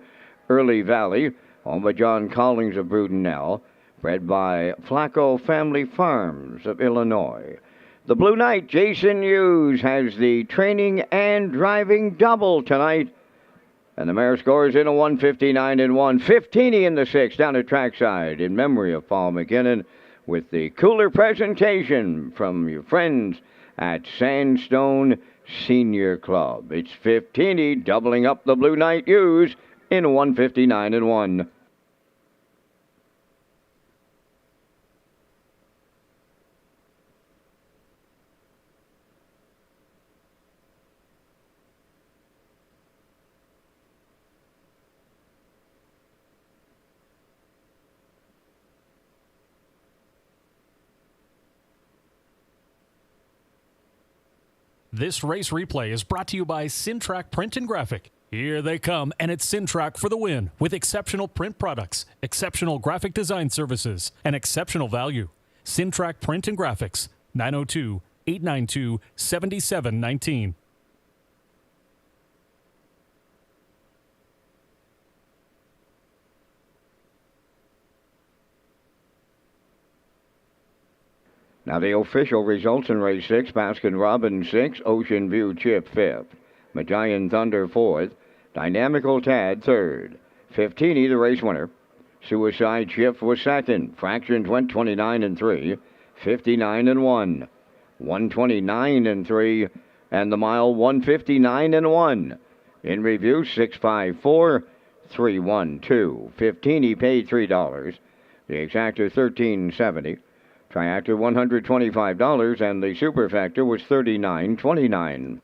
Early Valley, owned by John Collins of Brudenell. Bred by Flacco Family Farms of Illinois. The Blue Knight, Jason Hughes, has the training and driving double tonight. And the mare scores in a 159 and 1. 15 in the 6 down at trackside in memory of Paul McKinnon with the cooler presentation from your friends at Sandstone Senior Club. It's 15 doubling up the Blue Knight Hughes in a 159 and 1. This race replay is brought to you by Syntrack Print and Graphic. Here they come, and it's Syntrack for the win with exceptional print products, exceptional graphic design services, and exceptional value. Syntrack Print and Graphics, 902-892-7719. Now the official results in race 6, Baskin Robbins 6, Ocean View Chip 5th, Magellan Thunder 4th, Dynamical Tad 3rd, 15 the race winner. Suicide Shift was 2nd, Fractions went 29 and 3, 59 and 1, 129 and 3, and the mile 159 and 1. In review 654 312. 15 he paid $3. The exactor $13.70. Triactor $125, and the superfactor was $39.29.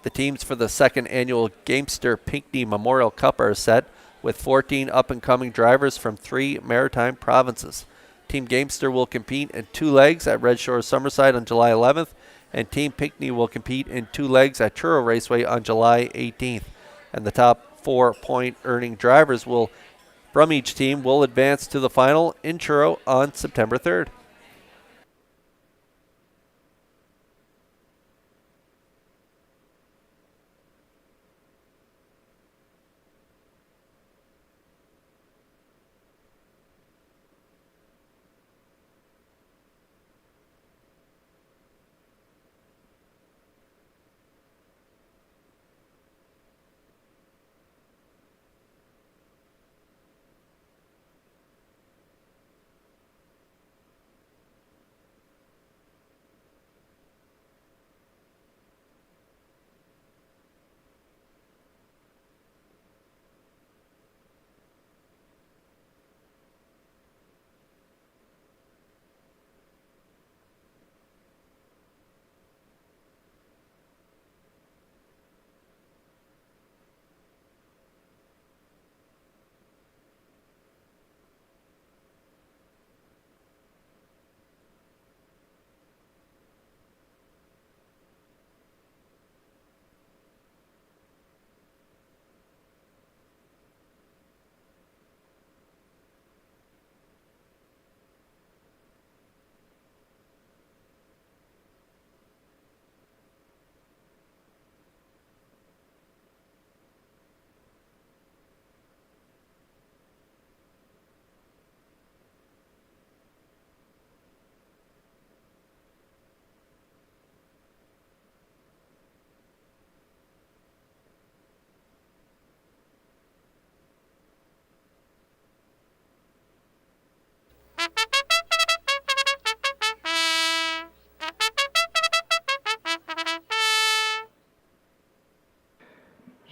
The teams for the second annual Gamester Pinckney Memorial Cup are set with 14 up-and-coming drivers from 3 maritime provinces. Team Gamester will compete in 2 legs at Redshores Summerside on July 11th, and Team Pinckney will compete in 2 legs at SHORES Raceway on July 18th. And the top 4-point earning drivers from each team will advance to the final in Truro on September 3rd.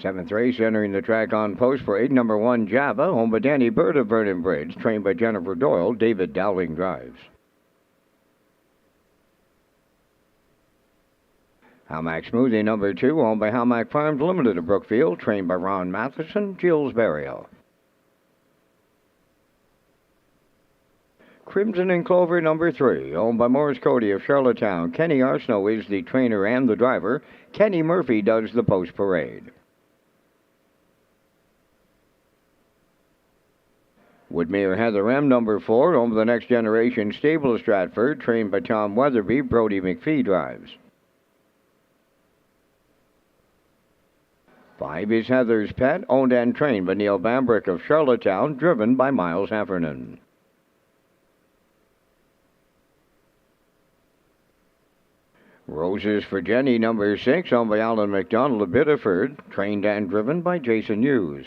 Seventh race entering the track on post for 8, number 1 Java, owned by Danny Bird of Vernon Bridge, trained by Jennifer Doyle. David Dowling drives. Hamac Smoothie number 2, owned by Hamac Farms Limited of Brookfield, trained by Ron Matheson, Jules Burial. Crimson and Clover number 3, owned by Morris Cody of Charlottetown. Kenny Arsenault is the trainer and the driver. Kenny Murphy does the post parade. Woodmere Heather M number 4, owned by the Next Generation Stable of Stratford, trained by Tom Weatherby. Brody McPhee drives. 5 is Heather's Pet, owned and trained by Neil Bambrick of Charlottetown, driven by Miles Heffernan. Roses for Jenny number 6, owned by Alan McDonald of Biddeford, trained and driven by Jason Hughes.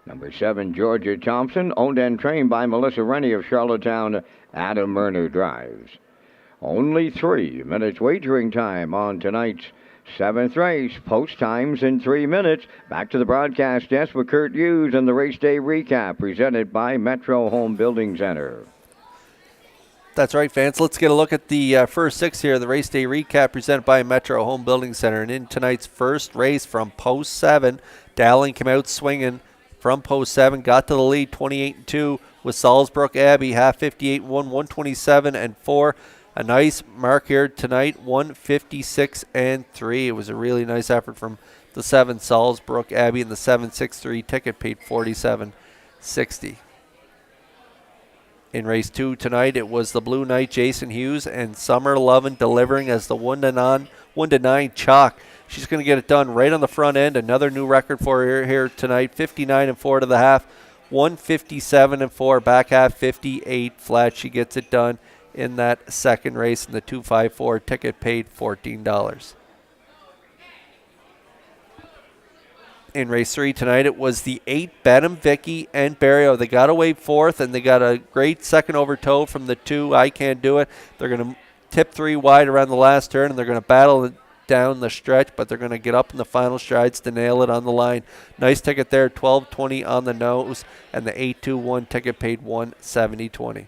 Number 7, Georgia Thompson, owned and trained by Melissa Rennie of Charlottetown. Adam Murner drives. Only 3 minutes wagering time on tonight's 7th race. Post times in 3 minutes. Back to the broadcast desk with Kurt Hughes and the race day recap presented by Metro Home Building Center. That's right, fans. Let's get a look at the first 6 here. The race day recap presented by Metro Home Building Center. And in tonight's first race from post 7, Dowling came out swinging from post 7, got to the lead 28-2 with Salisbrook Abbey, half 58-1, 127-4. A nice mark here tonight, 156-3. It was a really nice effort from the 7 Salisbrook Abbey, and the 763 ticket paid $47.60. In race 2 tonight, it was the Blue Knight Jason Hughes and Summer Lovin delivering as the 1-9 chalk. She's going to get it done right on the front end. Another new record for her here tonight, 59-4 to the half, 157-4, back half 58 flat. She gets it done in that second race in the 254. Ticket paid $14. In race 3 tonight, it was the 8 Benham, Vicky, and Barrio. They got away 4th, and they got a great second over toe from the 2 I Can't Do It. They're going to tip 3 wide around the last turn, and they're going to battle it down the stretch, but they're going to get up in the final strides to nail it on the line. Nice ticket there, 12.20 on the nose, and the 821 ticket paid $170.20.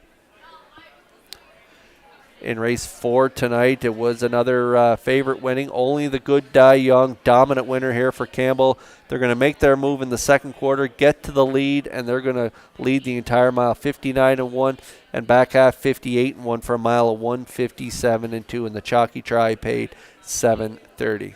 In race 4 tonight, it was another favorite winning. Only the Good Die Young, dominant winner here for Campbell. They're going to make their move in the second quarter, get to the lead, and they're going to lead the entire mile, 59-1, and back half 58-1 for a mile of 157-2, and the chalky try paid $7.30.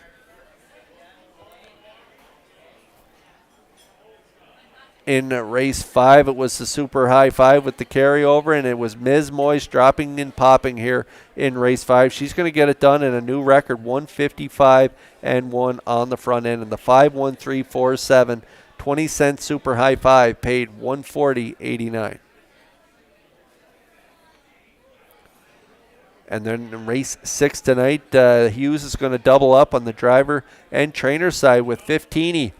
In race 5, it was the Super High 5 with the carryover, and it was Ms. Moyes dropping and popping here in race 5. She's going to get it done in a new record, 155-1 on the front end, and the 51347 20-cent Super High 5 paid $140.89. And then in race 6 tonight, Hughes is going to double up on the driver and trainer side with 15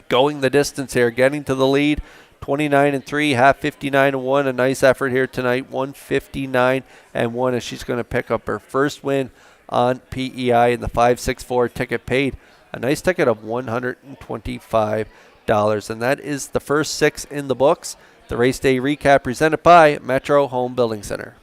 going the distance here, getting to the lead, 29-3, half 59-1. A nice effort here tonight, 159-1, as she's going to pick up her first win on PEI in the 564 ticket paid. A nice ticket of $125. And that is the first 6 in the books. The race day recap presented by Metro Home Building Center.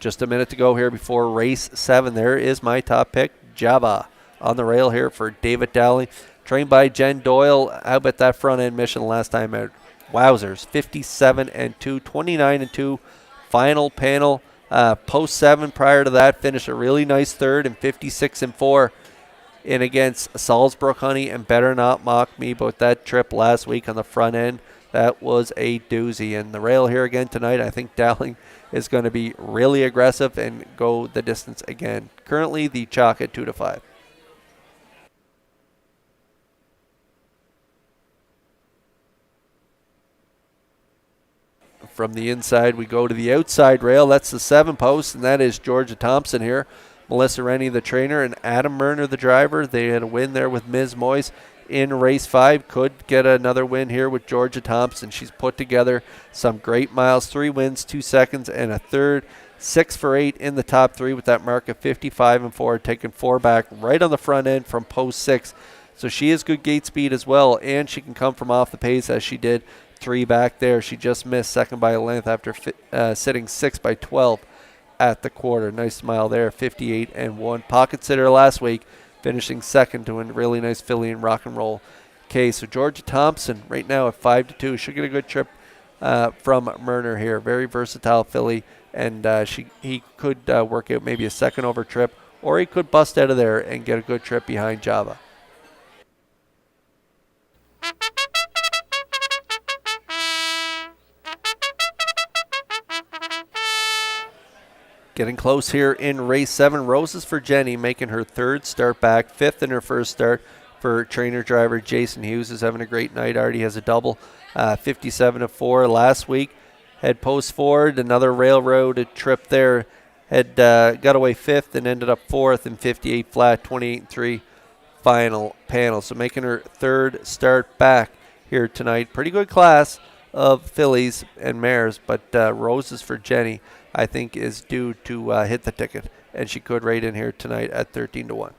Just a minute to go here before race 7. There is my top pick, Java, on the rail here for David Dowling. Trained by Jen Doyle. How about that front end mission last time out? Wowzers, 57-2, 29-2. Final panel. Post 7 prior to that finished a really nice third and 56-4 in against Salisbrook Honey and Better Not Mock Me. But that trip last week on the front end, that was a doozy. And the rail here again tonight, I think Dowling is going to be really aggressive and go the distance again. Currently, the chalk at 2-5. From the inside, we go to the outside rail. That's the 7 post, and that is Georgia Thompson here. Melissa Rennie, the trainer, and Adam Murner, the driver. They had a win there with Ms. Moyes in race 5. Could get another win here with Georgia Thompson. She's put together some great miles, 3 wins, 2 seconds, and a third. 6 for 8 in the top 3 with that mark of 55-4, taking 4 back right on the front end from post 6. So she has good gate speed as well, and she can come from off the pace as she did 3 back there. She just missed second by a length after sitting 6 by 12 at the quarter. Nice smile there, 58-1. Pocket sitter last week, finishing second to a really nice filly and rock and roll case. So Georgia Thompson right now at 5-2. She'll get a good trip from Murner here. Very versatile filly, and he could work out maybe a second over trip, or he could bust out of there and get a good trip behind Java. Getting close here in race 7. Roses for Jenny, making her 3rd start back, 5th in her first start for trainer driver Jason Hughes, is having a great night. Already has a double, 57-4 last week. Had post forward, another railroad trip there. Had got away 5th and ended up 4th in 58 flat, 28-3 final panel. So making her 3rd start back here tonight. Pretty good class of fillies and mares, but Roses for Jenny, I think, is due to hit the ticket, and she could rate in here tonight at 13-1.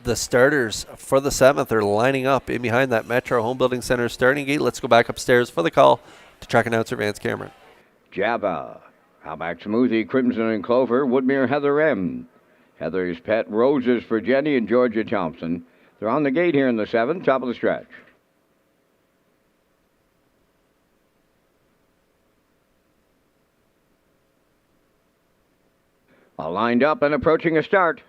The starters for the 7th are lining up in behind that Metro Home Building Center starting gate. Let's go back upstairs for the call to track announcer Vance Cameron. Java, Halbach Smoothie, Crimson and Clover, Woodmere Heather M. Heather's Pet, Roses for Jenny and Georgia Thompson. They're on the gate here in the 7th, top of the stretch. All lined up and approaching a start.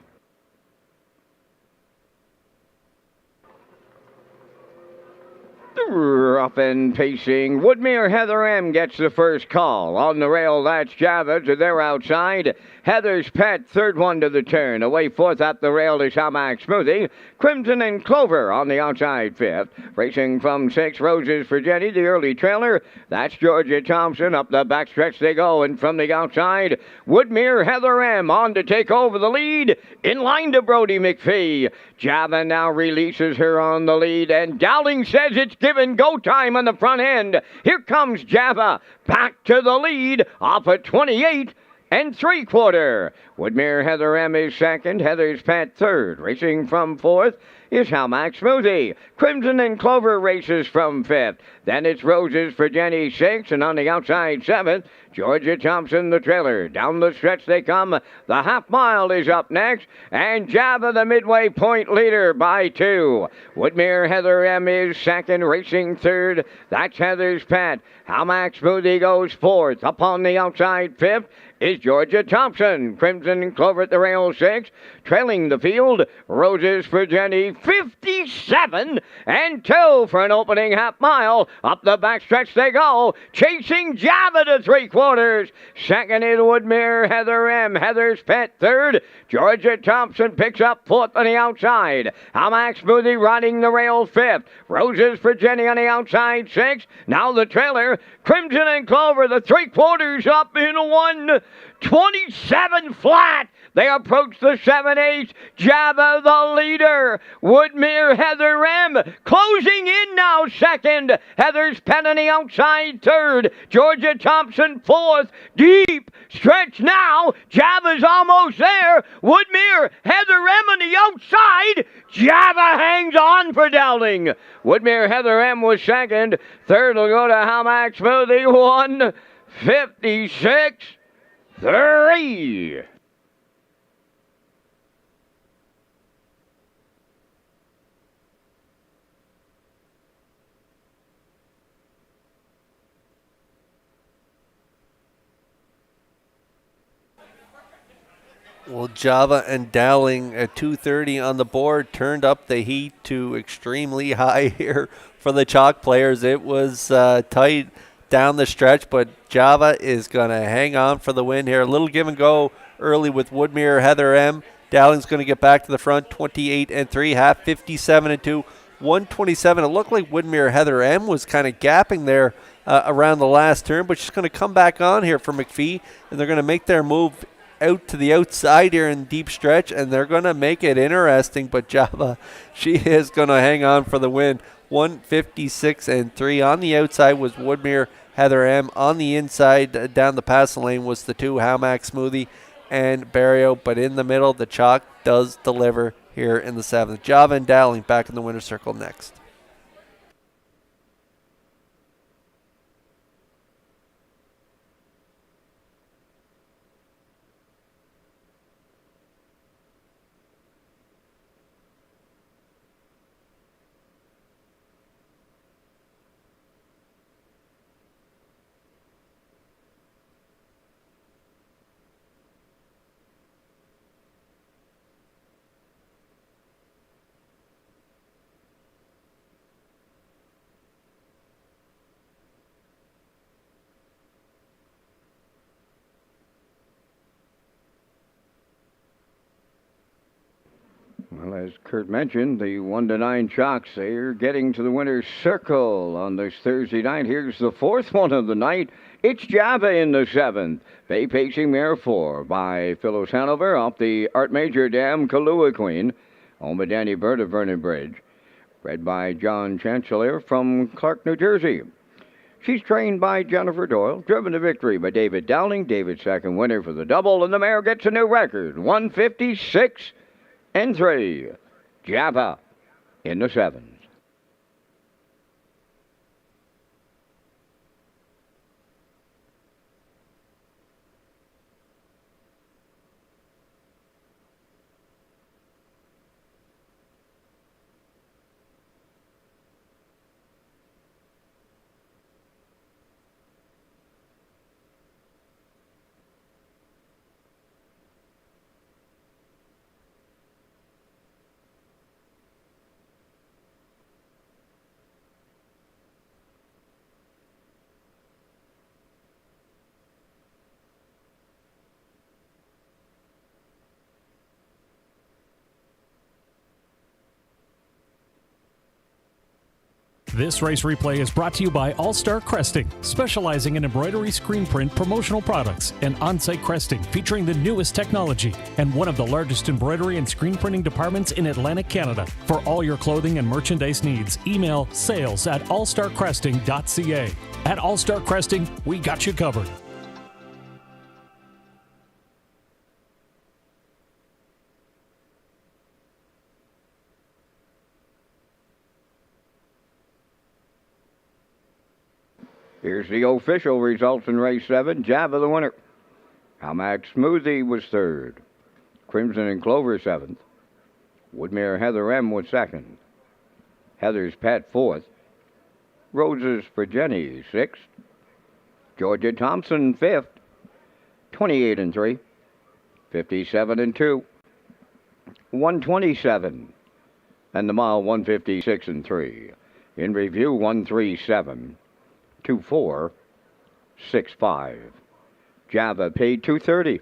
Rough and pacing. Woodmere Heather M gets the first call. On the rail, that's Java to their outside. Heather's Pet, 3rd one to the turn. Away 4th at the rail is Halbach Smoothie. Crimson and Clover on the outside 5th. Racing from 6, Roses for Jenny, the early trailer. That's Georgia Thompson. Up the backstretch they go, and from the outside, Woodmere Heather M on to take over the lead. In line to Brody McPhee. Java now releases her on the lead, and Dowling says it's given go time on the front end. Here comes Java back to the lead off a 28 3/4. Woodmere Heather M is 2nd. Heather's Pet 3rd. Racing from 4th is Halbach Smoothie. Crimson and Clover races from 5th. Then it's Roses for Jenny 6th, and on the outside 7th, Georgia Thompson the trailer. Down the stretch they come. The half mile is up next, and Java the midway point leader by 2. Woodmere Heather M is 2nd, racing 3rd. That's Heather's Pet. Halbach Smoothie goes 4th. Up on the outside 5th is Georgia Thompson. Crimson and Clover at the rail 6th. Trailing the field, Roses for Jenny 57-2 for an opening half mile. Up the backstretch they go, chasing Java to 3/4. 2nd is Woodmere Heather M. Heather's Pet 3rd. Georgia Thompson picks up 4th on the outside. Halbach Smoothie riding the rail 5th. Roses for Jenny on the outside 6th. Now the trailer, Crimson and Clover, the 3/4 up in 1:27 flat. They approach the 7/8. Java the leader. Woodmere Heather M closing in now 2nd. Heather's Pet on the outside 3rd. Georgia Thompson 4th. Deep Stretch now. Java's almost there. Woodmere, Heather M on the outside. Java hangs on for Dowling. Woodmere, Heather M was second. Third will go to Hamac Smoothie. 1:56.3. Well, Java and Dowling at 2:30 on the board turned up the heat to extremely high here for the chalk players. It was tight down the stretch, but Java is going to hang on for the win here. A little give and go early with Woodmere, Heather M. Dowling's going to get back to the front, 28-3, half 57-2, 127. It looked like Woodmere, Heather M was kind of gapping there around the last turn, but she's going to come back on here for McPhee, and they're going to make their move out to the outside here in deep stretch, and they're going to make it interesting. But Java, she is going to hang on for the win. 156-3. On the outside was Woodmere, Heather M. On the inside, down the passing lane, was the two, Hamac Smoothie and Barrio. But in the middle, the chalk does deliver here in the seventh. Java and Dowling back in the winner's circle next. Well, as Kurt mentioned, the 1-9 chalks, they're getting to the winner's circle on this Thursday night. Here's the fourth one of the night. It's Java in the seventh. Bay Pacing Mare 4 by Phyllis Hanover off the Art Major Dam Kahlua Queen. Home of Danny Bird of Vernon Bridge. Bred by John Chancellor from Clark, New Jersey. She's trained by Jennifer Doyle, driven to victory by David Dowling. David's second winner for the double, and the mare gets a new record, 156-3. Java in the sevens. This race replay is brought to you by All Star Cresting, specializing in embroidery, screen print, promotional products, and on-site cresting featuring the newest technology and one of the largest embroidery and screen printing departments in Atlantic Canada. For all your clothing and merchandise needs, email sales@allstarcresting.ca. At All Star Cresting, we got you covered. Here's the official results in race 7. Java the winner. Hamac Smoothie was third. Crimson and Clover seventh. Woodmere Heather M was second. Heather's Pet fourth. Roses for Jenny sixth. Georgia Thompson fifth. 28-3. 57-2. 127. And the mile 156-3. In review 137. 2465. Java paid $230.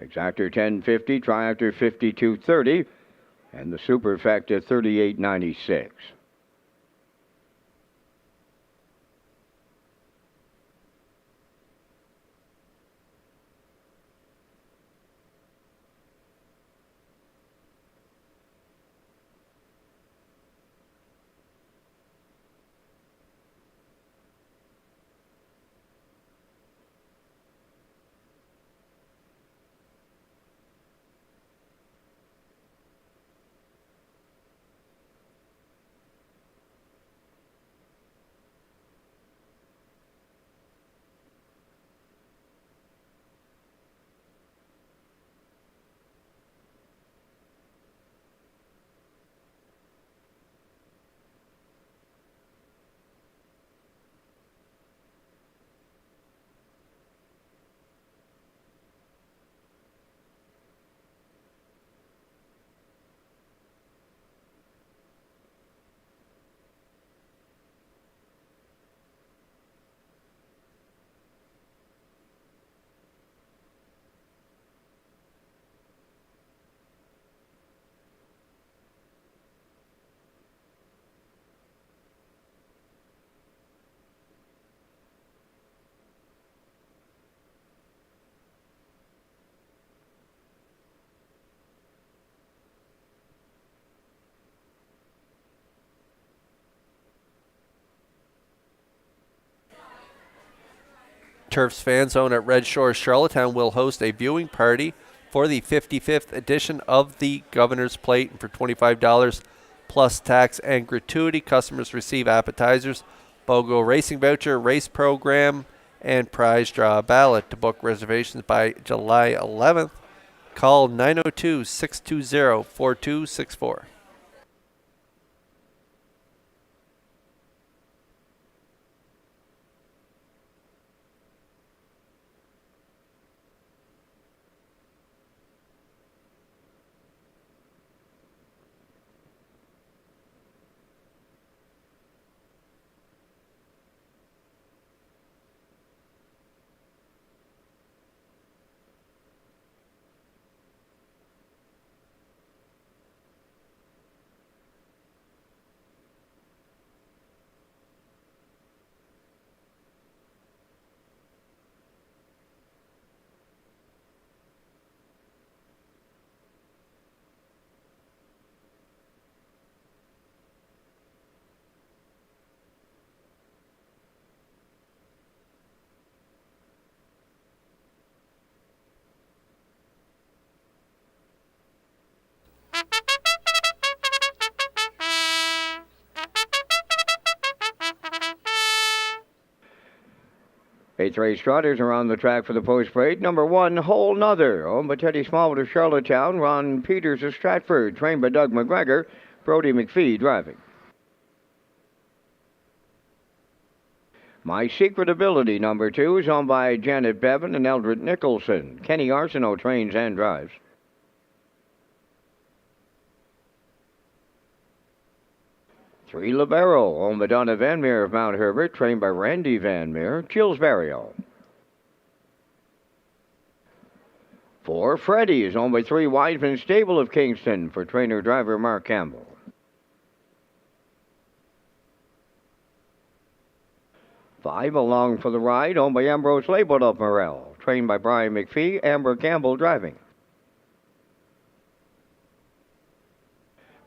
Exactor 1050, Triactor 5230, and the Superfecta 3896. Turf's Fan Zone at Red Shores Charlottetown will host a viewing party for the 55th edition of the Governor's Plate. And for $25 plus tax and gratuity, customers receive appetizers, BOGO racing voucher, race program, and prize draw ballot. To book reservations by July 11th, call 902-620-4264. Eighth race trotters are on the track for the post parade. Number 1, Whole Nother, owned by Teddy Smallwood of Charlottetown. Ron Peters of Stratford, trained by Doug McGregor. Brody McPhee driving. My Secret Ability, number 2, is owned by Janet Bevan and Eldred Nicholson. Kenny Arsenault trains and drives. Three Libero, owned by Donna Van Meer of Mount Herbert, trained by Randy Van Meer. Chills Barrio. 4 Freddie is owned by 3 Wiseman Stable of Kingston for trainer-driver Mark Campbell. 5 Along for the Ride, owned by Ambrose Label of Morel, trained by Brian McPhee. Amber Campbell driving.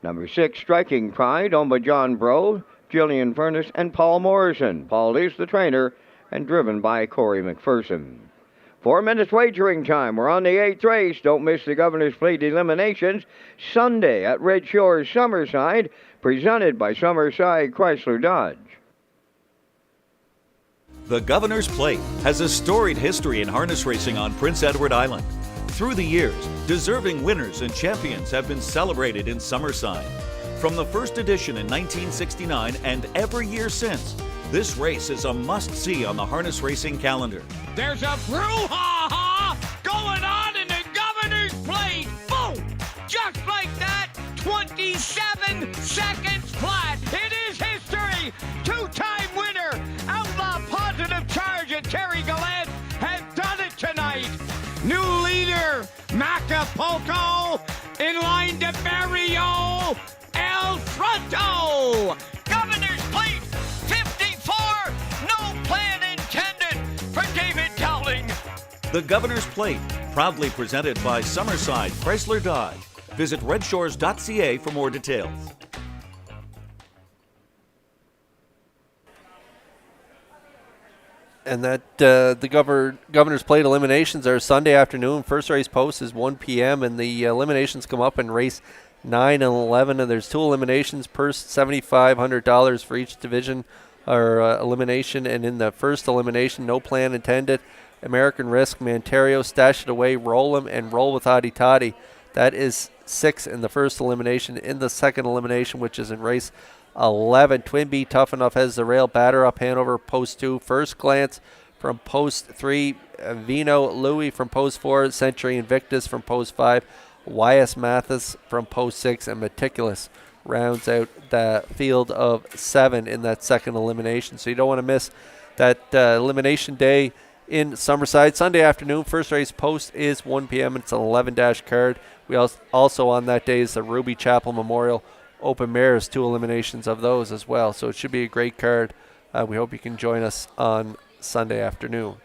Number 6, Striking Pride, owned by John Bro, Gillian Furness, and Paul Morrison. Paul is the trainer and driven by Corey McPherson. 4 minutes wagering time. We're on the 8th race. Don't miss the Governor's Plate eliminations Sunday at Red Shores Summerside, presented by Summerside Chrysler Dodge. The Governor's Plate has a storied history in harness racing on Prince Edward Island. Through the years, deserving winners and champions have been celebrated in Summerside. From the first edition in 1969 and every year since, this race is a must-see on the harness racing calendar. There's a brouhaha going on in the Governor's Plate. Boom! Just like that, 27 seconds flat. It is history. 2-time winner, Outlaw Positive Charge at Terry Gallant has done it tonight. New leader, Macapulco, in line to Barrio, El Fronto. Governor's Plate, 54, no plan intended for David Dowling. The Governor's Plate, proudly presented by Summerside Chrysler Dodge. Visit Redshores.ca for more details. And that the Governor's Plate eliminations are Sunday afternoon. First race post is 1 p.m. and the eliminations come up in race 9 and 11. And there's 2 eliminations, purse $7,500 for each division or elimination. And in the first elimination, no plan intended. American Risk, Manterio, Stash It Away, Roll 'em, and Roll with Hottie Toddy. That is 6 in the first elimination. In the second elimination, which is in race 11, Twin B Tough Enough has the rail, batter up Hanover, post 2. First Glance from post 3. Vino Louis from post 4. Century Invictus from post 5. YS Mathis from post 6. And Meticulous rounds out the field of 7 in that second elimination. So you don't want to miss that elimination day in Summerside. Sunday afternoon, first race post is 1 p.m. It's an 11-dash card. We also on that day is the Ruby Chapel Memorial Open Mares, 2 eliminations of those as well. So it should be a great card. We hope you can join us on Sunday afternoon.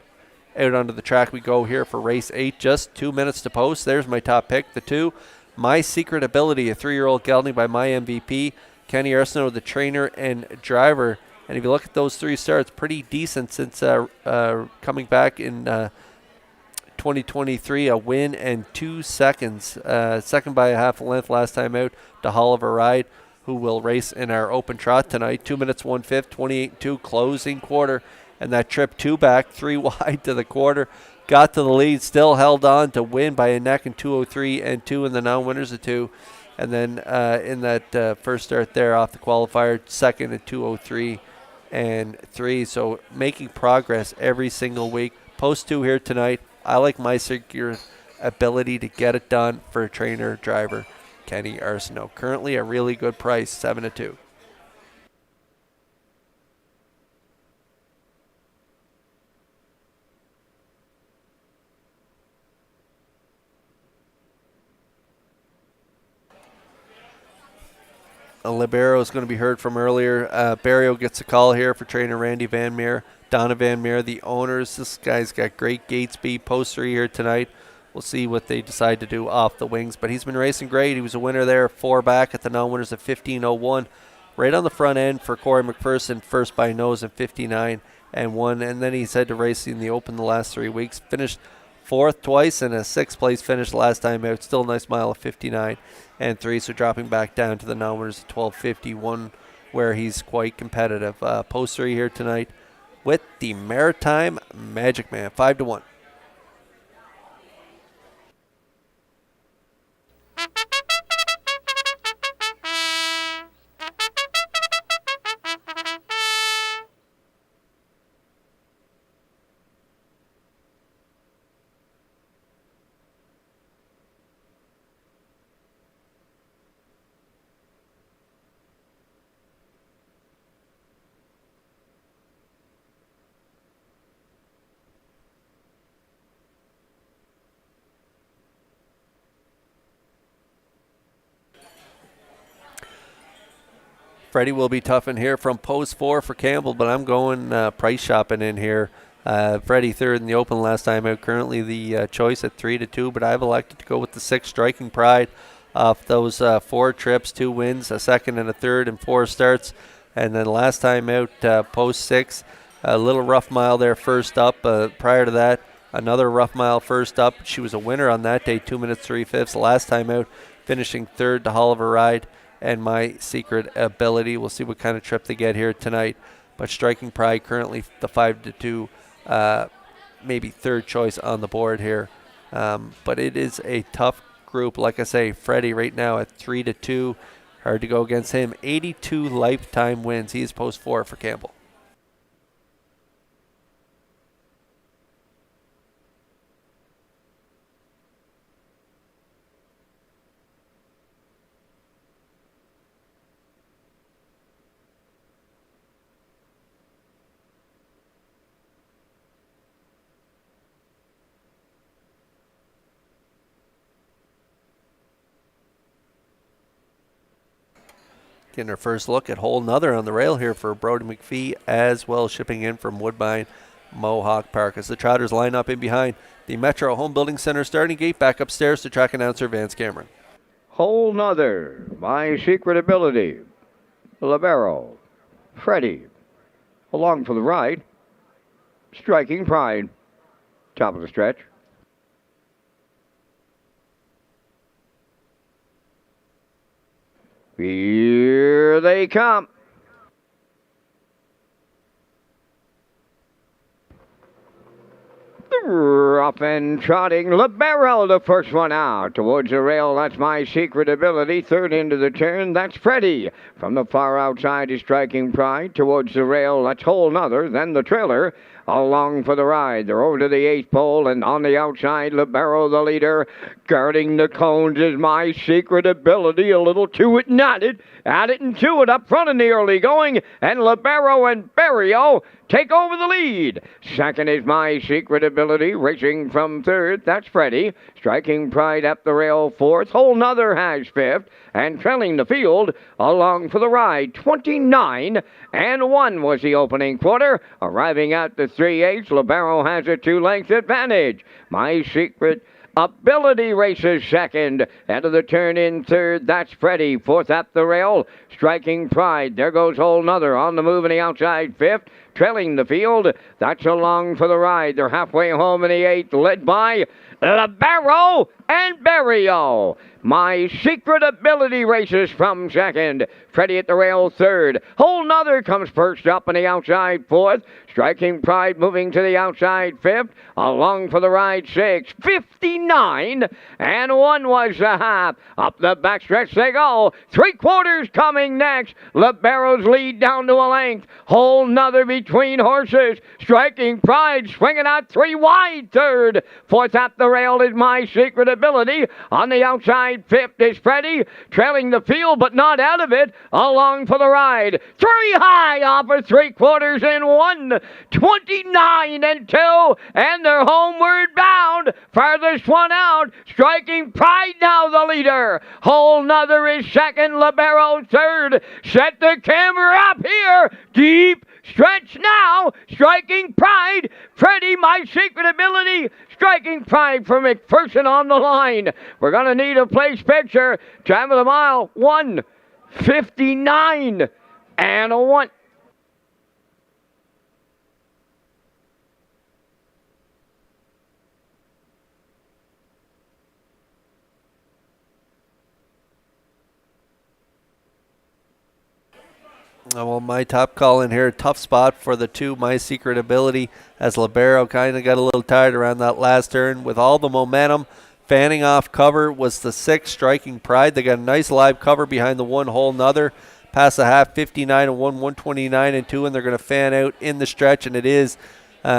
Out onto the track we go here for race 8. Just 2 minutes to post. There's my top pick, the 2. My Secret Ability, a 3-year-old gelding by my MVP. Kenny Arsenault, the trainer and driver And if you look at those 3 starts, pretty decent since coming back in 2023, a win and 2 seconds. Second by a half a length last time out to Oliver Ride, who will race in our open trot tonight. 2 minutes, 1/5, 28-2, closing quarter. And that trip 2 back, 3 wide to the quarter. Got to the lead, still held on to win by a neck in 2:03 and 2 in the non-winners of 2. And then in that first start there off the qualifier, second at 2:03 and 3. So making progress every single week. Post 2 here tonight. I like my secure ability to get it done for a trainer driver, Kenny Arsenault. Currently a really good price, 7-2. Libero is going to be heard from earlier. Barrio gets a call here for trainer Randy Van Meer. Donna Van Meer, the owners. This guy's got great gate speed. Post 3 here tonight. We'll see what they decide to do off the wings. But he's been racing great. He was a winner there, 4 back at the non-winners at 15:01. Right on the front end for Corey McPherson, first by nose at 59 and 1. And then he's had to race in the Open the last 3 weeks. Finished 4th twice and a 6th place finish last time out. Still a nice mile of 59 and 3. So dropping back down to the non-winners at 12:51, where he's quite competitive. Post 3 here tonight with the Maritime Magic Man, 5-1. Freddie will be tough in here from post 4 for Campbell, but I'm going price shopping in here. Freddie third in the Open last time out. Currently the choice at 3-2, but I've elected to go with the 6 Striking Pride off those 4 trips, 2 wins, a second and a third, and 4 starts. And then last time out, post 6, a little rough mile there first up. Prior to that, another rough mile first up. She was a winner on that day, 2 minutes 3/5. Last time out, finishing third to Oliver Ride and my secret ability. We'll see what kind of trip they get here tonight. But Striking Pride currently the 5-2, maybe third choice on the board here. But it is a tough group. Like I say, Freddie right now at 3-2. Hard to go against him. 82 lifetime wins. He is post 4 for Campbell. Getting our first look at hole another on the rail here for Brody McPhee, as well shipping in from Woodbine Mohawk Park as the trotters line up in behind the Metro Home Building Center starting gate. Back upstairs to track announcer Vance Cameron. Hole another, my secret ability. Libero, Freddie, along for the ride. Striking Pride, top of the stretch. Here they come. Rough and trotting, Libero, the first one out. Towards the rail, that's my secret ability. Third into the turn, that's Freddie. From the far outside is Striking Pride. Towards the rail, that's Hole Another. Then the trailer, along for the ride. They're over to the 8th pole, and on the outside, Libero, the leader. Guarding the cones is my secret ability. A little to it, not it. At it and to it up front in the early going. And Libero and Barrio take over the lead. Second is my secret ability. Racing from third, that's Freddie. Striking Pride up the rail fourth. Hole Another has fifth. And trailing the field, along for the ride, 29 and 1 was the opening quarter. Arriving at the 3/8, Libero has a 2-length advantage. My secret Ability races second. Into the turn in third. That's Freddie. Fourth at the rail. Striking Pride. There goes Whole Nother on the move in the outside fifth. Trailing the field. That's Along for the Ride. They're halfway home in the eighth. Led by Libero and Barrio. My Secret Ability races from second. Freddie at the rail third. Whole Nother comes first up in the outside fourth. Striking Pride moving to the outside fifth. Along for the Ride sixth. 59 and 1 was the half. Up the backstretch they go. 3/4 coming next. Libero's lead down to a length. Whole Nother between horses. Striking Pride swinging out 3 wide third. Fourth at the rail is My Secret Ability. On the outside fifth is Freddie. Trailing the field but not out of it. Along for the Ride. 3 high off of 3/4 in 1. 29 and 2. And they're homeward bound. Farthest one out. Striking Pride now the leader. Whole Nother is second. Libero third. Set the camera up here. Deep stretch now. Striking Pride. Freddie, My Secret Ability. Striking Pride for McPherson on the line. We're going to need a place picture. Time of the mile, 1:59 and a 1. Well, my top call in here, tough spot for the 2, My Secret Ability, as Libero kind of got a little tired around that last turn. With all the momentum, fanning off cover was the 6, Striking Pride. They got a nice live cover behind the 1, Whole Nother. Past the half, 59 and 1, 129 and 2, and they're going to fan out in the stretch, and it is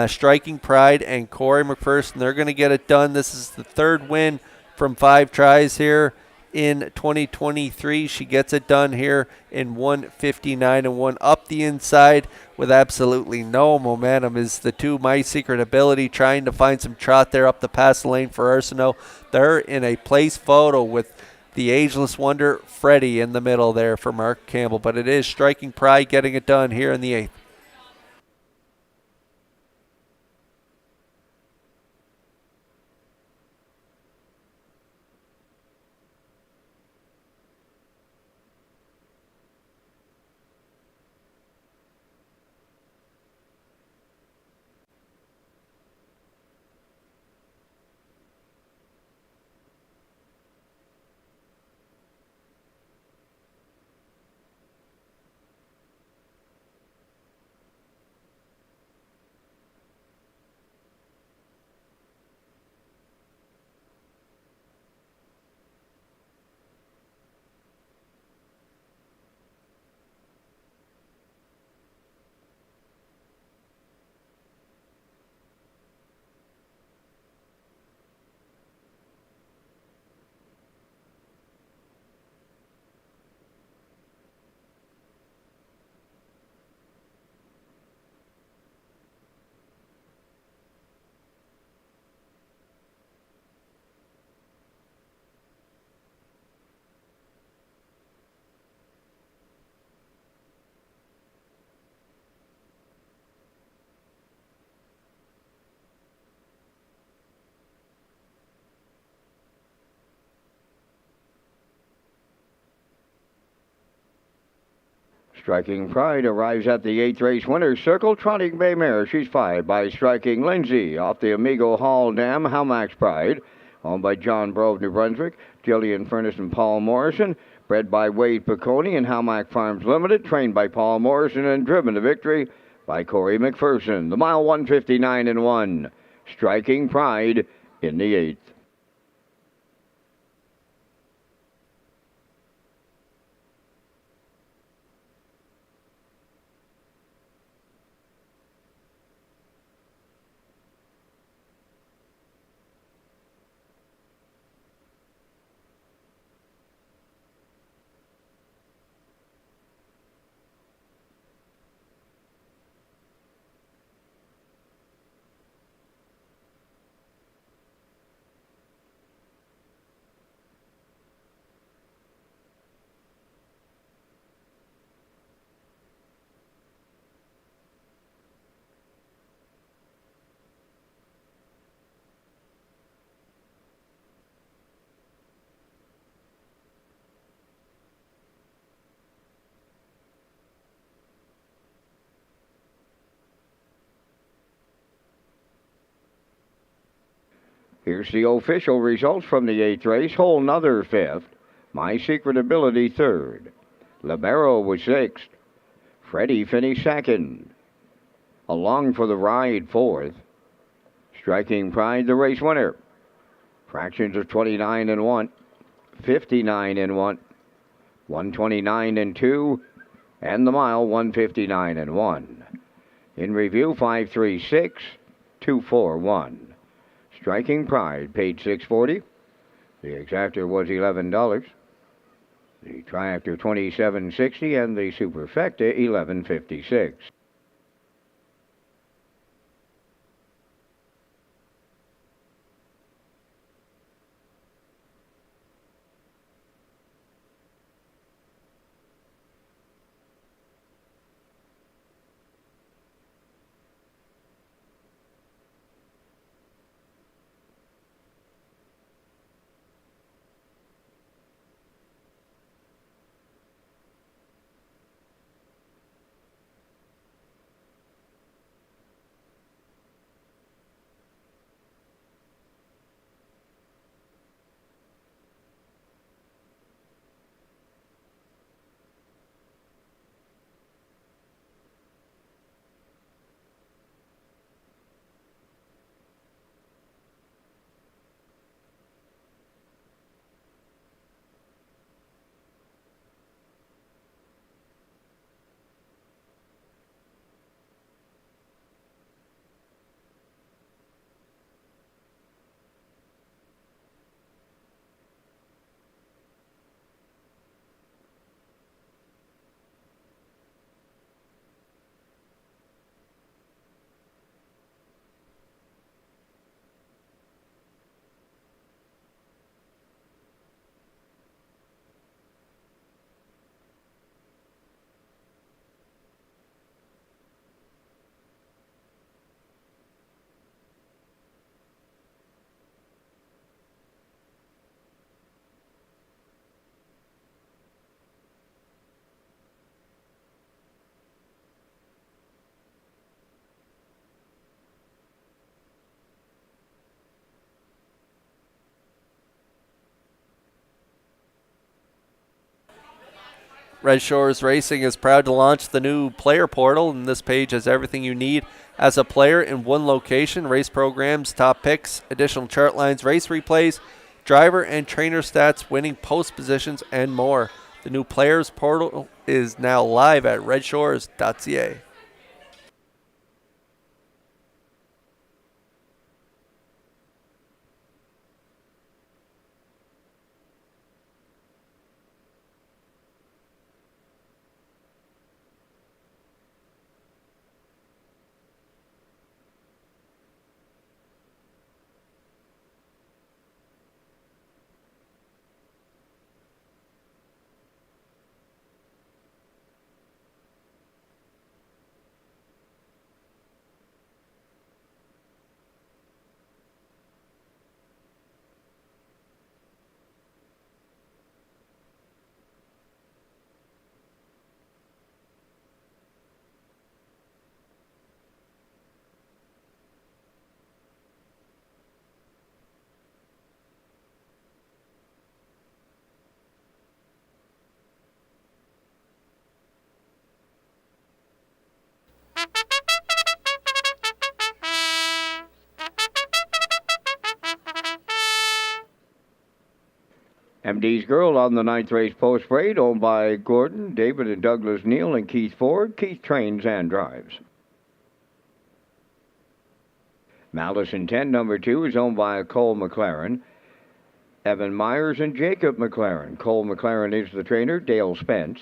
Striking Pride and Corey McPherson. They're going to get it done. This is the 3rd win from 5 tries here in 2023. She gets it done here in 1:59 and 1. Up the inside with absolutely no momentum is the 2, My Secret Ability, trying to find some trot there up the pass lane for Arsenault. They're in a place photo with the ageless wonder Freddie in the middle there for Mark Campbell, but it is Striking Pride getting it done here in the 8th. Striking Pride arrives at the 8th race winner's circle. Trotting Bay Mare, she's 5 by Striking Lindsay. Off the Amigo Hall Dam, Halmax Pride. Owned by John Bro of New Brunswick, Jillian Furness and Paul Morrison. Bred by Wade Piccone and Halmack Farms Limited. Trained by Paul Morrison and driven to victory by Corey McPherson. The mile, 1:59 and 1. Striking Pride in the 8th. Here's the official results from the 8th race. Hole Another 5th. My Secret Ability 3rd. Libero was 6th. Freddie finished 2nd. Along for the Ride 4th. Striking Pride the race winner. Fractions of 29 and 1, 59 and 1, 129 and 2, and the mile 159 and 1. In review 536, 241. Striking Pride paid $6.40. The exactor was $11. The triactor $27.60 and the superfecta $11.56. Red Shores Racing is proud to launch the new player portal, and this page has everything you need as a player in one location: race programs, top picks, additional chart lines, race replays, driver and trainer stats, winning post positions, and more. The new players portal is now live at Redshores.ca. MD's Girl on the 9th race post parade, owned by Gordon, David and Douglas Neal, and Keith Ford. Keith trains and drives. Malice Intent number 2 is owned by Cole McLaren, Evan Myers, and Jacob McLaren. Cole McLaren is the trainer, Dale Spence.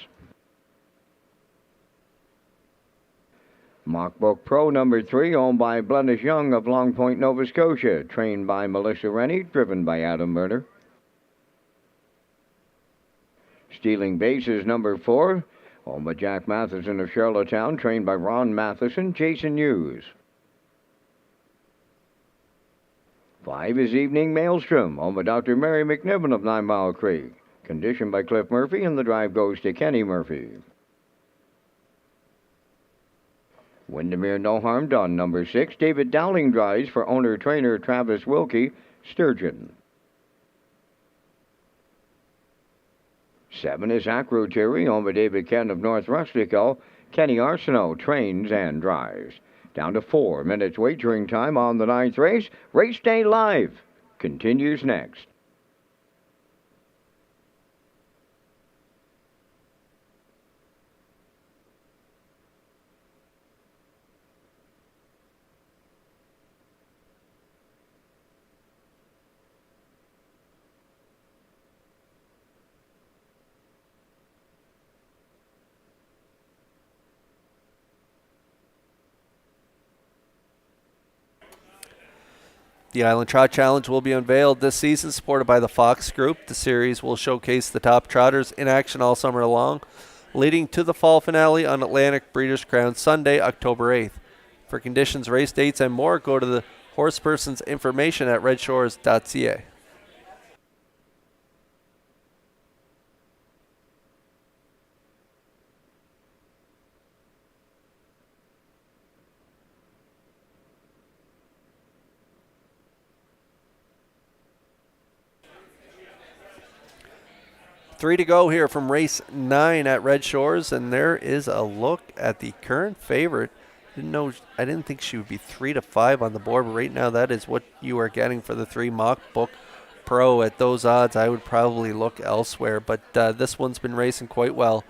Mockbook Pro number 3, owned by Blennish Young of Long Point, Nova Scotia, trained by Melissa Rennie, driven by Adam Murder. Stealing Bases number 4, owned by Jack Matheson of Charlottetown, trained by Ron Matheson, Jason Hughes. 5 is Evening Maelstrom, owned by Dr. Mary McNiven of 9 Mile Creek, conditioned by Cliff Murphy, and the drive goes to Kenny Murphy. Windermere No Harm Done number 6, David Dowling drives for owner-trainer Travis Wilkie, Sturgeon. 7 is Acro Cherry, owned by David Ken of North Rustico. Kenny Arsenault trains and drives. Down to 4 minutes wagering time on the 9th race. Race Day Live continues next. The Island Trot Challenge will be unveiled this season, supported by the Fox Group. The series will showcase the top trotters in action all summer long, leading to the fall finale on Atlantic Breeders' Crown Sunday, October 8th. For conditions, race dates, and more, go to the horseperson's information at Redshores.ca. Three to go here from race 9 at Red Shores, and there is a look at the current favorite. I didn't think she would be 3 to 5 on the board, but right now that is what you are getting for the 3 Mock Book Pro. At those odds, I would probably look elsewhere, but this one's been racing quite well.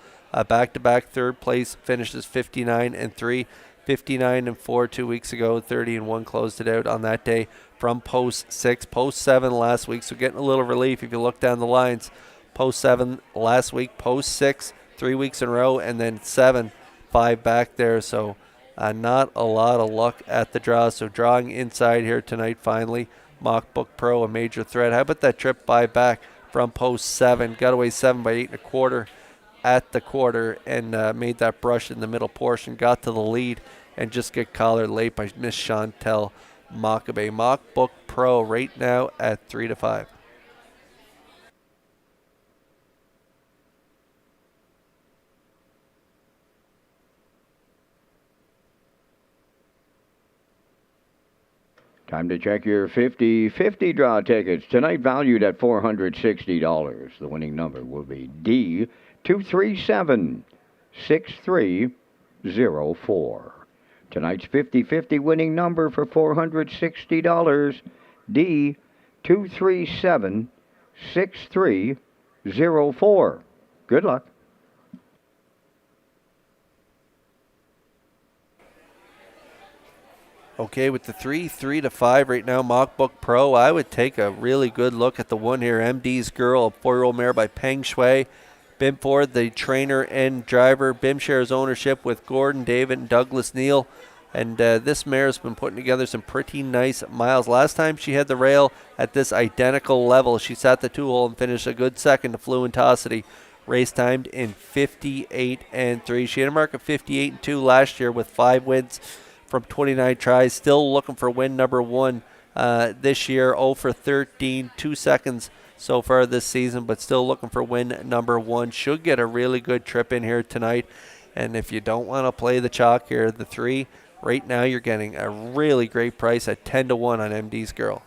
Back-to-back third place finishes 59-3, 59-4 2 weeks ago, 30-1 closed it out on that day from post 6, post 7 last week, so getting a little relief if you look down the lines. Post 7 last week, post 6 3 weeks in a row, and then 7 5 back there. So not a lot of luck at the draw. So drawing inside here tonight finally. Mock Book Pro, a major threat. How about that trip by back from post 7? Got away 7 by 8 1/4 at the quarter and made that brush in the middle portion. Got to the lead and just get collared late by Miss Chantel Makabe. Mock Book Pro right now at 3 to 5. Time to check your 50-50 draw tickets. Tonight valued at $460. The winning number will be D237-6304. Tonight's 50-50 winning number for $460, D237-6304. Good luck. Okay, with the 3 to 5 right now, Mock Book Pro, I would take a really good look at the one here, MD's Girl, a 4-year-old mare by Peng Shui. Bim Ford, the trainer and driver. Bim shares ownership with Gordon David and Douglas Neal. And this mare has been putting together some pretty nice miles. Last time she had the rail at this identical level, she sat the 2-hole and finished a good second to Fluentosity. Race timed in 58-3. She had a mark of 58-2 last year with 5 wins from 29 tries. Still looking for win number 1 this year. 0 for 13, 2 seconds so far this season, but still looking for win number 1. Should get a really good trip in here tonight. And if you don't want to play the chalk here, the 3, right now you're getting a really great price at 10 to 1 on MD's Girl.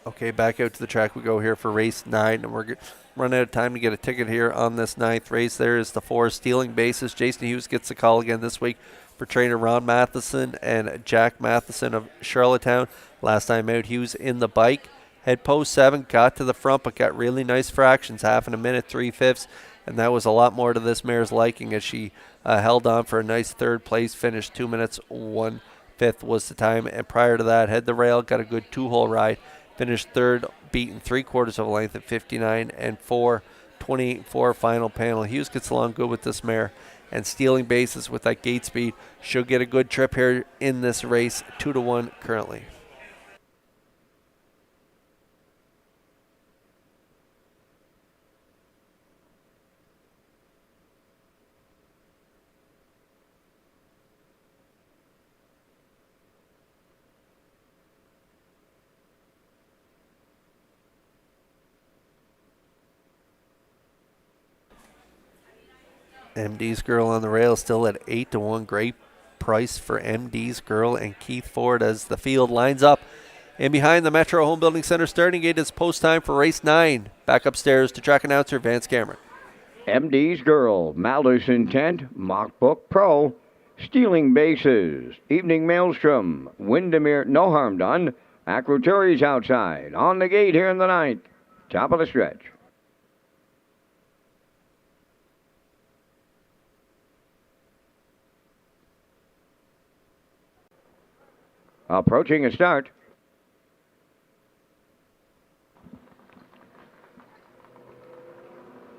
Okay, back out to the track we go here for race 9, and we're running out of time to get a ticket here on this 9th race. There is the 4 stealing bases. Jason Hughes gets the call again this week for trainer Ron Matheson and Jack Matheson of Charlottetown. Last time out, Hughes in the bike. Head post 7, got to the front, but got really nice fractions, half in a minute, 3/5, and that was a lot more to this mare's liking as she held on for a nice 3rd place finish, 2 minutes, 1:50. 5th was the time. And prior to that, had the rail, got a good 2-hole ride, finished 3rd, beaten 3/4 of a length at 59 and 4, 28-4 final panel. Hughes gets along good with this mare, and stealing bases with that gate speed. She'll get a good trip here in this race, 2-1 currently. MD's Girl on the rail, still at 8-1. Great price for MD's Girl and Keith Ford as the field lines up. And behind the Metro Home Building Center starting gate is post time for race 9. Back upstairs to track announcer Vance Cameron. MD's Girl, Malice Intent, Mock Book Pro, Stealing Bases, Evening Maelstrom, Windermere, No Harm Done, Acroturi's outside, on the gate here in the 9th. Top of the stretch. Approaching a start.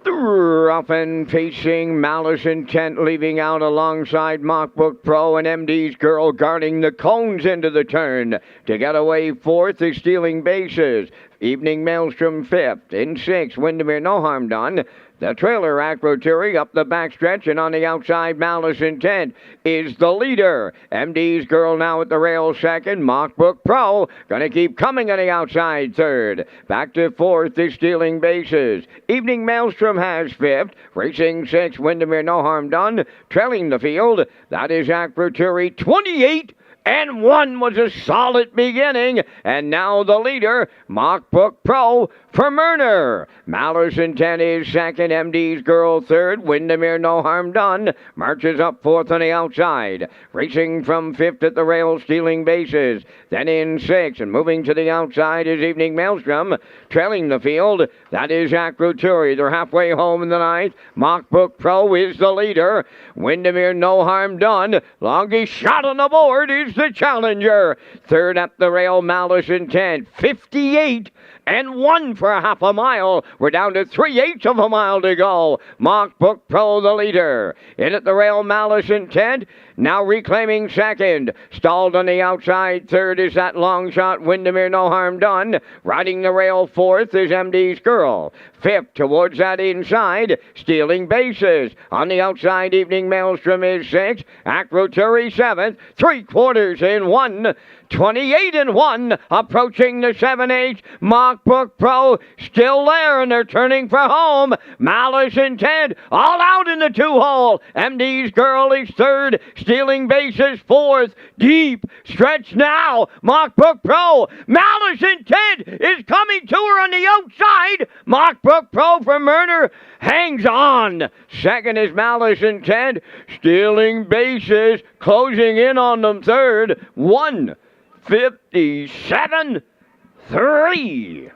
Rough and facing Malice Intent, leaving out alongside Mockbook Pro, and MD's Girl guarding the cones into the turn. To get away 4th is Stealing Bases. Evening Maelstrom 5th. In 6th, Windermere No Harm Done. The trailer, Acroturi, up the backstretch, and on the outside, Malice Intent is the leader. MD's Girl now at the rail 2nd. Mockbook Pro gonna keep coming on the outside 3rd. Back to 4th is Stealing Bases. Evening Maelstrom has 5th. Racing 6th, Windermere No Harm Done. Trailing the field, that is Acroturi, 28-1 was a solid beginning, and now the leader, Mockbook Pro for Murner. Malice Intent is 2nd, MD's Girl 3rd, Windermere No Harm Done marches up 4th on the outside. Racing from 5th at the rail, Stealing Bases. Then in 6th, and moving to the outside is Evening Maelstrom. Trailing the field, that is Acroturi. They're halfway home in the 9th. Mockbook Pro is the leader. Windermere No Harm Done, longest shot on the board is the challenger. 3rd up the rail, Malice Intent, 58-1 for half a mile. We're down to 3/8 of a mile to go. Mockbook Pro the leader. In at the rail, Malice Intent, now reclaiming 2nd. Stalled on the outside 3rd is that long shot, Windermere No Harm Done. Riding the rail 4th is MD's Girl. 5th towards that inside, Stealing Bases. On the outside, Evening Maelstrom is 6th. Acroturi 7th. 3/4 in 1. 28-1, approaching the 7/8. Mockbook Pro still there, and they're turning for home. Malice Intent all out in the 2-hole. MD's Girl is 3rd. Stealing Bases 4th. Deep stretch now. Mockbook Pro. Malice Intent is coming to her on the outside. Mockbook Pro for Murner hangs on. 2nd is Malice Intent. Stealing Bases closing in on them 3rd. 1:57.3.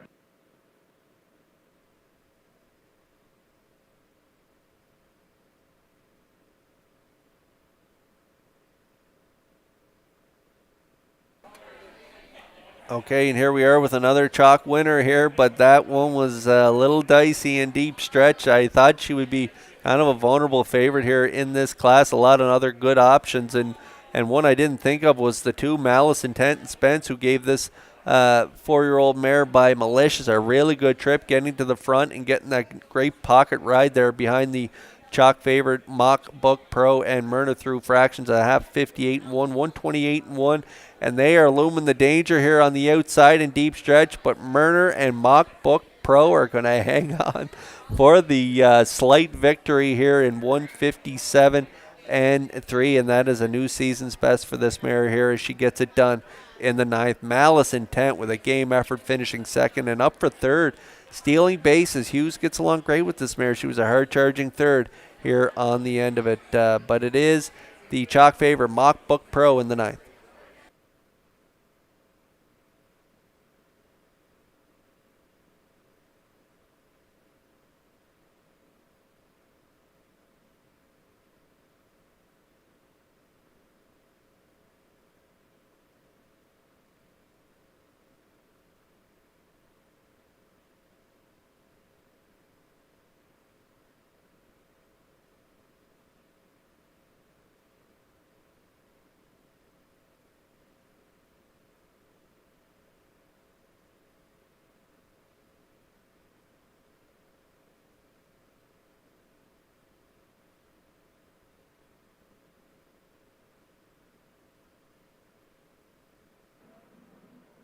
Okay, and here we are with another chalk winner here, but that one was a little dicey and deep stretch. I thought she would be kind of a vulnerable favorite here in this class. A lot of other good options, and one I didn't think of was the 2, Malice Intent and Spence, who gave this 4-year-old mare by Malicious a really good trip, getting to the front and getting that great pocket ride there behind the chalk favorite Mockbook Pro and Myrna through fractions of a half, 58-1, 128-1, and they are looming the danger here on the outside in deep stretch, but Myrna and Mockbook Pro are going to hang on for the slight victory here in 157-3, and that is a new season's best for this mare here as she gets it done in the 9th. Malice Intent with a game effort finishing 2nd, and up for 3rd. Stealing Bases. Hughes gets along great with this mare. She was a hard-charging 3rd here on the end of it, but it is the chalk favorite Mockbook Pro in the 9th.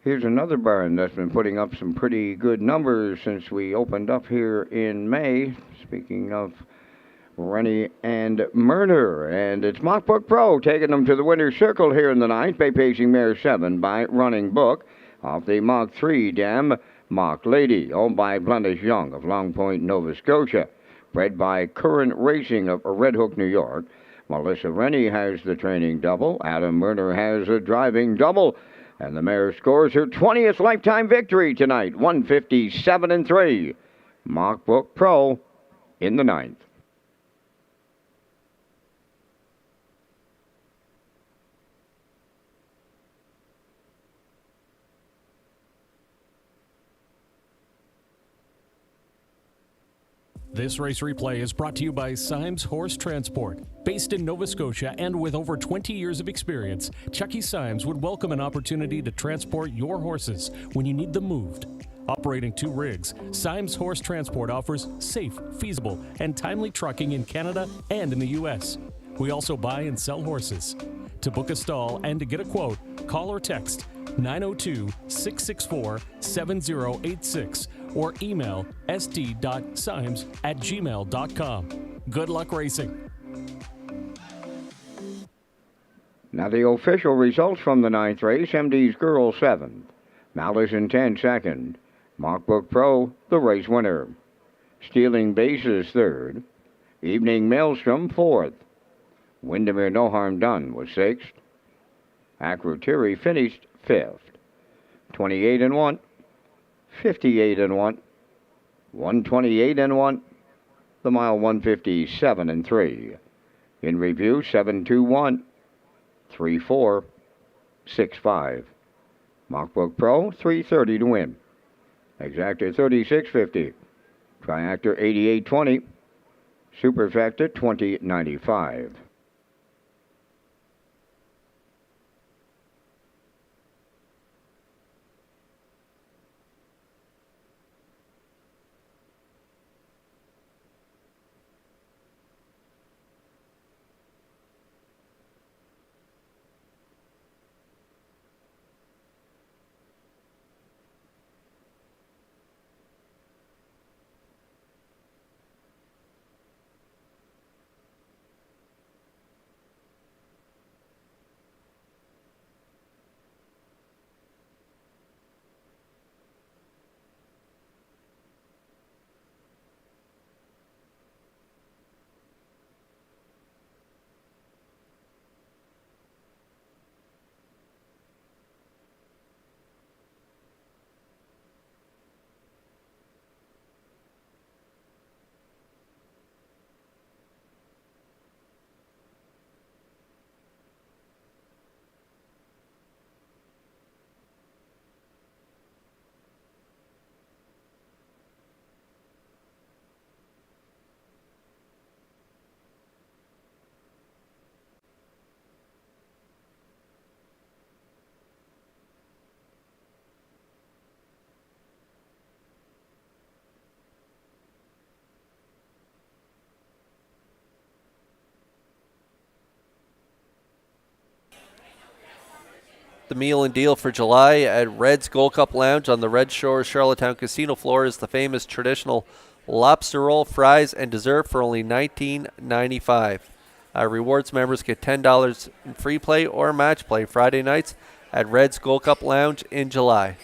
Here's another barn that's been putting up some pretty good numbers since we opened up here in May. Speaking of Rennie and Murner, and it's Mockbook Pro taking them to the winner's circle here in the ninth. Bay Pacing Mare 7 by Running Book. Off the Mach 3 dam, Mock Lady, owned by Blendish Young of Long Point, Nova Scotia. Bred by Current Racing of Red Hook, New York. Melissa Rennie has the training double. Adam Murner has a driving double. And the mare scores her 20th lifetime victory tonight, 157-3. Mockbook Pro in the ninth. This race replay is brought to you by Symes Horse Transport. Based in Nova Scotia and with over 20 years of experience, Chucky Symes would welcome an opportunity to transport your horses when you need them moved. Operating 2 rigs, Symes Horse Transport offers safe, feasible, and timely trucking in Canada and in the U.S. We also buy and sell horses. To book a stall and to get a quote, call or text 902-664-7086 or email sd.symes@gmail.com. Good luck racing. Now the official results from the ninth race. MD's Girl 7th. Malice in 10 second. Mockbook Pro, the race winner. Stealing Bases 3rd. Evening Maelstrom 4th. Windermere No Harm Done was 6th. Acrotiri finished 5th. 28-1. 58-1, 128-1, the mile 157-3. In review, 7-2-1, 3-4, 6-5. Mockbook Pro, 330 to win. Exactor 36.50. Triactor 88.20. Superfecta 20.95. The meal and deal for July at Red's Gold Cup Lounge on the Red Shores Charlottetown Casino floor is the famous traditional lobster roll, fries, and dessert for only $19.95. Rewards members get $10 in free play or match play Friday nights at Red's Gold Cup Lounge in July.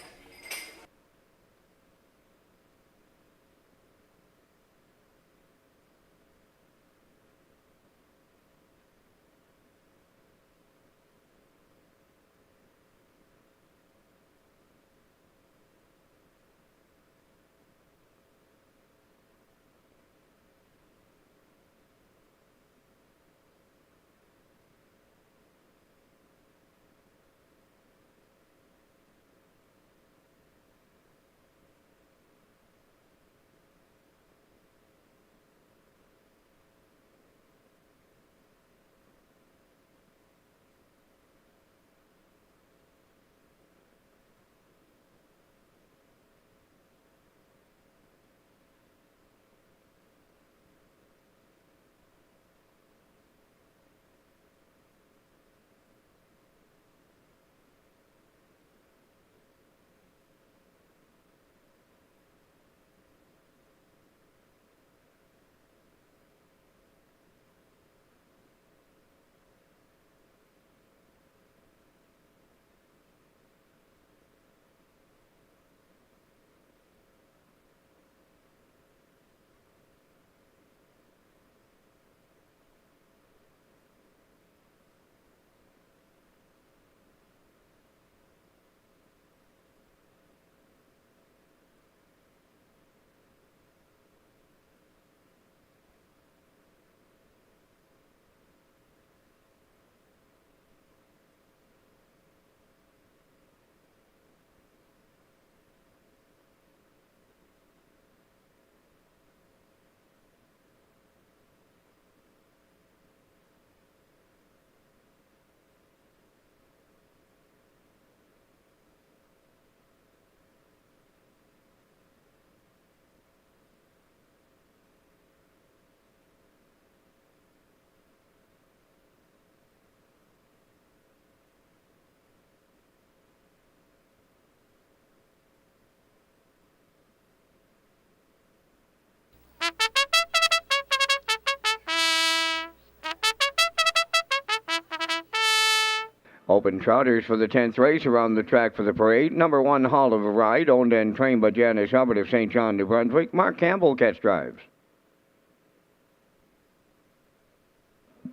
Open trotters for the 10th race around the track for the parade. Number 1, Hall of a Ride, owned and trained by Janice Hubbard of St. John, New Brunswick. Mark Campbell catch drives.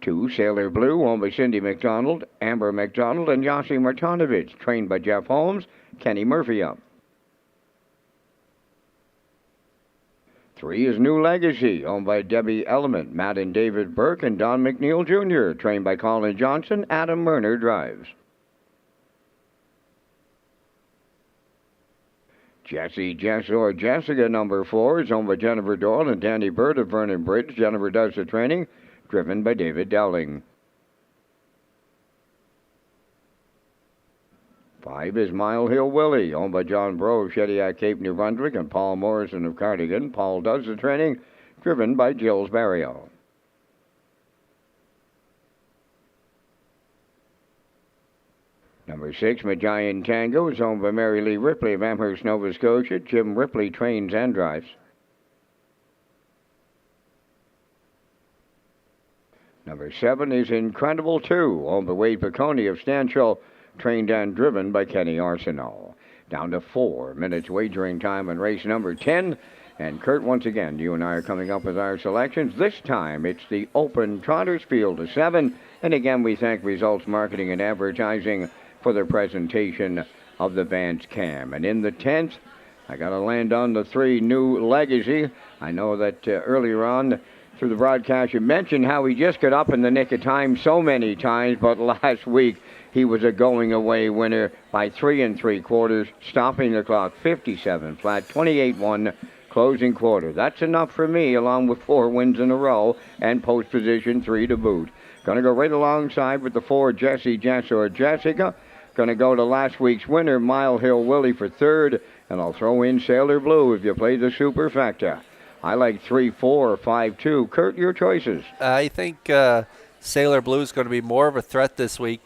2, Sailor Blue, owned by Cindy McDonald, Amber McDonald, and Yossi Martinovich, trained by Jeff Holmes. Kenny Murphy up. 3 is New Legacy, owned by Debbie Element, Matt and David Burke, and Don McNeil Jr., trained by Colin Johnson. Adam Murner drives. Jessie Jess or Jessica, number 4, is owned by Jennifer Doyle and Danny Bird of Vernon Bridge. Jennifer does the training, driven by David Dowling. 5 is Mile Hill Willie, owned by John Bro of Shediac, Cape, New Brunswick, and Paul Morrison of Cardigan. Paul does the training, driven by Gilles Barrio. Number 6, Magian Tango, is owned by Mary Lee Ripley of Amherst, Nova Scotia. Jim Ripley trains and drives. Number 7 is Incredible 2, owned by Wade Piccone of Stanchel, trained and driven by Kenny Arsenault. Down to 4 minutes wagering time on race number 10. And Kurt, once again, you and I are coming up with our selections. This time it's the Open Trotters field of 7. And again, we thank Results Marketing and Advertising for the presentation of the Vance Cam. And in the 10th, I got to land on the 3, New Legacy. I know that earlier on through the broadcast you mentioned how he just got up in the nick of time so many times, but last week he was a going-away winner by 3 3/4, stopping the clock 57 flat, 28-1, closing quarter. That's enough for me, along with 4 wins in a row and post position 3 to boot. Going to go right alongside with the 4, Jessie Jess or Jessica. Going to go to last week's winner, Mile Hill Willie, for 3rd, and I'll throw in Sailor Blue if you play the superfecta. I like 3, 4, 5, 2. Kurt, your choices. I think Sailor Blue is going to be more of a threat this week.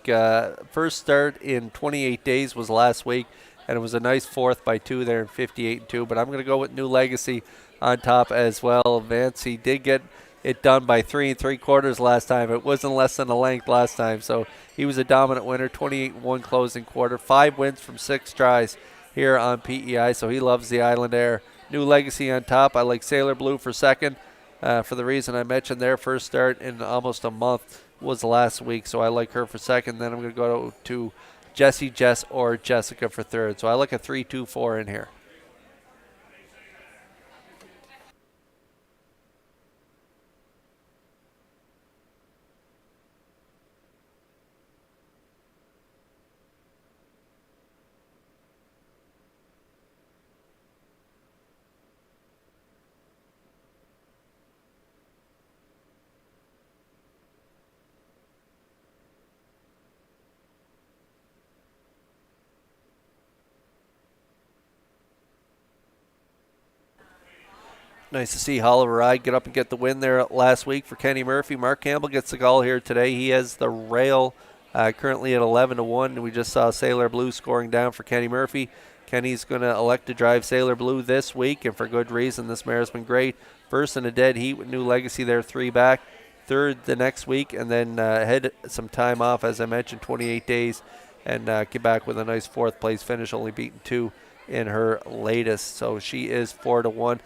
First start in 28 days was last week, and it was a nice 4th by 2 there in 58-2. But I'm going to go with New Legacy on top as well. Vance, he did get it done by 3 3/4 last time. It wasn't less than a length last time, so he was a dominant winner. 28-1 closing quarter. 5 wins from 6 tries here on PEI, so he loves the Island Air. New Legacy on top. I like Sailor Blue for 2nd. For the reason I mentioned, their first start in almost a month was last week, so I like her for 2nd. Then I'm going to go to Jessie Jess or Jessica for 3rd. So I like a 3, 2, 4 in here. Nice to see Oliver Ride get up and get the win there last week for Kenny Murphy. Mark Campbell gets the call here today. He has the rail currently at 11-1. And we just saw Sailor Blue scoring down for Kenny Murphy. Kenny's going to elect to drive Sailor Blue this week, and for good reason. This mare's been great. First in a dead heat with New Legacy there, 3 back. 3rd the next week, and then had some time off, as I mentioned, 28 days, and get back with a nice 4th place finish, only beaten 2 in her latest. So she is 4-1.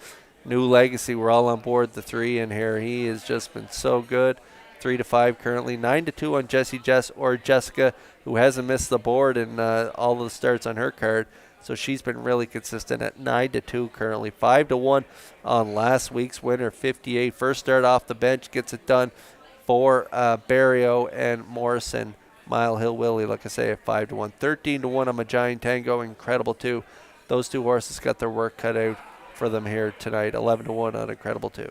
New Legacy, we're all on board the 3 in here. He has just been so good. 3-5 currently. 9-2 on Jessie Jess or Jessica, who hasn't missed the board in all the starts on her card. So she's been really consistent at 9-2 currently. 5-1 on last week's winner, 58. First start off the bench, gets it done for Barrio and Morrison. Mile Hill Willie, like I say, at 5-1. 13-1 on Magian Tango, Incredible 2. Those 2 horses got their work cut out for them here tonight. 11-1 on Incredible 2.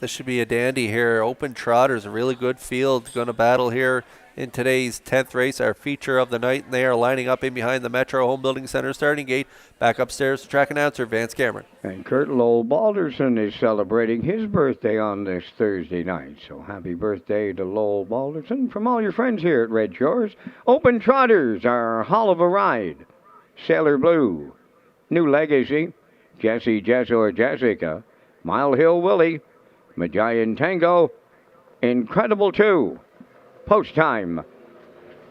This should be a dandy here. Open Trotters, a really good field. Going to battle here in today's 10th race, our feature of the night. And they are lining up in behind the Metro Home Building Center starting gate. Back upstairs, track announcer Vance Cameron. And Kurt Lowell Balderson is celebrating his birthday on this Thursday night. So happy birthday to Lowell Balderson from all your friends here at Red Shores. Open Trotters are Hall of a Ride, Sailor Blue, New Legacy, Jesse Jess or Jessica, Mile Hill Willie, Majayan Tango, Incredible 2. Post time.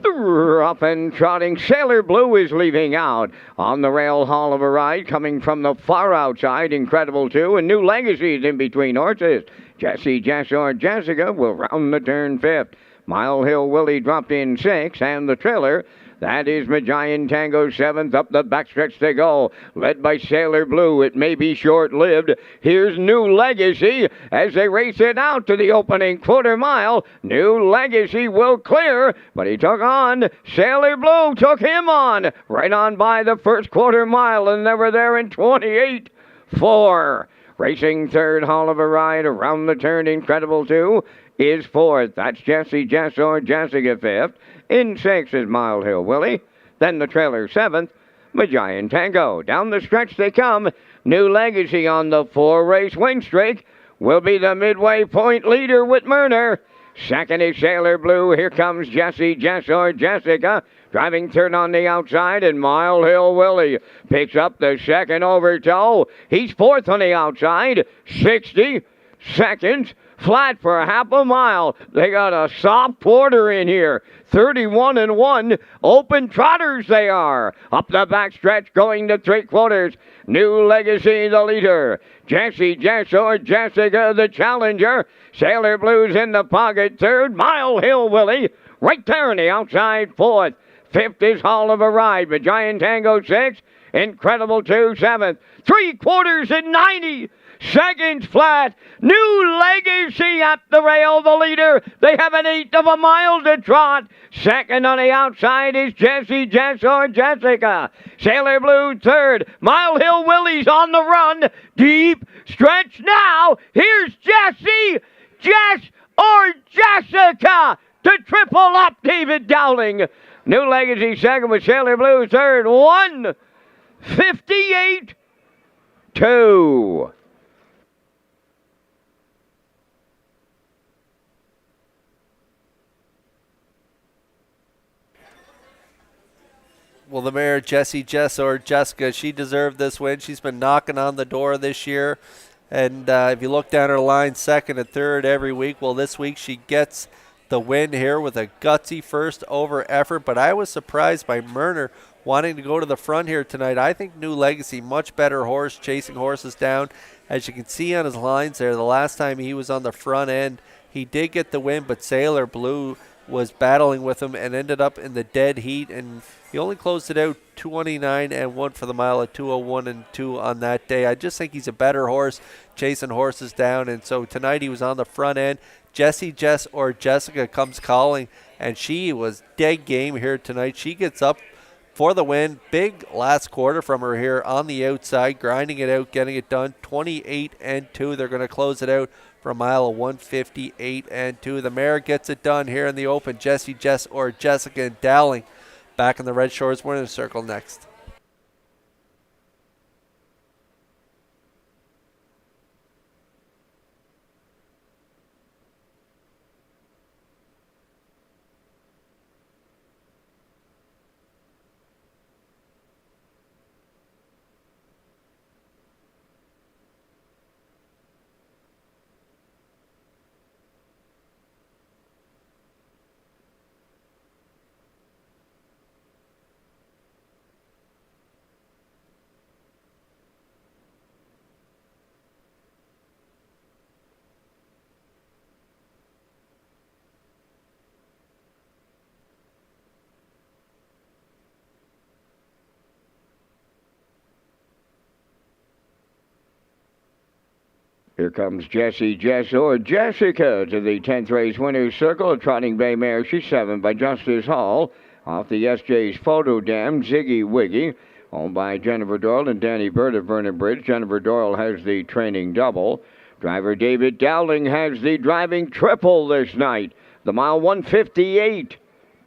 Up and trotting. Sailor Blue is leaving out on the rail. Hall of a Ride coming from the far outside. Incredible 2 and New Legacies in between horses. Jesse Jess or Jessica will round the turn 5th. Mile Hill Willie dropped in 6th, and the trailer, that is Majayan Tango 7th. Up the backstretch they go, led by Sailor Blue. It may be short-lived. Here's New Legacy as they race it out to the opening quarter mile. New Legacy will clear, but he took on. Sailor Blue took him on. Right on by the first quarter mile, and they were there in 28-4. Racing third, Hall of a Ride around the turn. Incredible 2 is 4th. That's Jesse Jess or Jessica 5th. In 6th is Mile Hill Willie. Then the trailer 7th, Majayan Tango. Down the stretch they come. New Legacy on the 4-race win streak will be the midway point leader with Murner. Second is Sailor Blue. Here comes Jesse Jess or Jessica. Driving third on the outside, and Mile Hill Willie picks up the second overtow. He's 4th on the outside. 60 seconds. Flat for half a mile. They got a soft quarter in here. 31-1. Open Trotters they are. Up the backstretch going to 3/4. New Legacy the leader. Jesse Jess or Jessica the challenger. Sailor Blue's in the pocket third. Mile Hill Willie right there on the outside 4th. 5th is Hall of a Ride. Majayan Tango 6th. Incredible 2 7th. 3/4 and 90 seconds flat. New Legacy at the rail, the leader. They have an 1/8 of a mile to trot. Second on the outside is Jesse Jess or Jessica. Sailor Blue third. Mile Hill Willie's on the run. Deep stretch now. Here's Jesse Jess or Jessica to triple up David Dowling. New Legacy second with Sailor Blue third. 1:58-2. Well, the mare, Jesse Jess or Jessica, she deserved this win. She's been knocking on the door this year. And if you look down her line, second and third every week. Well, this week she gets the win here with a gutsy first over effort. But I was surprised by Murner wanting to go to the front here tonight. I think New Legacy, much better horse, chasing horses down. As you can see on his lines there, the last time he was on the front end, he did get the win, but Sailor Blue was battling with him and ended up in the dead heat, and he only closed it out 229-1 for the mile at 201-2 on that day. I just think he's a better horse chasing horses down, and so tonight he was on the front end. Jesse Jess or Jessica comes calling, and she was dead game here tonight. She gets up for the win. Big last quarter from her here on the outside, grinding it out, getting it done. 28-2. They're going to close it out for a mile of 158-2. The mare gets it done here in the open. Jesse Jess or Jessica and Dowling back in the Red Shores winner's circle next. Here comes Jesse Jess or Jessica to the 10th race winner's circle. A trotting bay mare. She's 7 by Justice Hall. Off the SJ's Photo Dam, Ziggy Wiggy. Owned by Jennifer Doyle and Danny Bird of Vernon Bridge. Jennifer Doyle has the training double. Driver David Dowling has the driving triple this night. The mile 158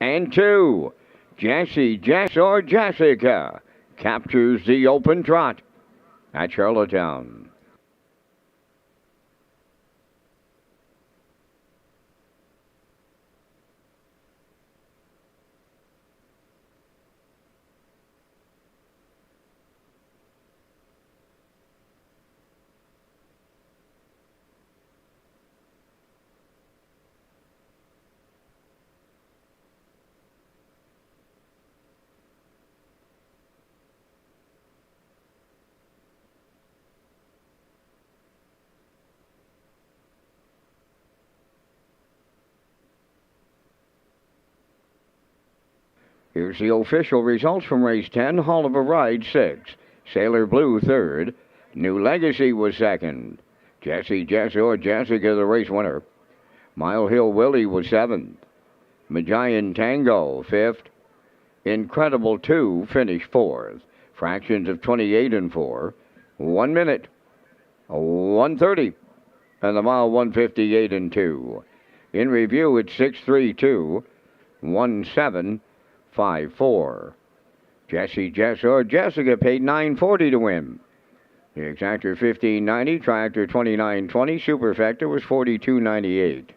and 2. Jesse Jess or Jessica captures the open trot at Charlottetown. Here's the official results from race 10. Hall of a Ride 6. Sailor Blue 3rd. New Legacy was 2nd. Jesse Jess or Jessica the race winner. Mile Hill Willie was 7th. Magian Tango 5th. Incredible 2 finished 4th. Fractions of 28 and 4. 1 minute. 1:30. And the mile 158 and 2. In review, it's 6:32. 1:7.54. Jesse Jess or Jessica paid $9.40 to win. The exactor $15.90, tractor $29.20, superfecta was $42.98.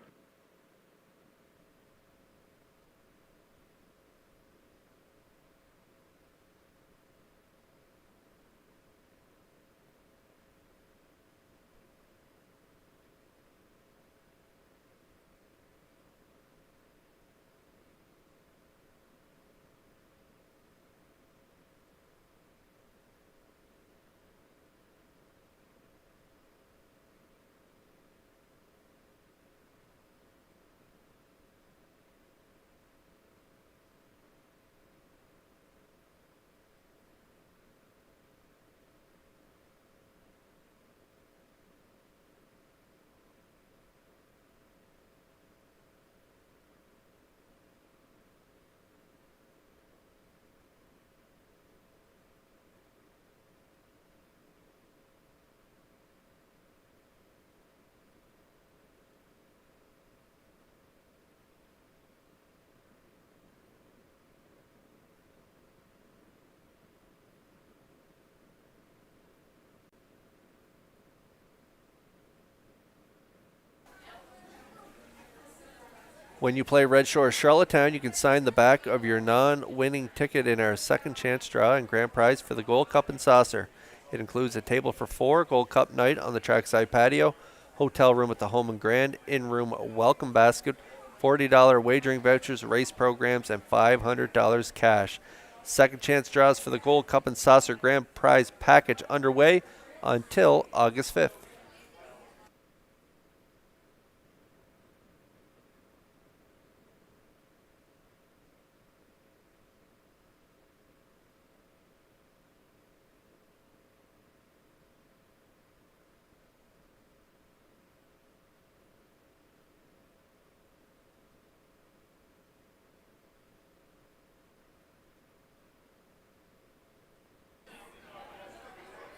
When you play Red Shores Charlottetown, you can sign the back of your non-winning ticket in our second chance draw and grand prize for the Gold Cup and Saucer. It includes a table for 4, Gold Cup night on the trackside patio, hotel room at the Home and Grand, in-room welcome basket, $40 wagering vouchers, race programs, and $500 cash. Second chance draws for the Gold Cup and Saucer grand prize package underway until August 5th.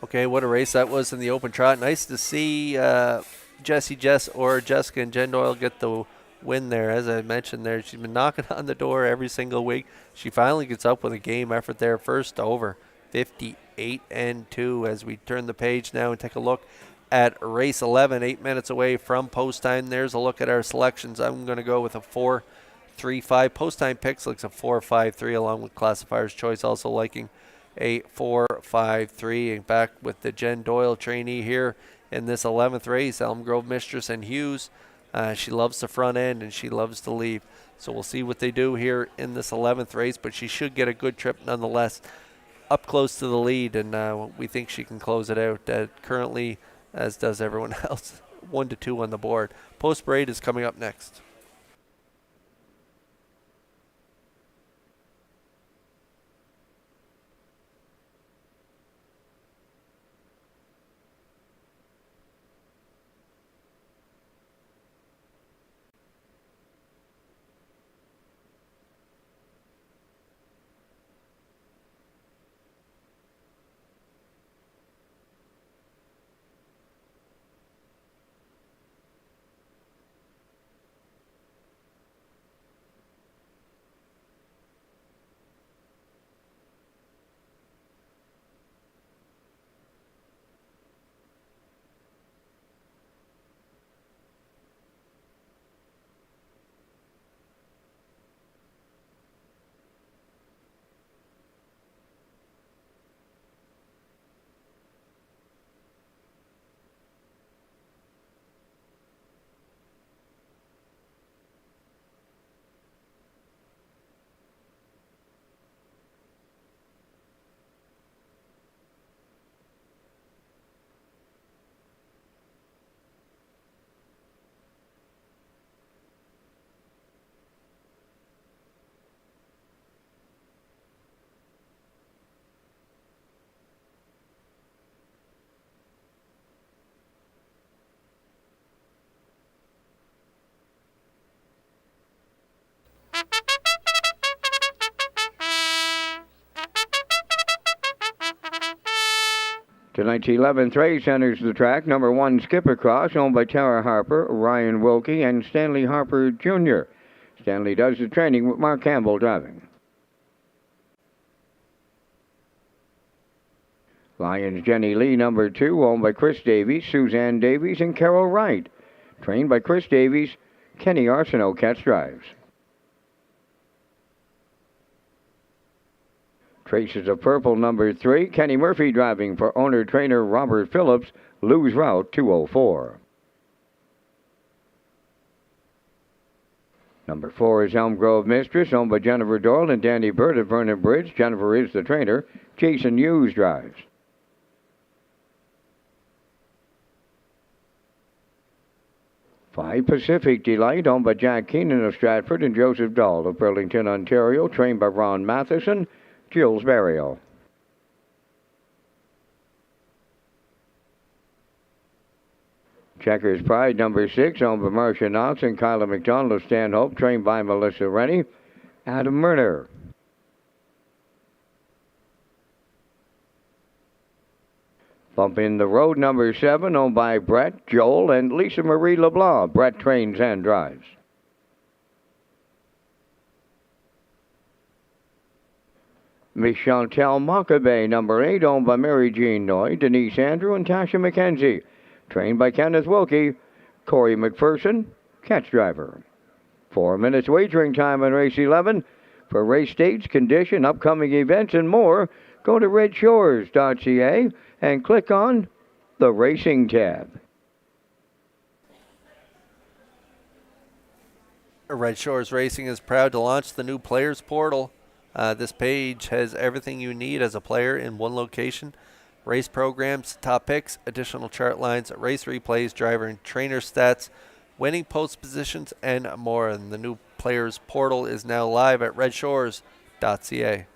Okay, what a race that was in the open trot. Nice to see Jesse Jess or Jessica and Jen Doyle get the win there. As I mentioned there, she's been knocking on the door every single week. She finally gets up with a game effort there, first over 58 and 2 as we turn the page now and take a look at race 11, 8 minutes away from post time. There's a look at our selections. I'm going to go with a 4-3-5. Post time picks looks a 4-5-3 along with classifier's choice, also liking a 4-5-3. And back with the Jen Doyle trainee here in this 11th race, Elm Grove Mistress and Hughes. She loves the front end and she loves to leave. So we'll see what they do here in this 11th race, but she should get a good trip nonetheless. Up close to the lead, and we think she can close it out currently, as does everyone else. 1-2 on the board. Post Parade is coming up next. Tonight's 11th race enters the track. Number 1, Skip Across, owned by Tara Harper, Ryan Wilkie, and Stanley Harper Jr. Stanley does the training with Mark Campbell driving. Lions Jenny Lee, number 2, owned by Chris Davies, Suzanne Davies, and Carol Wright. Trained by Chris Davies, Kenny Arsenault catch drives. Traces of Purple, number 3, Kenny Murphy driving for owner-trainer Robert Phillips, Lou's Route 204. Number 4 is Elm Grove Mistress, owned by Jennifer Doyle and Danny Bird at Vernon Bridge. Jennifer is the trainer. Jason Hughes drives. Five Pacific Delight, owned by Jack Keenan of Stratford and Joseph Dahl of Burlington, Ontario, trained by Ron Matheson, Jules Barrio. Checkers Pride, number 6, owned by Marcia Knox and Kyla McDonald of Stanhope, trained by Melissa Rennie, Adam Murner. Bump in the Road, number 7, owned by Brett, Joel, and Lisa Marie LeBlanc. Brett trains and drives. Miss Chantel Mockaby, number 8, owned by Mary Jean Noy, Denise Andrew, and Tasha McKenzie. Trained by Kenneth Wilkie, Corey McPherson, catch driver. 4 minutes wagering time on race 11. For race dates, condition, upcoming events, and more, go to Redshores.ca and click on the Racing tab. Red Shores Racing is proud to launch the new Players Portal. This page has everything you need as a player in one location. Race programs, top picks, additional chart lines, race replays, driver and trainer stats, winning post positions, and more. And the new Players Portal is now live at Redshores.ca.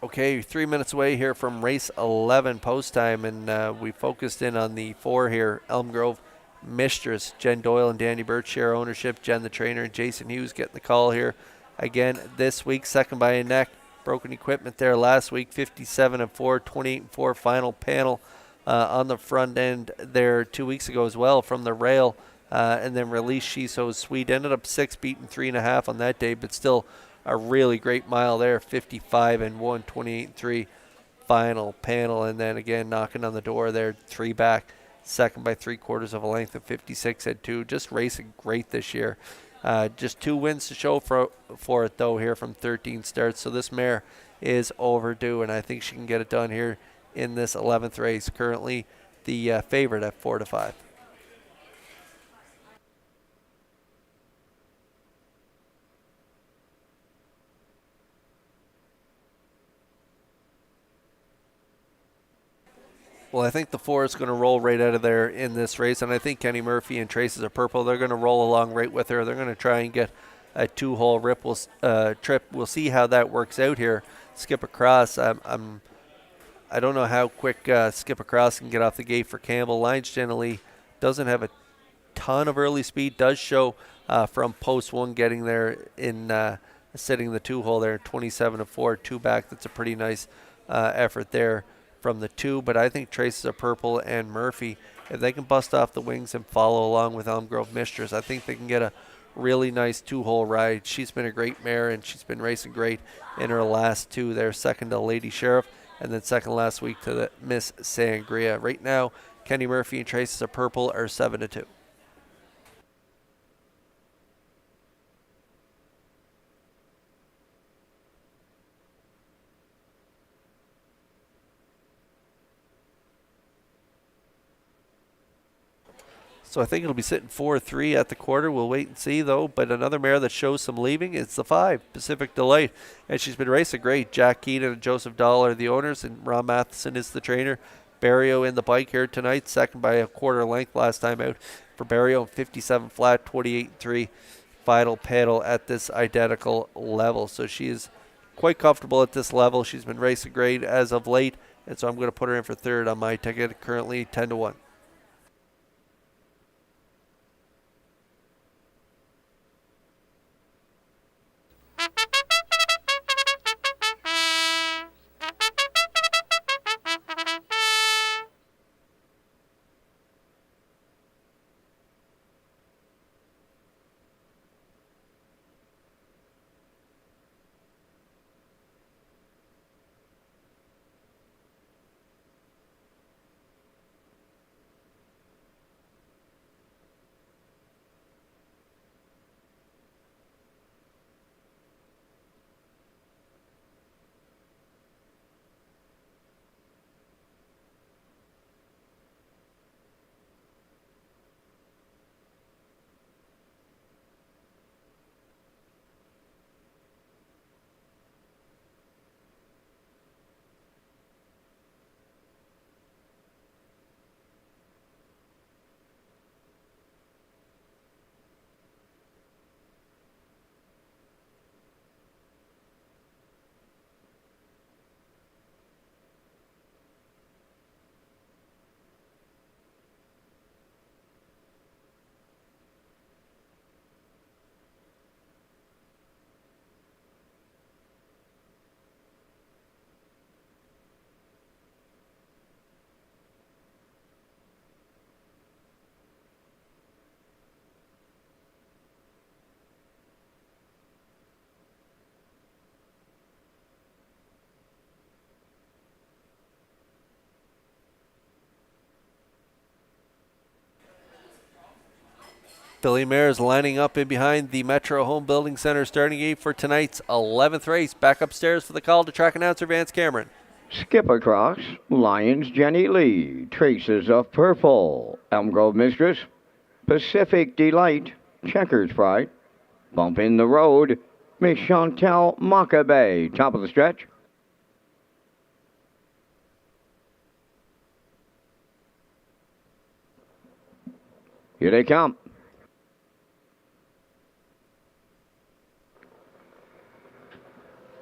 Okay, 3 minutes away here from race 11 post time, and we focused in on the 4 here. Elm Grove Mistress, Jen Doyle and Danny Birch share ownership. Jen the trainer and Jason Hughes getting the call here again this week. Second by a neck. Broken equipment there last week. 57-4, 28-4 final panel on the front end there 2 weeks ago as well from the rail, and then Release Shiso Sweet ended up 6, beating 3.5 on that day, but still a really great mile there, 55-1, 28-3 final panel, and then again knocking on the door there, 3 back, second by 3/4 of a length of 56-2. Just racing great this year. Just 2 wins to show for it though here from 13 starts, so this mare is overdue, and I think she can get it done here in this 11th race. Currently the favorite at 4-5. Well, I think the 4 is going to roll right out of there in this race, and I think Kenny Murphy and Traces of Purple, they're going to roll along right with her. They're going to try and get a 2-hole trip. We'll see how that works out here. Skip Across, I don't know how quick Skip Across can get off the gate for Campbell. Lions generally doesn't have a ton of early speed, does show from post 1 getting there in sitting the 2-hole there, 27-4, 2 back. That's a pretty nice effort there from the 2, but I think Traces of Purple and Murphy, if they can bust off the wings and follow along with Elm Grove Mistress, I think they can get a really nice 2-hole ride. She's been a great mare, and she's been racing great in her last 2 there, second to Lady Sheriff, and then second last week to the Miss Sangria. Right now, Kenny Murphy and Traces of Purple are 7-2. So I think it'll be sitting 4-3 at the quarter. We'll wait and see, though. But another mare that shows some leaving is the 5, Pacific Delight. And she's been racing great. Jack Keenan and Joseph Dahl are the owners, and Ron Matheson is the trainer. Barrio in the bike here tonight, second by a 1/4 length last time out for Barrio. 57 flat, 28-3 final panel at this identical level. So she is quite comfortable at this level. She's been racing great as of late, and so I'm going to put her in for third on my ticket, currently 10-1. Billy Mares lining up in behind the Metro Home Building Center starting gate for tonight's 11th race. Back upstairs for the call to track announcer Vance Cameron. Skip across, Lions Jenny Lee, Traces of Purple, Elm Grove Mistress, Pacific Delight, Checkers Pride, Bump in the Road, Miss Chantel Mockaby, top of the stretch. Here they come.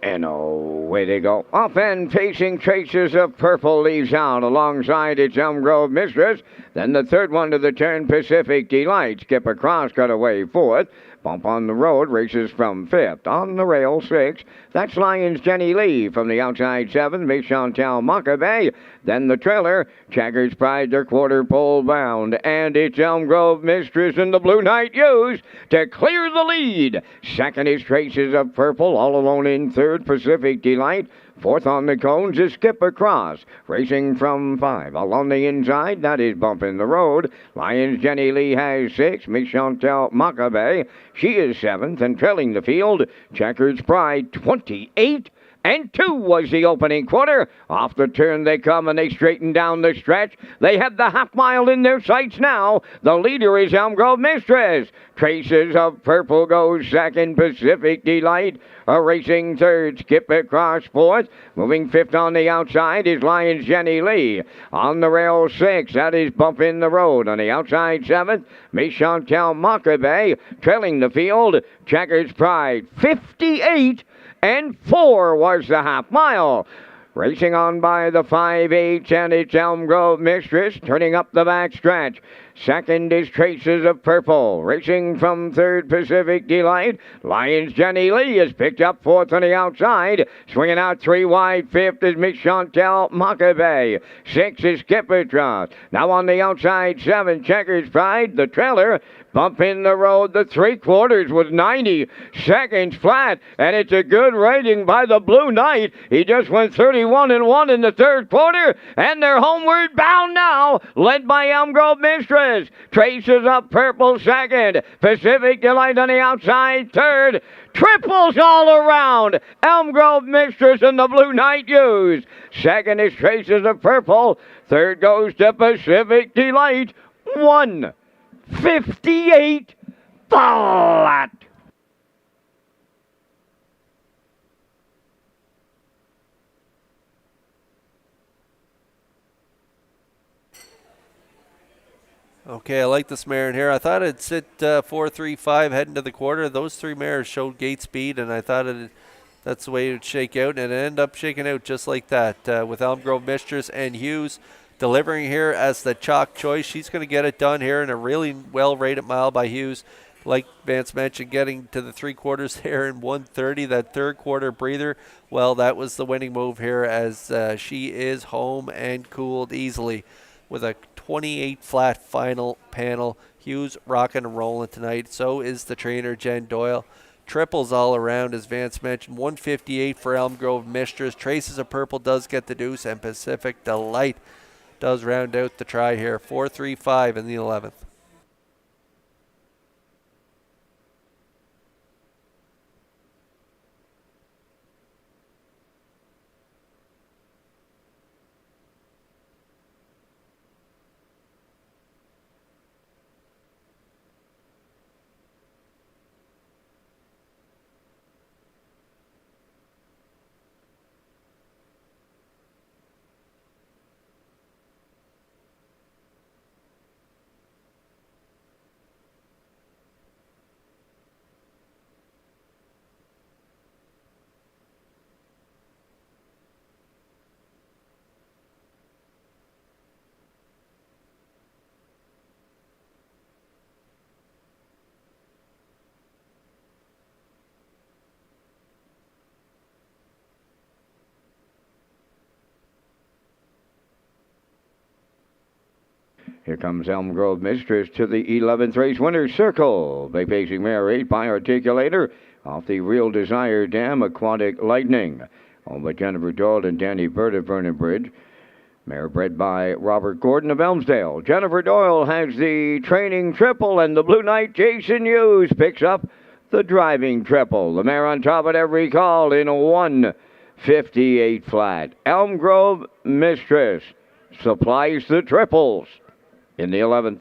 And away they go. Off and facing Traces of Purple leaves out alongside its Elm Grove Mistress. Then the third one to the turn, Pacific Delight. Skip across, cut away fourth. Bump on the Road races from fifth. On the rail, sixth. That's Lions Jenny Lee from the outside seventh. Miss Chantel Mockaby. Then the trailer, Checkers Pride, their quarter pole bound. And it's Elm Grove Mistress and the Blue Knight Used to clear the lead. Second is Traces of Purple, all alone in third, Pacific Delight. Fourth on the cones is Skip Across, racing from five. Along the inside, that is Bump in the Road. Lions Jenny Lee has six. Miss Chantel Mockaby, she is seventh. And trailing the field, Checkers Pride, 28. And 2 was the opening quarter. Off the turn they come and they straighten down the stretch. They have the half mile in their sights now. The leader is Elm Grove Mistress. Traces of Purple goes second. Pacific Delight racing third. Skip Across fourth. Moving fifth on the outside is Lions Jenny Lee. On the rail sixth, that is Bump in the Road. On the outside seventh, Miss Chantel Mockaby. Trailing the field, Checkers Pride, 58. And 4 was the half mile. Racing on by the 5/8, and it's Elm Grove Mistress turning up the back stretch. Second is Traces of Purple. Racing from third, Pacific Delight. Lions Jenny Lee is picked up fourth on the outside. Swinging out 3 wide. Fifth is Miss Chantel Mockaby. 6 is Skip Across. Now on the outside, 7, Checkers Pride. The trailer, Bump in the Road. The 3/4 was 90 seconds flat, and it's a good rating by the Blue Knight. He just went 31-1 in the third quarter, and they're homeward bound now, led by Elm Grove Mistress. Traces of Purple second. Pacific Delight on the outside third. Triples all around. Elm Grove Mistress and the Blue Knight Used. Second is Traces of Purple. Third goes to Pacific Delight. 1:58 flat. Okay, I like this mare in here. I thought it'd sit 4-3-5 heading to the quarter. Those 3 mares showed gate speed, and I thought That's the way it would shake out, and it ended up shaking out just like that with Elm Grove Mistress and Hughes delivering here as the chalk choice. She's going to get it done here in a really well-rated mile by Hughes. Like Vance mentioned, getting to the 3/4 there in 1:30, that third quarter breather, well, that was the winning move here as she is home and cooled easily with a 28 flat final panel. Hughes rocking and rolling tonight. So is the trainer, Jen Doyle. Triples all around, as Vance mentioned. 158 for Elm Grove Mistress. Traces of Purple does get the deuce, and Pacific Delight does round out the try here. 4-3-5 in the 11th. Here comes Elm Grove Mistress to the 11th race winner's circle. Bay Pacing Mare 8 by Articulator off the Real Desire Dam Aquatic Lightning. Owned by Jennifer Doyle and Danny Bird of Vernon Bridge. Mare bred by Robert Gordon of Elmsdale. Jennifer Doyle has the training triple, and the Blue Knight Jason Hughes picks up the driving triple. The mare on top at every call in a 1:58 flat. Elm Grove Mistress supplies the triples in the 11th.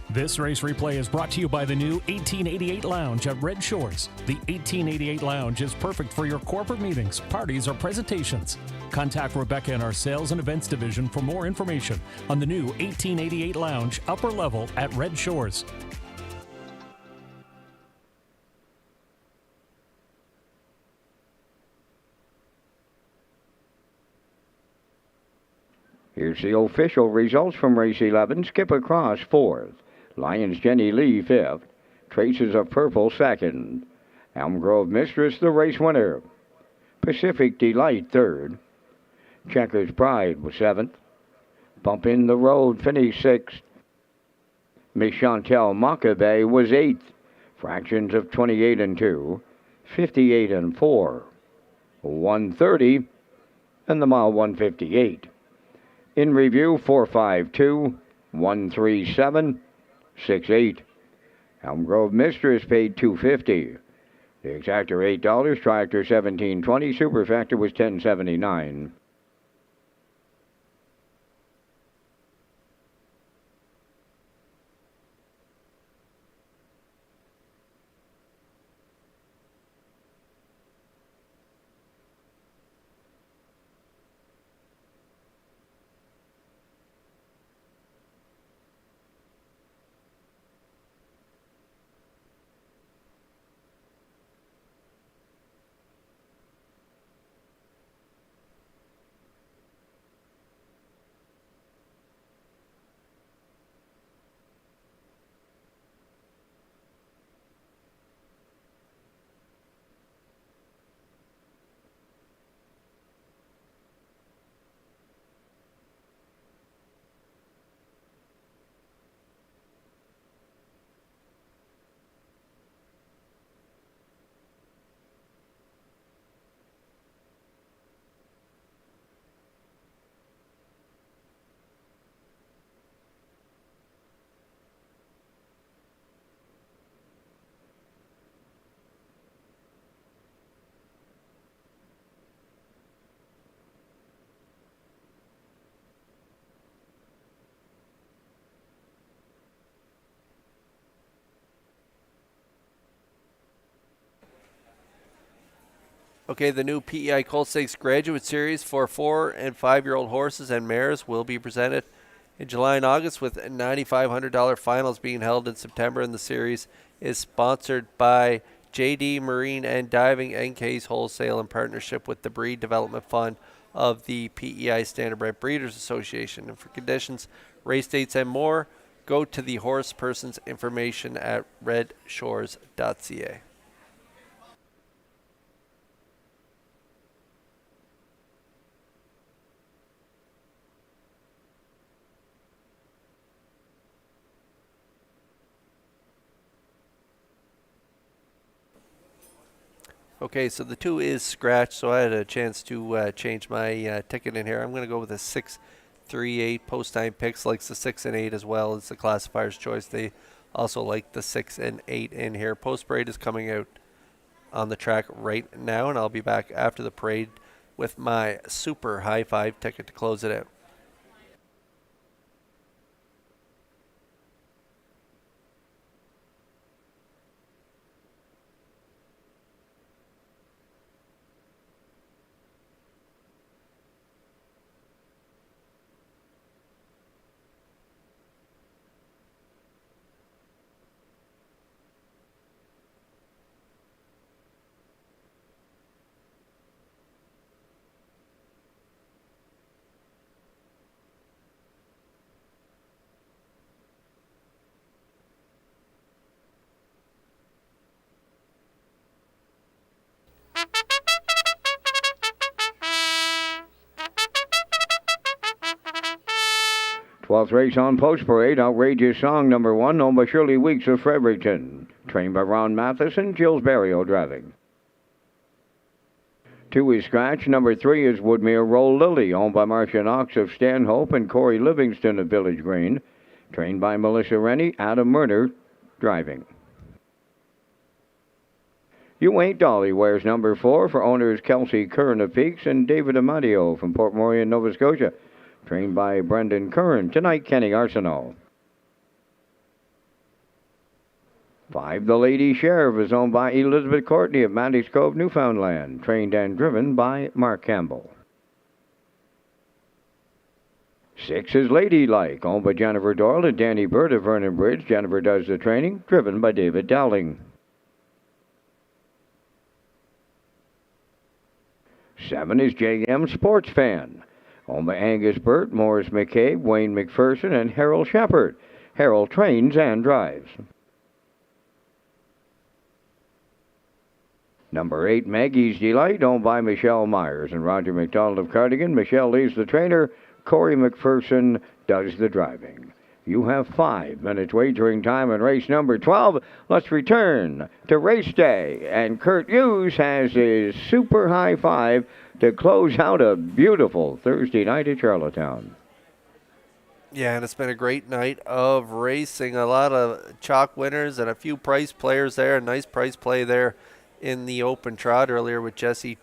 This race replay is brought to you by the new 1888 Lounge at Red Shores. The 1888 Lounge is perfect for your corporate meetings, parties, or presentations. Contact Rebecca in our Sales and Events Division for more information on the new 1888 Lounge upper level at Red Shores. Here's the official results from race 11. Skip Across 4th. Lions Jenny Lee 5th. Traces of Purple 2nd. Elm Grove Mistress the race winner. Pacific Delight 3rd. Checkers Pride was 7th. Bump in the Road finished 6th. Miss Chantel Makabe was 8th. Fractions of 28 and 2. 58 and 4. 130 and the mile 158. In review, 452, 137, 68. Elm Grove Mistress paid $250. The exactor $8, tractor $17.20, superfactor was $10.79. Okay, the new PEI Colt Stakes Graduate Series for 4 and 5-year-old horses and mares will be presented in July and August, with $9,500 finals being held in September, and the series is sponsored by JD Marine and Diving and Case Wholesale in partnership with the Breed Development Fund of the PEI Standardbred Breeders Association. And for conditions, race dates, and more, go to the horse person's information at Redshores.ca. Okay, so the 2 is scratched, so I had a chance to change my ticket in here. I'm going to go with a 6-3-8. Post time picks likes the 6 and 8 as well as the classifier's choice. They also like the 6 and 8 in here. Post parade is coming out on the track right now, and I'll be back after the parade with my super high 5 ticket to close it out. Twelfth race on Post Parade, Outrageous Song number 1, owned by Shirley Weeks of Fredericton. Trained by Ron Matheson, Jill's Barrio driving. 2 is scratch. Number 3 is Woodmere Roll Lily, owned by Marcia Knox of Stanhope and Corey Livingston of Village Green. Trained by Melissa Rennie, Adam Murner driving. You Ain't Dolly wears number 4 for owners Kelsey Curran of Peaks and David Amadio from Port Morion, Nova Scotia. Trained by Brendan Curran. Tonight, Kenny Arsenault. 5, The Lady Sheriff, is owned by Elizabeth Courtney of Mandy's Cove, Newfoundland. Trained and driven by Mark Campbell. 6 is Ladylike, owned by Jennifer Doyle and Danny Bird of Vernon Bridge. Jennifer does the training, driven by David Dowling. 7 is J.M. Sports Fan, owned by Angus Burt, Morris McCabe, Wayne McPherson, and Harold Shepard. Harold trains and drives. Number 8, Maggie's Delight, owned by Michelle Myers and Roger McDonald of Cardigan. Michelle leads the trainer. Corey McPherson does the driving. You have 5 minutes wagering time in race number 12. Let's return to race day. And Kurt Hughes has his super high 5 to close out a beautiful Thursday night at Charlottetown. Yeah, and it's been a great night of racing. A lot of chalk winners and a few price players there. A nice price play there in the open trot earlier with Jessica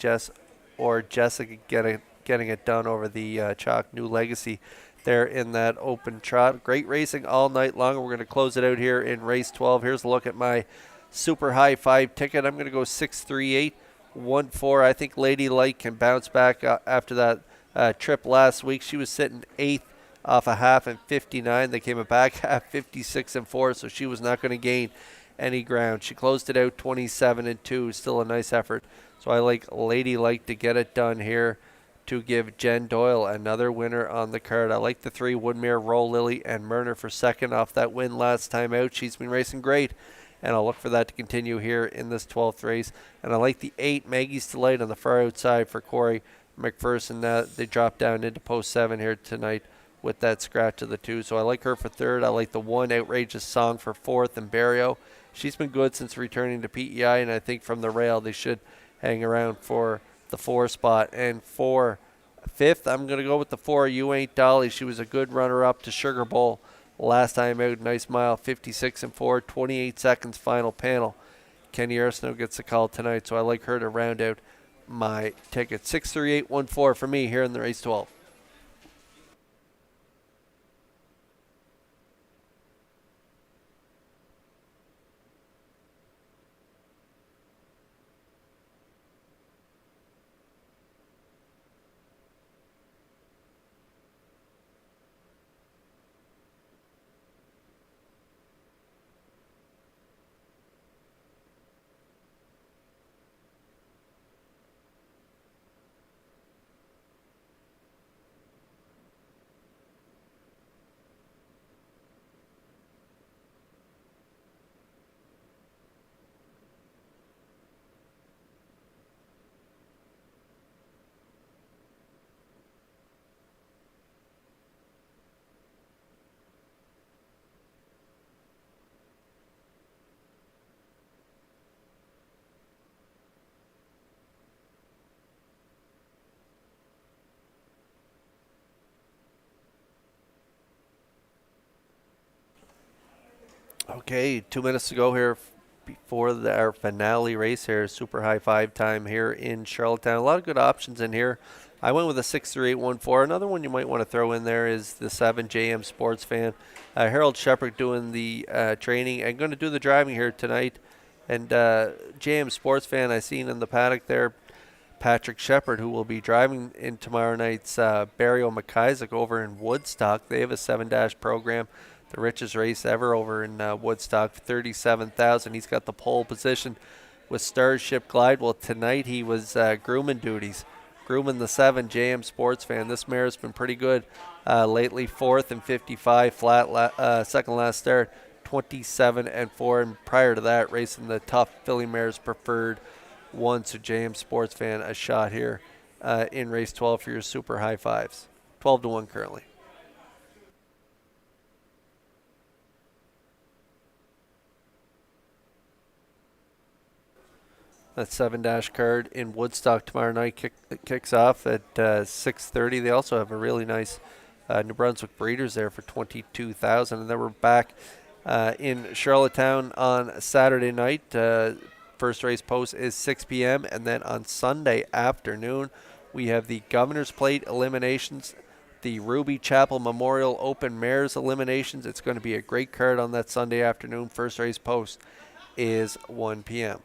getting it done over the chalk New Legacy there in that open trot. Great racing all night long. We're going to close it out here in race 12. Here's a look at my super high 5 ticket. I'm going to go 6-3-8-1-4. I think Ladylike can bounce back after that trip last week. She was sitting 8th off a half and 59. They came back half 56-4, so she was not going to gain any ground. She closed it out 27-2. Still a nice effort. So I like Ladylike to get it done here to give Jen Doyle another winner on the card. I like the 3, Woodmere, Roll Lily, and Murner for second off that win last time out. She's been racing great, and I'll look for that to continue here in this 12th race. And I like the 8, Maggie's Delight, on the far outside for Corey McPherson. They dropped down into post 7 here tonight with that scratch of the 2. So I like her for third. I like the 1, Outrageous Song, for fourth, and Barrio. She's been good since returning to PEI, and I think from the rail they should hang around for the 4 spot. And for fifth, I'm going to go with the 4, You Ain't Dolly. She was a good runner-up to Sugar Bowl last time out. Nice mile, 56-4, 28 seconds final panel. Kenny Arsenault gets the call tonight, so I like her to round out my ticket. 6-3-8-1-4 for me here in the race 12. Okay, 2 minutes to go here before our finale race here. Super high five time here in Charlottetown. A lot of good options in here. I went with a 63814. Another one you might want to throw in there is the 7 JM Sports Fan. Harold Shepard doing the training and going to do the driving here tonight. And JM Sports Fan I seen in the paddock there, Patrick Shepard, who will be driving in tomorrow night's Barry O'McIsaac over in Woodstock. They have a 7- program. The richest race ever over in Woodstock, 37,000. He's got the pole position with Starship Glide. Well, tonight he was grooming duties, grooming the 7 JM Sports Fan. This mare has been pretty good lately. 4th and 55, flat second last start, 27-4. And prior to that, racing the tough Filly mares preferred one. So JM Sports Fan a shot here in race 12 for your super high fives. 12-1 currently. That 7- card in Woodstock tomorrow night kicks off at 6:30. They also have a really nice New Brunswick Breeders there for 22,000. And then we're back in Charlottetown on Saturday night. First race post is 6 p.m. And then on Sunday afternoon, we have the Governor's Plate eliminations, the Ruby Chapel Memorial Open Mares eliminations. It's going to be a great card on that Sunday afternoon. First race post is 1 p.m.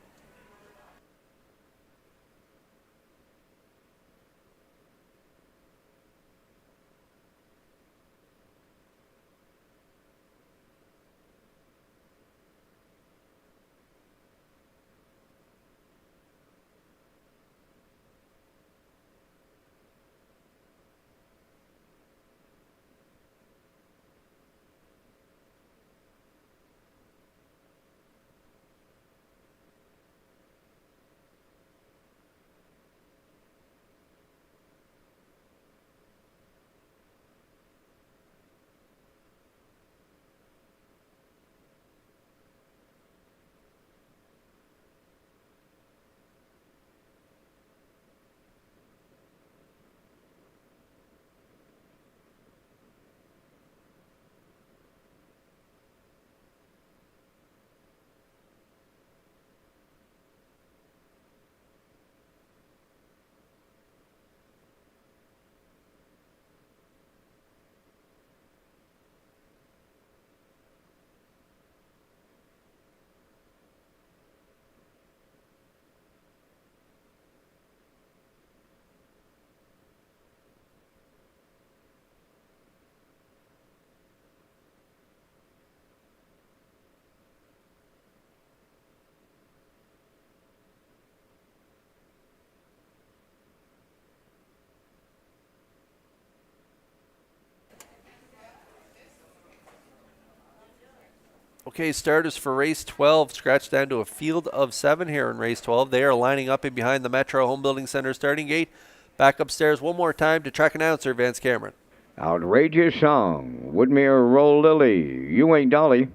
Okay, starters for race 12, scratched down to a field of 7 here in race 12. They are lining up in behind the Metro Home Building Center starting gate. Back upstairs one more time to track announcer Vance Cameron. Outrageous Song, Woodmere Roll Lily, You Ain't Dolly,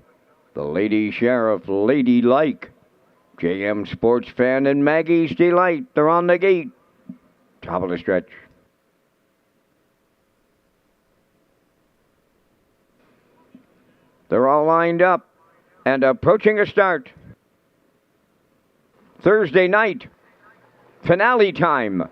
The Lady Sheriff, Lady Like, JM Sports Fan and Maggie's Delight. They're on the gate. Top of the stretch. They're all lined up and approaching a start. Thursday night, finale time.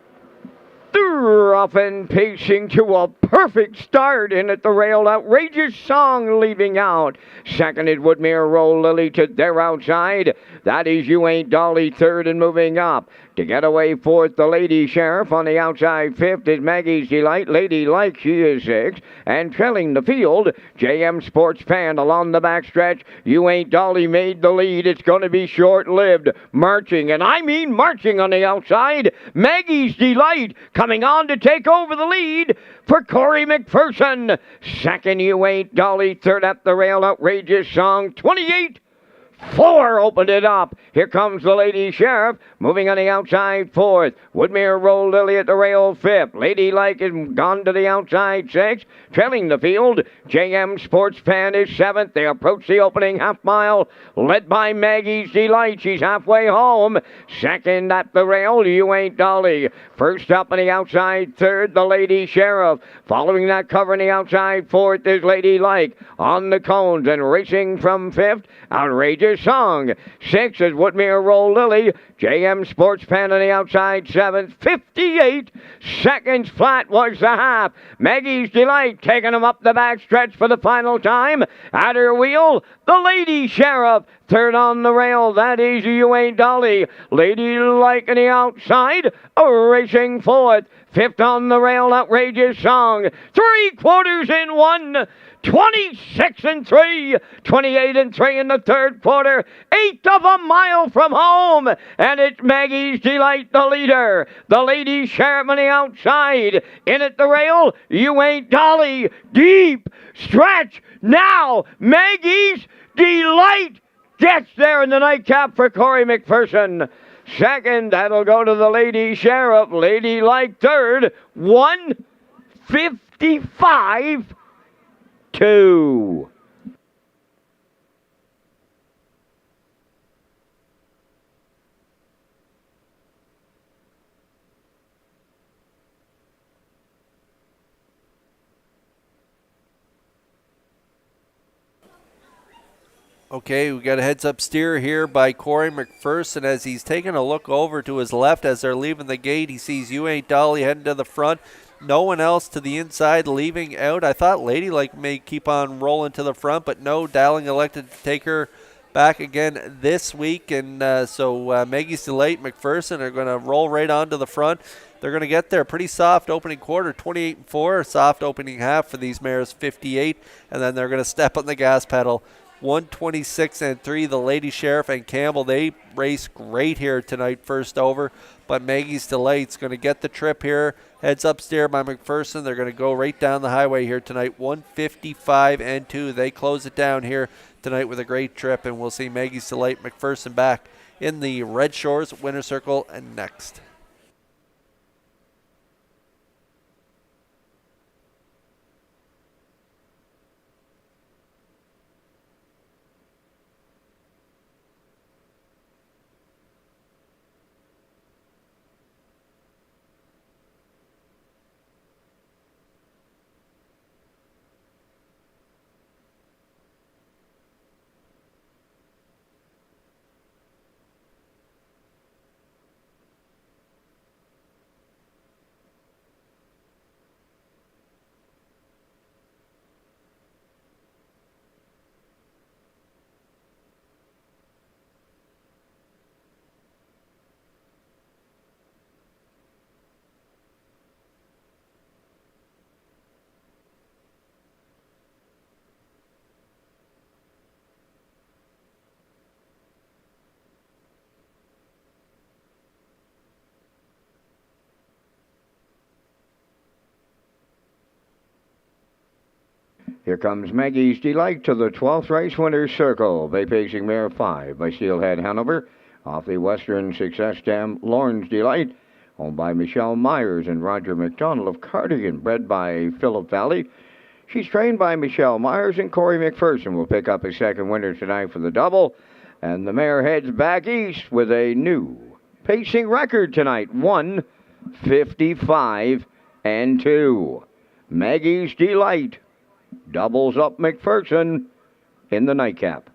They're off and pacing to a perfect start in at the rail. Outrageous Song leaving out. Seconded Woodmere Roll Lily to their outside. That is You Ain't Dolly third and moving up. To get away fourth, the Lady Sheriff. On the outside fifth is Maggie's Delight. Lady Like, she is sixth. And trailing the field, JM Sports Fan along the backstretch. You Ain't Dolly made the lead. It's going to be short-lived. Marching, and I mean marching on the outside. Maggie's Delight coming on to take over the lead for Corey McPherson. Second, You Ain't Dolly. Third at the rail, Outrageous Song. 28 4 opened it up. Here comes the Lady Sheriff, moving on the outside 4th. Woodmere Roll Lily at the rail 5th. Ladylike is gone to the outside 6th. Trailing the field, JM Sports Fan is 7th. They approach the opening half mile, led by Maggie's Delight. She's halfway home. Second at the rail, You Ain't Dolly. First up on the outside 3rd, the Lady Sheriff. Following that cover on the outside 4th is Ladylike. On the cones and racing from 5th, Outrageous Song. 6 is Woodmere Roll Lily. JM Sports Fan on the outside 7th. 58 seconds flat was the half. Maggie's Delight taking them up the back stretch for the final time. At her wheel, the Lady Sheriff. Third on the rail, that is You Ain't Dolly. Ladylike on the outside, racing 4th. 5th on the rail, Outrageous Song. 3/4 in 1. 26 and 3, 28 and 3 in the third quarter, 1/8 of a mile from home, and it's Maggie's Delight, the leader. The Lady Sheriff on the outside, in at the rail, You Ain't Dolly, deep stretch. Now Maggie's Delight gets there in the nightcap for Corey McPherson. Second, that'll go to the Lady Sheriff. Ladylike third, 1:55.2. Okay, we got a heads-up steer here by Corey McPherson as he's taking a look over to his left as they're leaving the gate. He sees You Ain't Dolly heading to the front. No one else to the inside leaving out. I thought Ladylike may keep on rolling to the front, but no, Dowling elected to take her back again this week. And so Maggie's Delight, McPherson are going to roll right onto the front. They're going to get there. Pretty soft opening quarter, 28-4. Soft opening half for these mares, 58. And then they're going to step on the gas pedal. 126 and 3, the Lady Sheriff and Campbell, they race great here tonight, first over. But Maggie's Delight's going to get the trip here. Heads up steer by McPherson. They're going to go right down the highway here tonight, 155 and 2. They close it down here tonight with a great trip, and we'll see Maggie's Delight, McPherson back in the Red Shores winner circle and next. Here comes Maggie's Delight to the 12th race winner's circle. Bay pacing mare 5 by Steelhead Hanover. Off the Western Success Dam, Lawrence Delight. Owned by Michelle Myers and Roger McDonald of Cardigan. Bred by Phillip Valley. She's trained by Michelle Myers, and Corey McPherson will pick up his second winner tonight for the double. And the mare heads back east with a new pacing record tonight. 1:55 and 2. Maggie's Delight doubles up McPherson in the nightcap.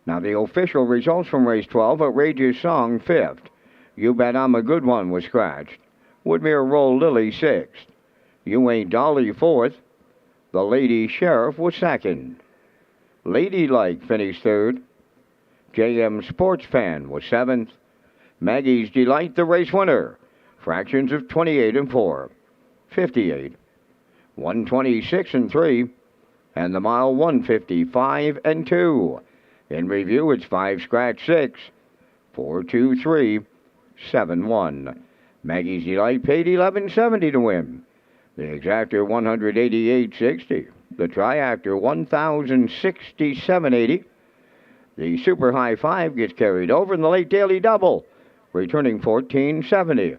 Now the official results from race 12, Outrageous Song 5th. You Bet I'm a Good One was scratched. Woodmere Roll Lily 6th. You Ain't Dolly 4th. The Lady Sheriff was 2nd. Ladylike finished 3rd. JM Sports Fan was 7th. Maggie's Delight, the race winner. Fractions of 28 and 4. 58. 126 and 3. And the mile 155 and 2. In review, it's 5 scratch 6. 4 2 3 7 1. Maggie's Delight paid $11.70 to win. The exactor $188.60. The triactor $1,067.80. The super high 5 gets carried over, and the late daily double returning $14.70.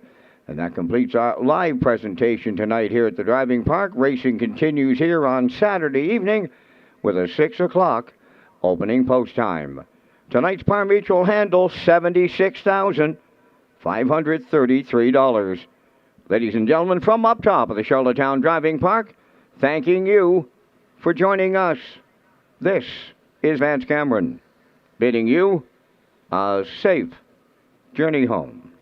And that completes our live presentation tonight here at the driving park. Racing continues here on Saturday evening with a 6 o'clock opening post time. Tonight's par mutual handle $76,533. Ladies and gentlemen, from up top of the Charlottetown Driving Park, thanking you for joining us. This is Vance Cameron, bidding you a safe journey home.